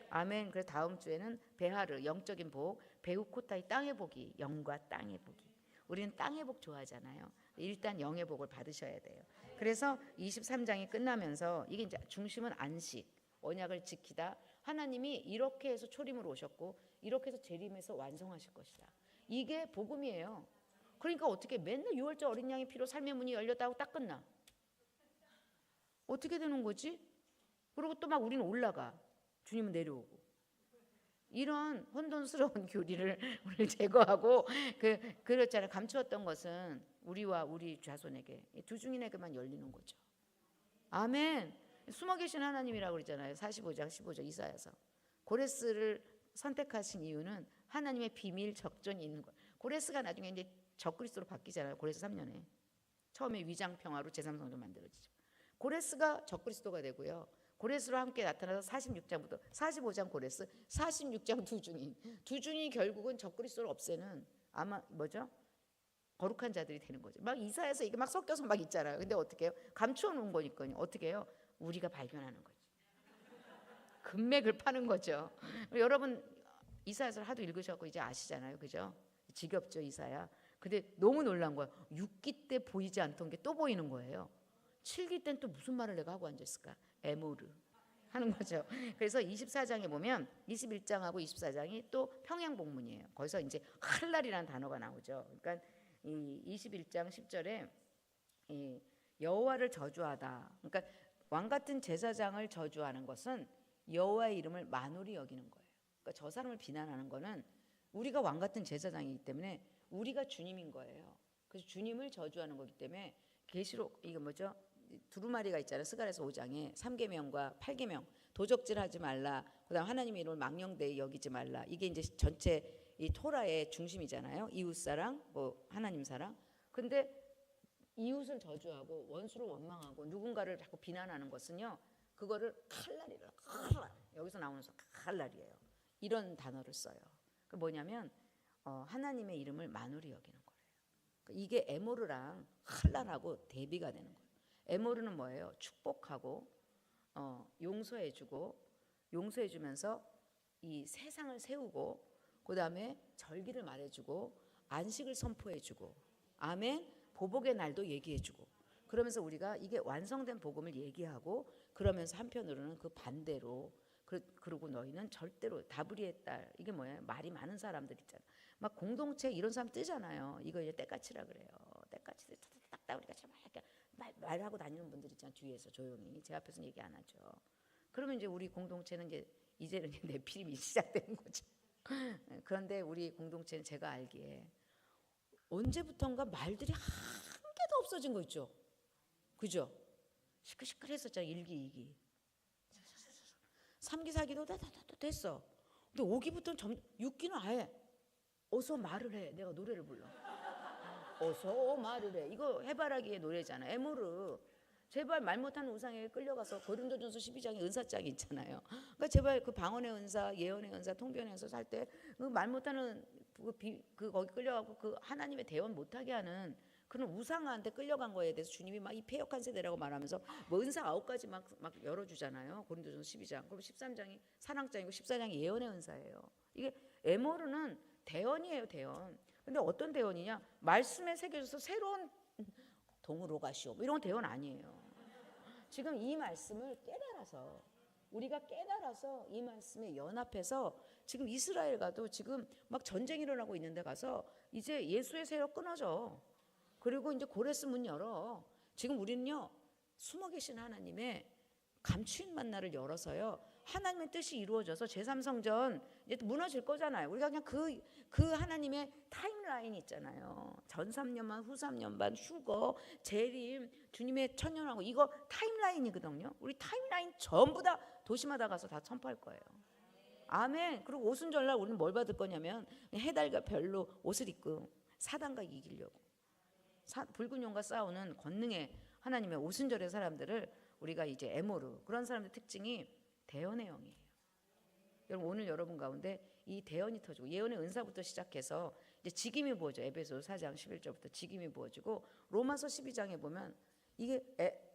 아멘. 그래서 다음 주에는 베하르, 영적인 복, 베우코타이, 땅의 복이, 영과 땅의 복이. 우리는 땅의 복 좋아하잖아요. 일단 영의 복을 받으셔야 돼요. 그래서 23장이 끝나면서 이게 이제 중심은 안식, 언약을 지키다. 하나님이 이렇게 해서 초림으로 오셨고 이렇게 해서 재림해서 완성하실 것이다. 이게 복음이에요. 그러니까 어떻게 맨날 6월절 어린 양의 피로 삶의 문이 열렸다고 딱 끝나? 어떻게 되는 거지? 그리고 또 막 우리는 올라가. 주님은 내려오고. 이런 혼돈스러운 교리를 우리 제거하고 그렇잖아요. 감추었던 것은 우리와 우리 자손에게, 두 중인에게만 열리는 거죠. 아멘. 숨어 계신 하나님이라고 그러잖아요. 45장 15절 이사야서. 고레스를 선택하신 이유는 하나님의 비밀 적전이 있는 거예요. 고레스가 나중에 이제 적그리스도로 바뀌잖아요. 고레스 3년에. 처음에 위장평화로 제3성전 만들어지죠. 고레스가 적그리스도가 되고요. 고레스로 함께 나타나서 46장부터 45장 고레스, 46장 두중인이 결국은 적그리스도를 없애는, 아마 뭐죠? 거룩한 자들이 되는 거죠. 막 이사야서 이게 막 섞여서 막 있잖아요. 근데 어떻게 해요? 감추어 놓은 거니까요. 어떻게 해요? 우리가 발견하는 거죠. 금맥을 파는 거죠. 여러분 이사야서를 하도 읽으셨고 이제 아시잖아요. 그죠? 지겹죠, 이사야. 근데 너무 놀란 거예요. 6기 때 보이지 않던 게 또 보이는 거예요. 7기 때는 또 무슨 말을 내가 하고 앉았을까? 에모르 하는 거죠. 그래서 24장에 보면 21장하고 24장이 또 평행복문이에요. 거기서 이제 할날이라는 단어가 나오죠. 그러니까 이 21장 10절에 이 여호와를 저주하다. 그러니까 왕 같은 제사장을 저주하는 것은 여호와의 이름을 만홀히 여기는 거예요. 그러니까 저 사람을 비난하는 거는 우리가 왕 같은 제사장이기 때문에 우리가 주님인 거예요. 그래서 주님을 저주하는 거기 때문에 계시록 이거 뭐죠? 두루마리가 있잖아요. 스가랴서 5장에 3계명과 8계명 도적질하지 말라. 그다음 하나님의 이름을 망령되이 여기지 말라. 이게 이제 전체 이 토라의 중심이잖아요. 이웃 사랑, 뭐 하나님 사랑. 근데 이웃을 저주하고 원수를 원망하고 누군가를 자꾸 비난하는 것은요. 그거를 칼날이라. 칼날. 여기서 나오는 칼날이에요. 이런 단어를 써요. 그 뭐냐면 하나님의 이름을 만우리 여기는 거예요. 이게 에모르랑 칼날하고 대비가 되는 거예요. 에모르는 뭐예요? 축복하고 용서해주고 용서해주면서 이 세상을 세우고 그 다음에 절기를 말해주고 안식을 선포해주고 아멘 보복의 날도 얘기해주고 그러면서 우리가 이게 완성된 복음을 얘기하고 그러면서 한편으로는 그 반대로 그리고 너희는 절대로 다브리의 딸 이게 뭐예요? 말이 많은 사람들 있잖아. 막 공동체 이런 사람 뜨잖아요. 이거 이제 때까치라 그래요. 때까치 딱딱 우리가 참 이렇게 말하고 다니는 분들 있잖아요. 뒤에서 조용히 제 앞에서는 얘기 안 하죠. 그러면 이제 우리 공동체는 이제는 내피림이 시작되는 거죠. 그런데 우리 공동체는 제가 알기에 언제부턴가 말들이 한 개도 없어진 거 있죠. 그죠? 시끌시끌했었잖아요. 1기, 2기. 3기, 4기도 다 됐어. 근데 5기부터는 6기는 아예 어서 말을 해. 내가 노래를 불러. 어서 말을 해. 이거 해바라기의 노래잖아. 에모르. 제발 말 못하는 우상에게 끌려가서 고린도전서 12장에 은사장이 있잖아요. 그러니까 제발 그 방언의 은사, 예언의 은사, 통변의 은사 살 때 그 말 못하는 거기 끌려가고 그 하나님의 대원 못하게 하는 그런 우상한테 끌려간 거에 대해서 주님이 막 이 패역한 세대라고 말하면서 뭐 은사 9가지 막 열어주잖아요. 고린도전서 12장. 그럼 13장이 사랑장이고 14장이 예언의 은사예요. 이게 에모르는 대원이에요. 대원. 근데 어떤 대원이냐? 말씀에 새겨져서 새로운 동으로 가시오. 이런 대원 아니에요. 지금 이 말씀을 깨달아서 우리가 깨달아서 이 말씀에 연합해서 지금 이스라엘과도 지금 막 전쟁이 일어나고 있는데 가서 이제 예수의 세력 끊어져. 그리고 이제 고레스 문 열어. 지금 우리는요 숨어 계신 하나님의 감추인 만나를 열어서요 하나님의 뜻이 이루어져서 제3성전 이제 무너질 거잖아요. 우리가 그냥 그 하나님의 타임라인 있잖아요. 전 3년만 후 3년만 휴거 재림 주님의 천년하고 이거 타임라인이거든요. 우리 타임라인 전부 다 도시마다 가서 다 선포할 거예요. 아멘. 그리고 오순절날 우리는 뭘 받을 거냐면 해달과 별로 옷을 입고 사단과 이기려고 붉은 용과 싸우는 권능의 하나님의 오순절의 사람들을 우리가 이제 에모르 그런 사람들 특징이 대언의 영이에요. 여러분 오늘 여러분 가운데 이 대언이 터지고 예언의 은사부터 시작해서 이제 직임이 부어져. 에베소 4장 11절부터 직임이 부어지고 로마서 12장에 보면 이게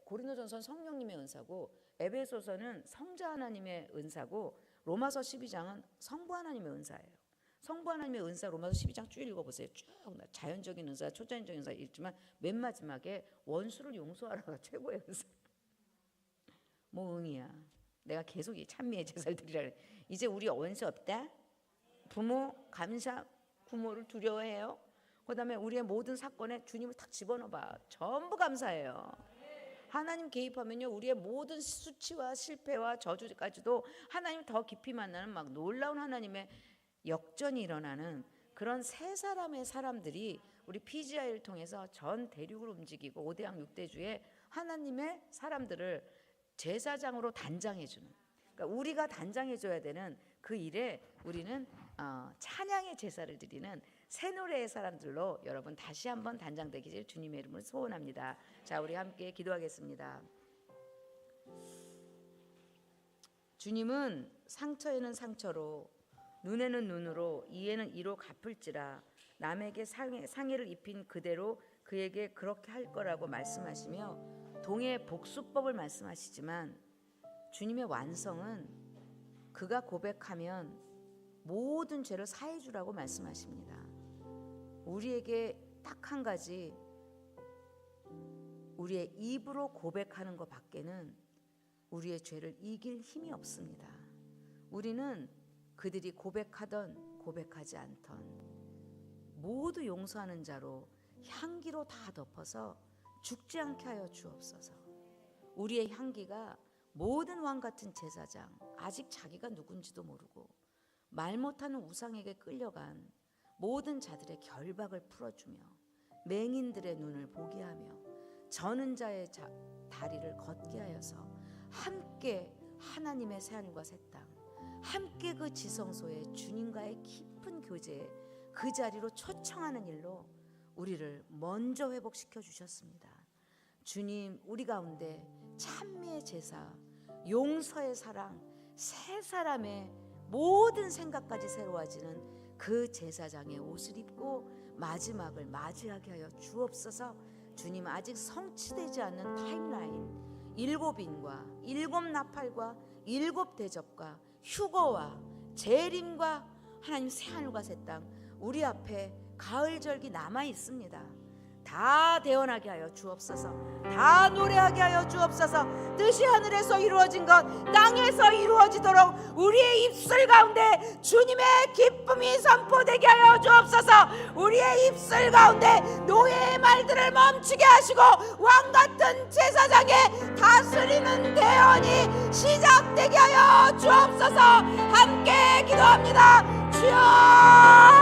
고린도전서는 성령님의 은사고 에베소서는 성자 하나님의 은사고 로마서 12장은 성부 하나님의 은사예요. 성부 하나님의 은사 로마서 12장 쭉 읽어보세요. 쭉 자연적인 은사, 초자연적인 은사 있지만 맨 마지막에 원수를 용서하라가 최고의 은사. 뭐 응이야. 내가 계속 이 찬미의 제사를 드리라 그래. 이제 우리 원수 없다. 부모 감사, 부모를 두려워해요. 그다음에 우리의 모든 사건에 주님을 탁 집어넣어봐. 전부 감사해요. 하나님 개입하면요 우리의 모든 수치와 실패와 저주까지도 하나님 더 깊이 만나는 막 놀라운 하나님의 역전이 일어나는 그런 세 사람의 사람들이 우리 PGI를 통해서 전 대륙을 움직이고 5대양 6대주의 하나님의 사람들을 제사장으로 단장해주는 그러니까 우리가 단장해줘야 되는 그 일에 우리는 찬양의 제사를 드리는 새 노래의 사람들로 여러분 다시 한번 단장되기를 주님의 이름으로 소원합니다. 자 우리 함께 기도하겠습니다. 주님은 상처에는 상처로 눈에는 눈으로 이에는 이로 갚을지라 남에게 상해를 입힌 그대로 그에게 그렇게 할 거라고 말씀하시며 동해의 복수법을 말씀하시지만 주님의 완성은 그가 고백하면 모든 죄를 사해 주라고 말씀하십니다. 우리에게 딱 한 가지 우리의 입으로 고백하는 것 밖에는 우리의 죄를 이길 힘이 없습니다. 우리는 그들이 고백하던 고백하지 않던 모두 용서하는 자로 향기로 다 덮어서 죽지 않게 하여 주옵소서. 우리의 향기가 모든 왕 같은 제사장 아직 자기가 누군지도 모르고 말 못하는 우상에게 끌려간 모든 자들의 결박을 풀어주며 맹인들의 눈을 보게 하며 저는 자의 다리를 걷게 하여서 함께 하나님의 새하늘과 새 땅, 함께 그 지성소에 주님과의 깊은 교제에 그 자리로 초청하는 일로 우리를 먼저 회복시켜 주셨습니다. 주님, 우리 가운데 찬미의 제사, 용서의 사랑, 세 사람의 모든 생각까지 새로워지는 그 제사장의 옷을 입고 마지막을 맞이하게 하여 주옵소서. 주님, 아직 성취되지 않는 타임라인, 7인과 7나팔과 7대접과 휴거와 재림과 하나님 새하늘과 새 땅, 우리 앞에 가을절기 남아 있습니다. 다 대언하게 하여 주옵소서. 다 노래하게 하여 주옵소서. 뜻이 하늘에서 이루어진 것 땅에서 이루어지도록 우리의 입술 가운데 주님의 기쁨이 선포되게 하여 주옵소서. 우리의 입술 가운데 노예의 말들을 멈추게 하시고 왕같은 제사장의 다스리는 대언이 시작되게 하여 주옵소서. 함께 기도합니다. 주여,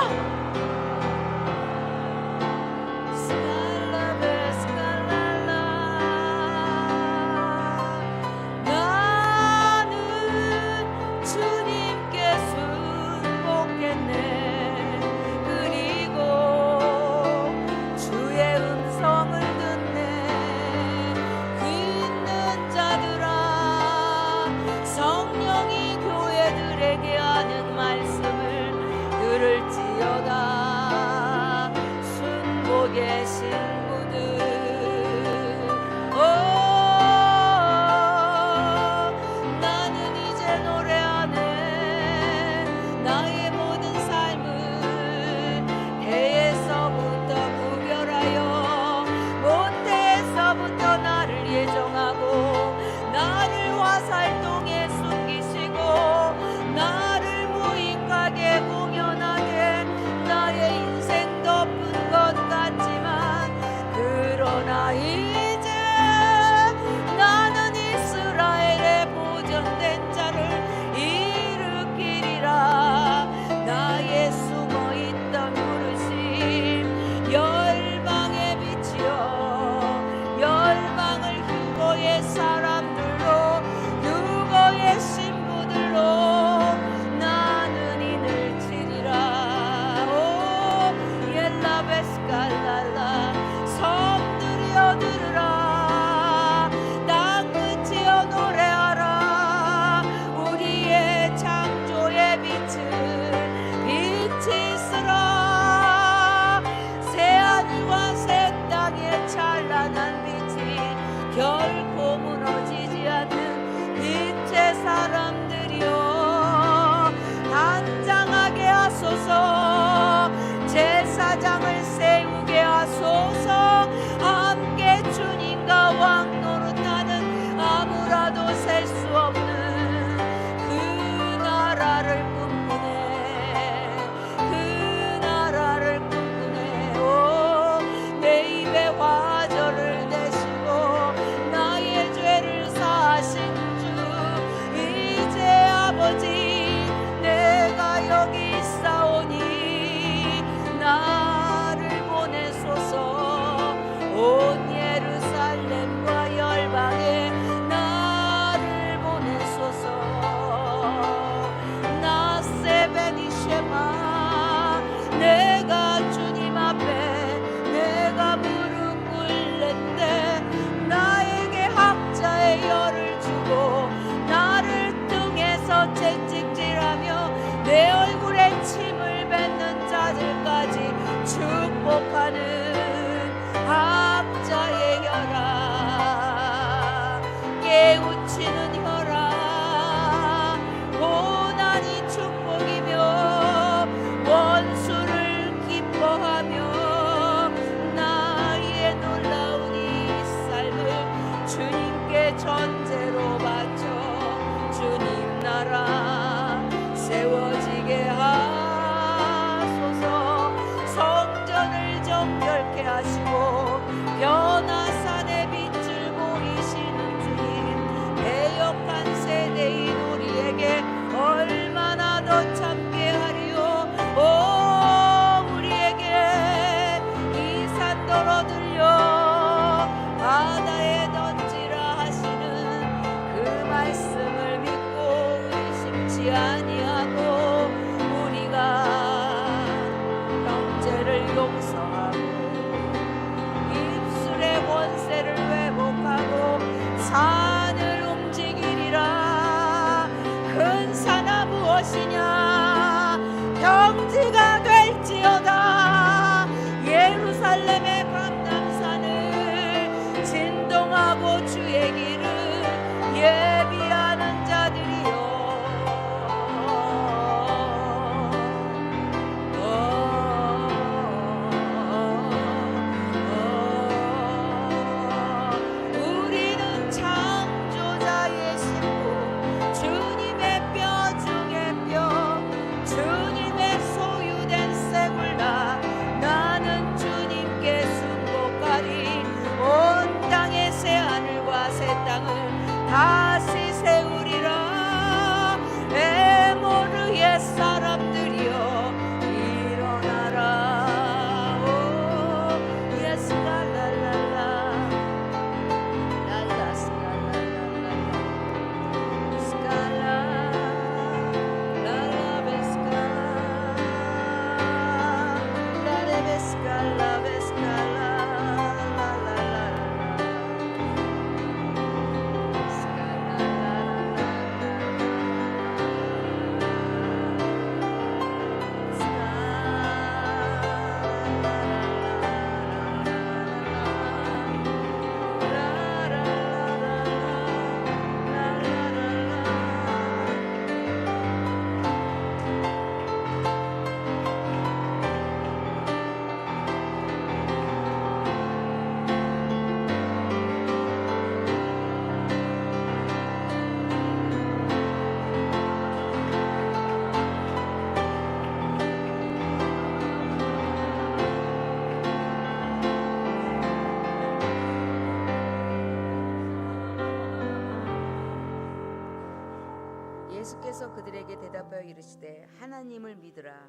예수께서 그들에게 대답하여 이르시되 하나님을 믿으라.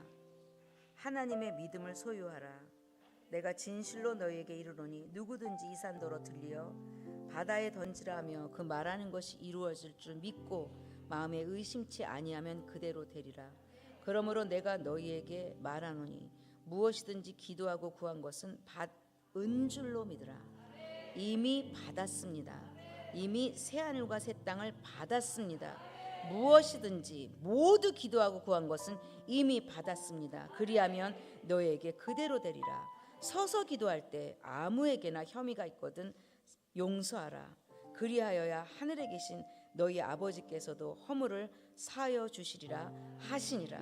하나님의 믿음을 소유하라. 내가 진실로 너희에게 이르노니 누구든지 이 산더러 들리어 바다에 던지라 하며 그 말하는 것이 이루어질 줄 믿고 마음에 의심치 아니하면 그대로 되리라. 그러므로 내가 너희에게 말하노니 무엇이든지 기도하고 구한 것은 받은 줄로 믿으라. 이미 받았습니다. 이미 새하늘과 새 땅을 받았습니다. 무엇이든지 모두 기도하고 구한 것은 이미 받았습니다. 그리하면 너희에게 그대로 되리라. 서서 기도할 때 아무에게나 혐의가 있거든 용서하라. 그리하여야 하늘에 계신 너희 아버지께서도 허물을 사하여 주시리라 하시니라.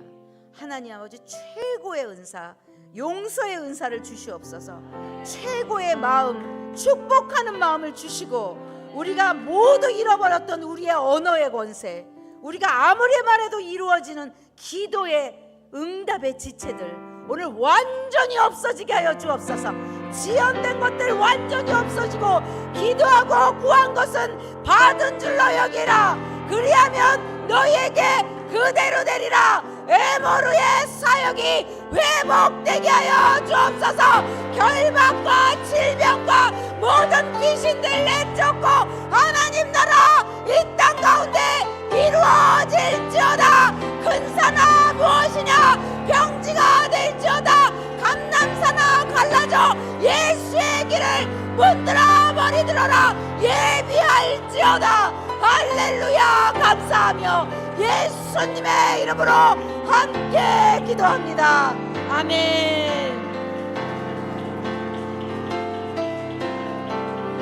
하나님 아버지, 최고의 은사, 용서의 은사를 주시옵소서. 최고의 마음, 축복하는 마음을 주시고, 우리가 모두 잃어버렸던 우리의 언어의 권세, 우리가 아무리 말해도 이루어지는 기도의 응답의 지체들 오늘 완전히 없어지게 하여 주옵소서. 지연된 것들 완전히 없어지고 기도하고 구한 것은 받은 줄로 여기라. 그리하면 너희에게 그대로 되리라. 에모르의 사역이 회복되게 하여 주옵소서. 결박과 질병과 모든 귀신들 내쫓고 하나님 나라 이 땅 가운데 이루어질지어다. 큰 산아 무엇이냐, 평지가 될지어다. 감남산아 갈라져 예수의 길을 문들어 머리 들어라. 예비할지어다. 할렐루야. 감사하며 예수님의 이름으로 함께 기도합니다. 아멘.